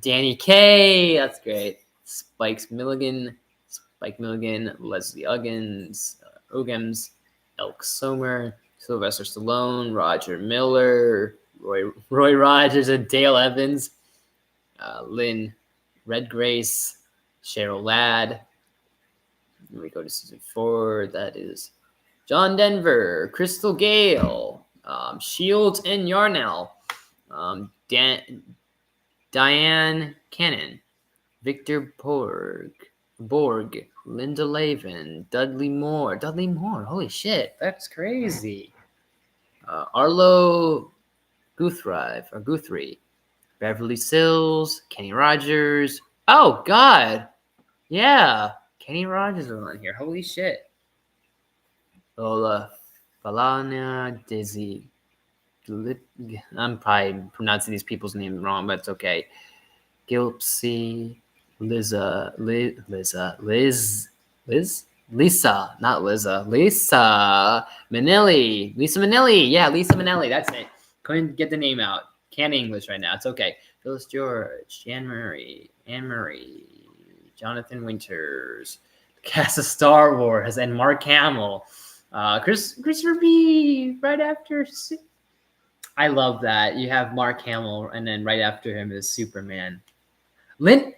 Danny Kaye, that's great. Spike Milligan, Leslie Uggams, Elk Sommer, Sylvester Stallone, Roger Miller, Roy Rogers, and Dale Evans, Lynn Redgrace, Cheryl Ladd. Then we go to season 4. That is John Denver, Crystal Gale, Shields and Yarnell, Diane Cannon, Victor Borg, Linda Lavin, Dudley Moore. Holy shit, that's crazy. Arlo Guthrie, Beverly Sills, Kenny Rogers. Oh god, yeah, Kenny Rogers was on here. Holy shit. Lola Valana Dizzy. I'm probably pronouncing these people's names wrong, but it's okay. Gilpsy, Lisa, Lisa, not Liza, Lisa Manelli, Lisa Manelli, yeah, Lisa Manelli, that's it. Couldn't get the name out. Can't English right now. It's okay. Phyllis George, Anne Marie, Jonathan Winters, cast of Star Wars, and Mark Hamill, Christopher B. Right after. I love that you have Mark Hamill, and then right after him is Superman. Lynn.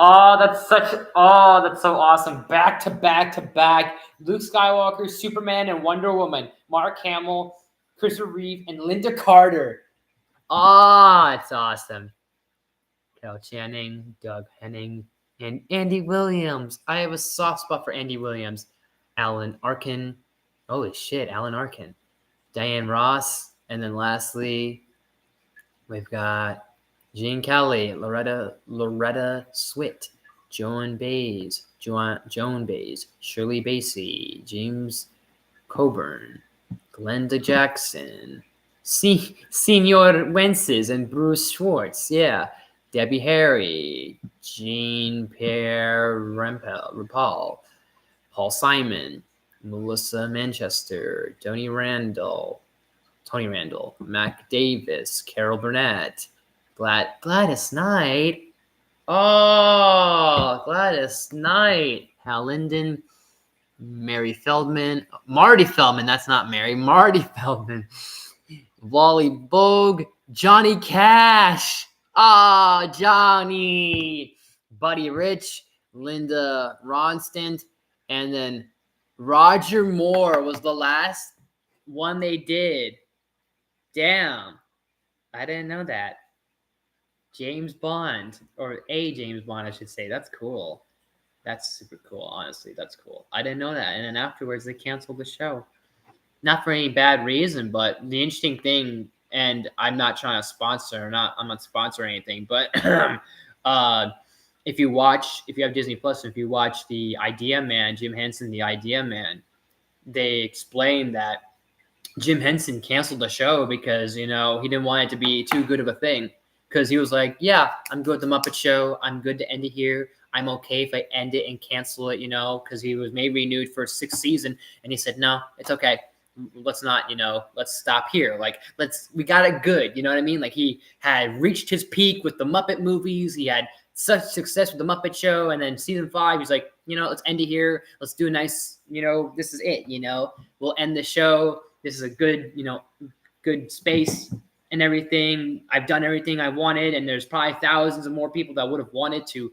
Oh, that's so awesome. Back to back to back. Luke Skywalker, Superman, and Wonder Woman. Mark Hamill, Christopher Reeve, and Linda Carter. Oh, it's awesome. Carol Channing, Doug Henning, and Andy Williams. I have a soft spot for Andy Williams. Alan Arkin. Holy shit, Alan Arkin. Diane Ross. And then lastly, we've got Gene Kelly, Loretta Swit, Joan Baez, Shirley Bassey, James Coburn, Glenda Jackson, Senor Wences, and Bruce Schwartz. Yeah, Debbie Harry, Jean Pierre Rapal, Paul Simon, Melissa Manchester, Tony Randall, Mac Davis, Carol Burnett, Gladys Knight. Oh, Gladys Knight. Hal Linden, Marty Feldman. That's not Mary. Marty Feldman. Wally Bogue, Johnny Cash. Ah, Johnny. Buddy Rich, Linda Ronstadt, and then Roger Moore was the last one they did. Damn. I didn't know that. James Bond, or a James Bond, I should say. That's cool. That's super cool, honestly. That's cool. I didn't know that. And then afterwards, they canceled the show. Not for any bad reason, but the interesting thing, and I'm not trying to sponsor, I'm not sponsoring anything, but if you have Disney Plus, if you watch The Idea Man, Jim Henson, The Idea Man, they explain that Jim Henson canceled the show because, he didn't want it to be too good of a thing. Because he was like, yeah, I'm good with the Muppet Show. I'm good to end it here. I'm okay if I end it and cancel it, because he was maybe renewed for a 6th season. And he said, no, it's okay. Let's not, let's stop here. Like, we got it good. You know what I mean? Like, he had reached his peak with the Muppet movies. He had such success with the Muppet Show. And then season 5, he's like, let's end it here. Let's do a nice, this is it, we'll end the show. This is a good, good space and everything. I've done everything I wanted, and there's probably thousands of more people that would have wanted to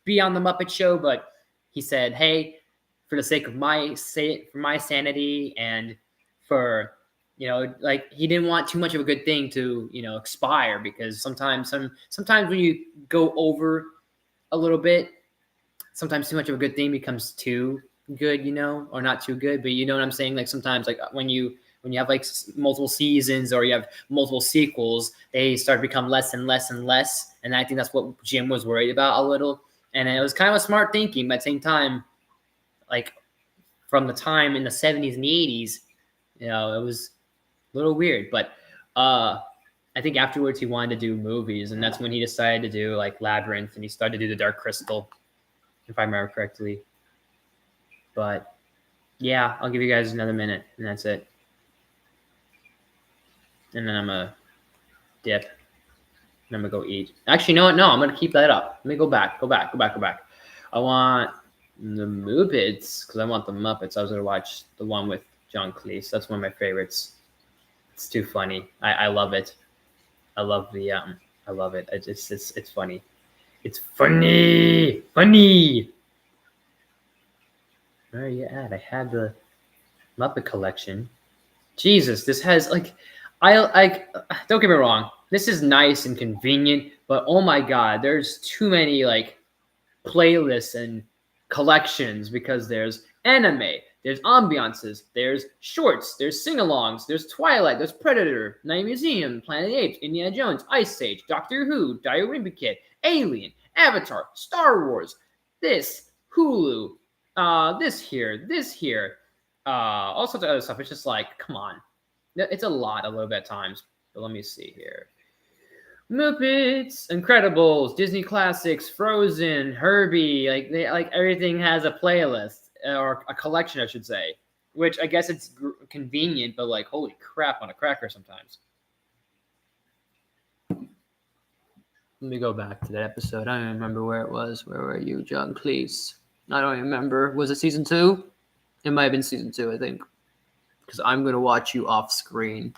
be on the Muppet Show, but he said, hey, for the sake of my sanity and for, he didn't want too much of a good thing to, expire, because sometimes when you go over a little bit, sometimes too much of a good thing becomes too good, or not too good, but you know what I'm saying? Like, sometimes, like, when you have like multiple seasons or you have multiple sequels, they start to become less and less and less. And I think that's what Jim was worried about a little. And it was kind of a smart thinking, but at the same time, like, from the time in the 70s and the 80s, it was a little weird. But I think afterwards he wanted to do movies, and that's when he decided to do like Labyrinth, and he started to do The Dark Crystal, if I remember correctly. But yeah, I'll give you guys another minute, and that's it. And then I'm going to dip. And I'm going to go eat. Actually, you know what? No, I'm going to keep that up. Let me go back. I want the Muppets, because I want the Muppets. I was going to watch the one with John Cleese. That's one of my favorites. It's too funny. I love it. I love it. It's funny. It's funny. Where are you at? I had the Muppet collection. Jesus, this has like... I don't get me wrong. This is nice and convenient, but oh my god, there's too many like playlists and collections, because there's anime, there's ambiances, there's shorts, there's sing-alongs, there's Twilight, there's Predator, Night Museum, Planet of the Apes, Indiana Jones, Ice Age, Doctor Who, Diary of a Wimpy Kid, Alien, Avatar, Star Wars, this, Hulu, this here, all sorts of other stuff. It's just like, come on, it's a lot a little bit at times. But let me see here. Muppets, Incredibles, Disney Classics, Frozen, Herbie, like everything has a playlist or a collection, I should say. Which I guess it's convenient, but like holy crap on a cracker sometimes. Let me go back to that episode. I don't even remember where it was. Where were you, John? Please. I don't even remember. Was it season 2? It might have been season 2, I think. Because I'm gonna watch you off screen.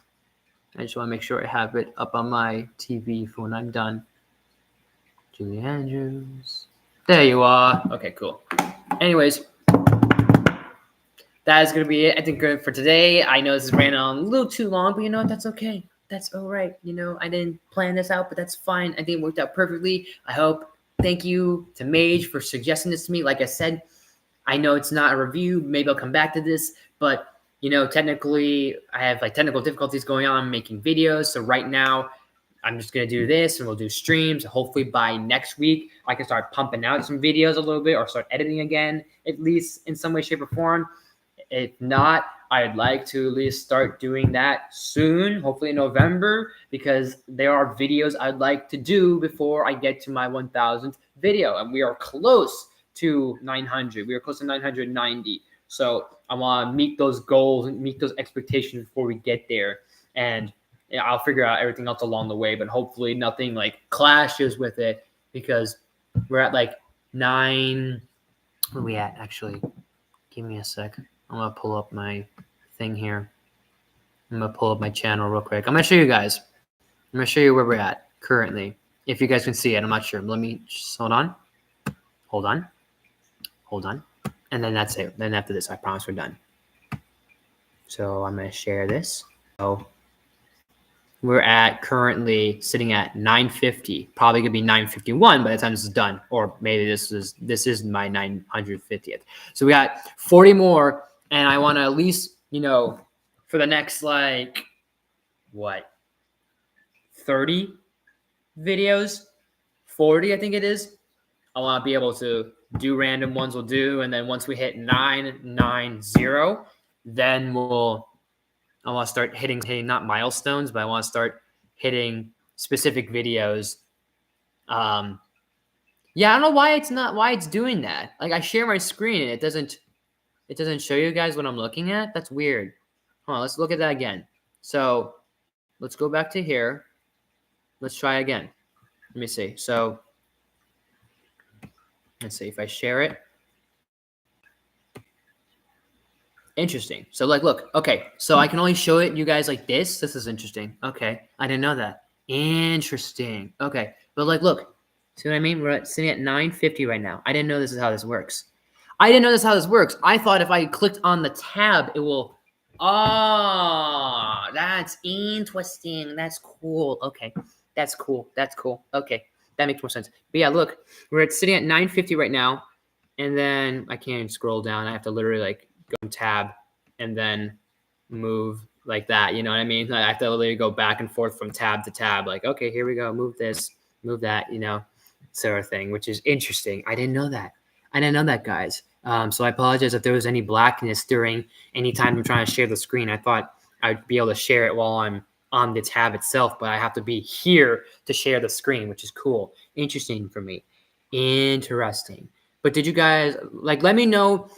I just want to make sure I have it up on my TV for when I'm done. Julie Andrews. There you are. Okay, cool. Anyways, that is going to be it, I think, for today. I know this has ran on a little too long, but you know what? That's okay. That's all right. You know, I didn't plan this out, but that's fine. I think it worked out perfectly. I hope. Thank you to Mage for suggesting this to me. Like I said, I know it's not a review. Maybe I'll come back to this, but you know, technically, I have like technical difficulties going on making videos. So right now, I'm just gonna do this, and we'll do streams. Hopefully, by next week, I can start pumping out some videos a little bit, or start editing again, at least in some way, shape, or form. If not, I'd like to at least start doing that soon, hopefully in November, because there are videos I'd like to do before I get to my 1,000th video, and we are close to 900. We are close to 990. So I want to meet those goals and meet those expectations before we get there. And I'll figure out everything else along the way, but hopefully nothing like clashes with it, because we're at like 9. Where are we at, actually? Give me a sec. I'm going to pull up my thing here. I'm going to pull up my channel real quick. I'm going to show you guys. I'm going to show you where we're at currently. If you guys can see it, I'm not sure. Let me just hold on. Hold on. Hold on. And then that's it. Then after this, I promise we're done. So I'm going to share this. So we're at currently sitting at 950. Probably going to be 951 by the time this is done. Or maybe this is my 950th. So we got 40 more. And I want to at least, you know, for the next, like, what, 30 videos? 40, I think it is. I want to be able to do random ones we'll do. And then once we hit 990, then I want to start hitting not milestones, but I want to start hitting specific videos. Yeah, I don't know why it's doing that. Like, I share my screen and it doesn't show you guys what I'm looking at. That's weird. Hold on, let's look at that again. So let's go back to here. Let's try again. Let me see. So let's see if I share it. Interesting. So like, look, okay. So I can only show it you guys like this. This is interesting. Okay. I didn't know that. Interesting. Okay. But like, look, see what I mean? We're sitting at 950 right now. I didn't know this is how this works. I thought if I clicked on the tab, it will. Oh, that's interesting. That's cool. Okay. That's cool. Okay. That makes more sense. But yeah, look, we're sitting at 950 right now. And then I can't even scroll down. I have to literally like go tab and then move like that. You know what I mean? I have to literally go back and forth from tab to tab. Like, okay, here we go. Move this, move that, you know, sort of thing, which is interesting. I didn't know that, guys. So I apologize if there was any blackness during any time I'm trying to share the screen. I thought I'd be able to share it while I'm on the tab itself, but I have to be here to share the screen, which is cool. Interesting for me. Interesting. But did you guys like, let me know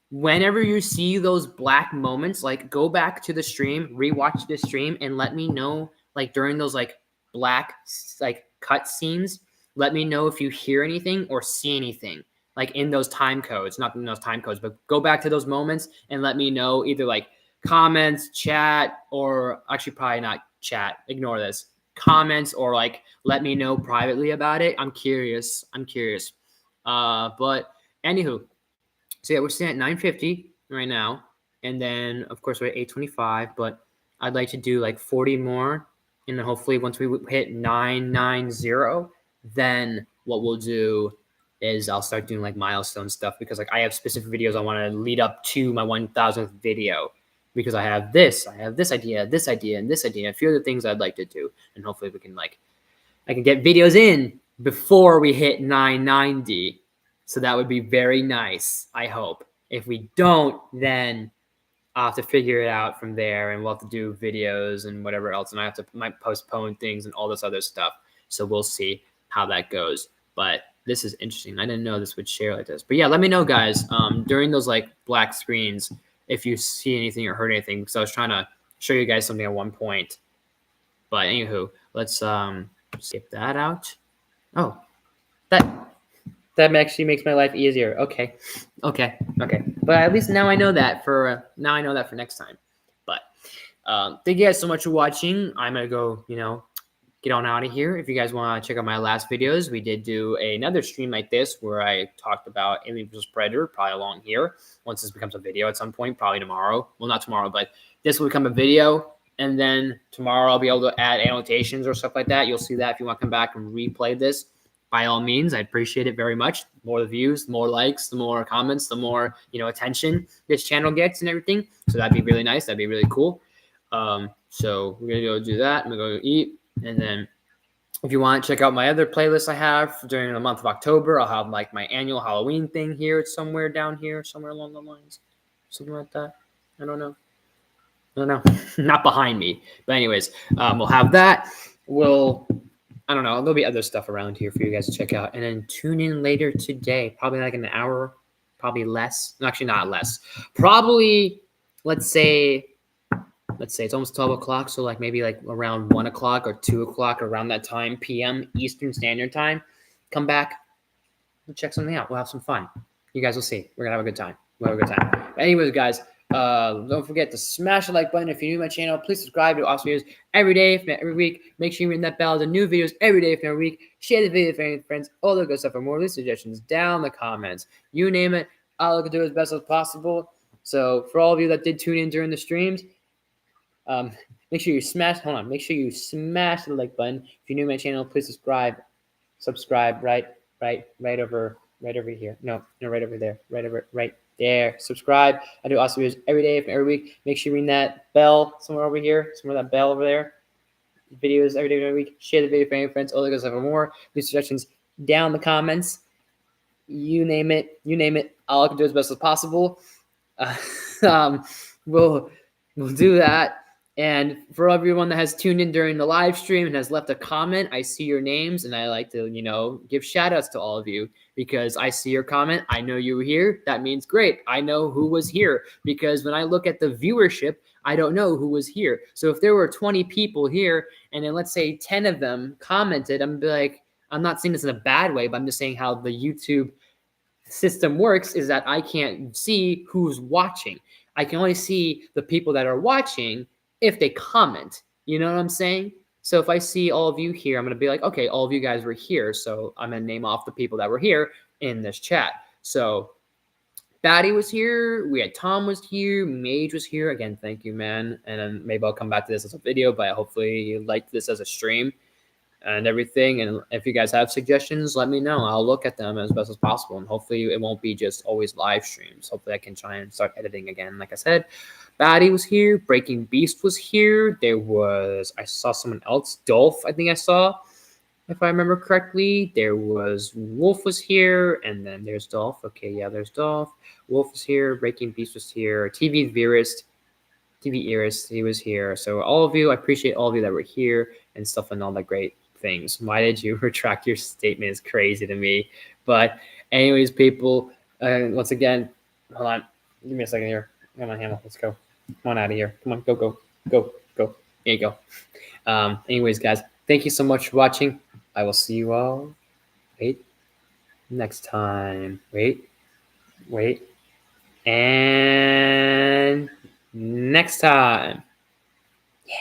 whenever you see those black moments, like go back to the stream, rewatch the stream, and let me know, like during those like black like cut scenes, let me know if you hear anything or see anything like in those time codes, not in those time codes, but go back to those moments and let me know, either like comments, chat, or actually probably not chat, ignore this, comments, or like let me know privately about it. I'm curious. But anywho, so yeah, we're sitting at 950 right now, and then of course we're at 825. But I'd like to do like 40 more, and then hopefully once we hit 990, then what we'll do is I'll start doing like milestone stuff, because like I have specific videos I want to lead up to my 1,000th video, because I have this idea, and this idea, a few other things I'd like to do, and hopefully we can like I can get videos in before we hit 990. So that would be very nice, I hope. If we don't, then I'll have to figure it out from there, and we'll have to do videos and whatever else, and might postpone things and all this other stuff. So we'll see how that goes. But this is interesting. I didn't know this would share like this. But yeah, let me know, guys, during those like black screens if you see anything or heard anything, because I was trying to show you guys something at one point. But anywho, let's skip that out. Oh, that actually makes my life easier. Okay. But at least now I know that for next time. But thank you guys so much for watching. I'm gonna go, get on out of here. If you guys want to check out my last videos, we did do another stream like this where I talked about Alien vs. Predator, probably along here. Once this becomes a video at some point, probably tomorrow. Well, not tomorrow, but this will become a video. And then tomorrow I'll be able to add annotations or stuff like that. You'll see that if you want to come back and replay this. By all means, I appreciate it very much. The more the views, the more likes, the more comments, the more attention this channel gets and everything. So that'd be really nice. That'd be really cool. So we're gonna go do that. I'm gonna go eat, and then if you want to check out my other playlists I have during the month of October, I'll have like my annual Halloween thing here. It's somewhere down here, somewhere along the lines, something like that. I don't know. Not behind me, but anyways, we'll have that. I don't know. There'll be other stuff around here for you guys to check out. And then tune in later today, probably like an hour, probably less. Actually, not less. Probably, let's say it's almost 12 o'clock. So like maybe like around 1 o'clock or 2 o'clock, around that time, PM Eastern Standard Time. Come back and check something out. We'll have some fun. You guys will see. We're going to have a good time. We'll have a good time. But anyways, guys, don't forget to smash the like button. If you're new to my channel, please subscribe to awesome videos every day, if not every week. Make sure you ring that bell. The new videos every day, if not every week. Share the video with any friends. All the good stuff. For more of these suggestions, down in the comments. You name it, I'll look to do as best as possible. So for all of you that did tune in during the streams, make sure you smash. Make sure you smash the like button. If you're new to my channel, please subscribe. Subscribe right over here. No, right over there. Right there. Subscribe. I do awesome videos every day, every week. Make sure you ring that bell somewhere over here. That bell over there. Videos every day, every week. Share the video with any friends. All the good stuff for more. Leave suggestions down in the comments. You name it. I'll do as best as possible. We'll do that. And for everyone that has tuned in during the live stream and has left a comment, I see your names, and I like to, give shout outs to all of you because I see your comment. I know you were here. That means great. I know who was here because when I look at the viewership, I don't know who was here. So if there were 20 people here and then let's say 10 of them commented, I'm be like, I'm not saying this in a bad way, but I'm just saying how the YouTube system works is that I can't see who's watching. I can only see the people that are watching if they comment. You know what I'm saying? So if I see all of you here, I'm going to be like, okay, all of you guys were here. So I'm going to name off the people that were here in this chat. So Batty was here. We had Tom was here. Mage was here. Again, thank you, man. And then maybe I'll come back to this as a video, but hopefully you liked this as a stream and everything. And if you guys have suggestions, let me know. I'll look at them as best as possible. And hopefully it won't be just always live streams. Hopefully I can try and start editing again. Like I said, Batty was here. Breaking Beast was here. I saw someone else. Dolph, I think I saw, if I remember correctly. There was Wolf was here. And then there's Dolph. Okay, yeah, there's Dolph. Wolf was here. Breaking Beast was here. TV Earist, he was here. So all of you, I appreciate all of you that were here and stuff and all that great things. Why did you retract your statement? Is crazy to me. But anyways, people, once again, hold on. Give me a second here. Come on, Hannah. Let's go. Come on out of here. Come on, go. There you go. Anyways, guys, thank you so much for watching. I will see you all. Next time. And next time. Yeah.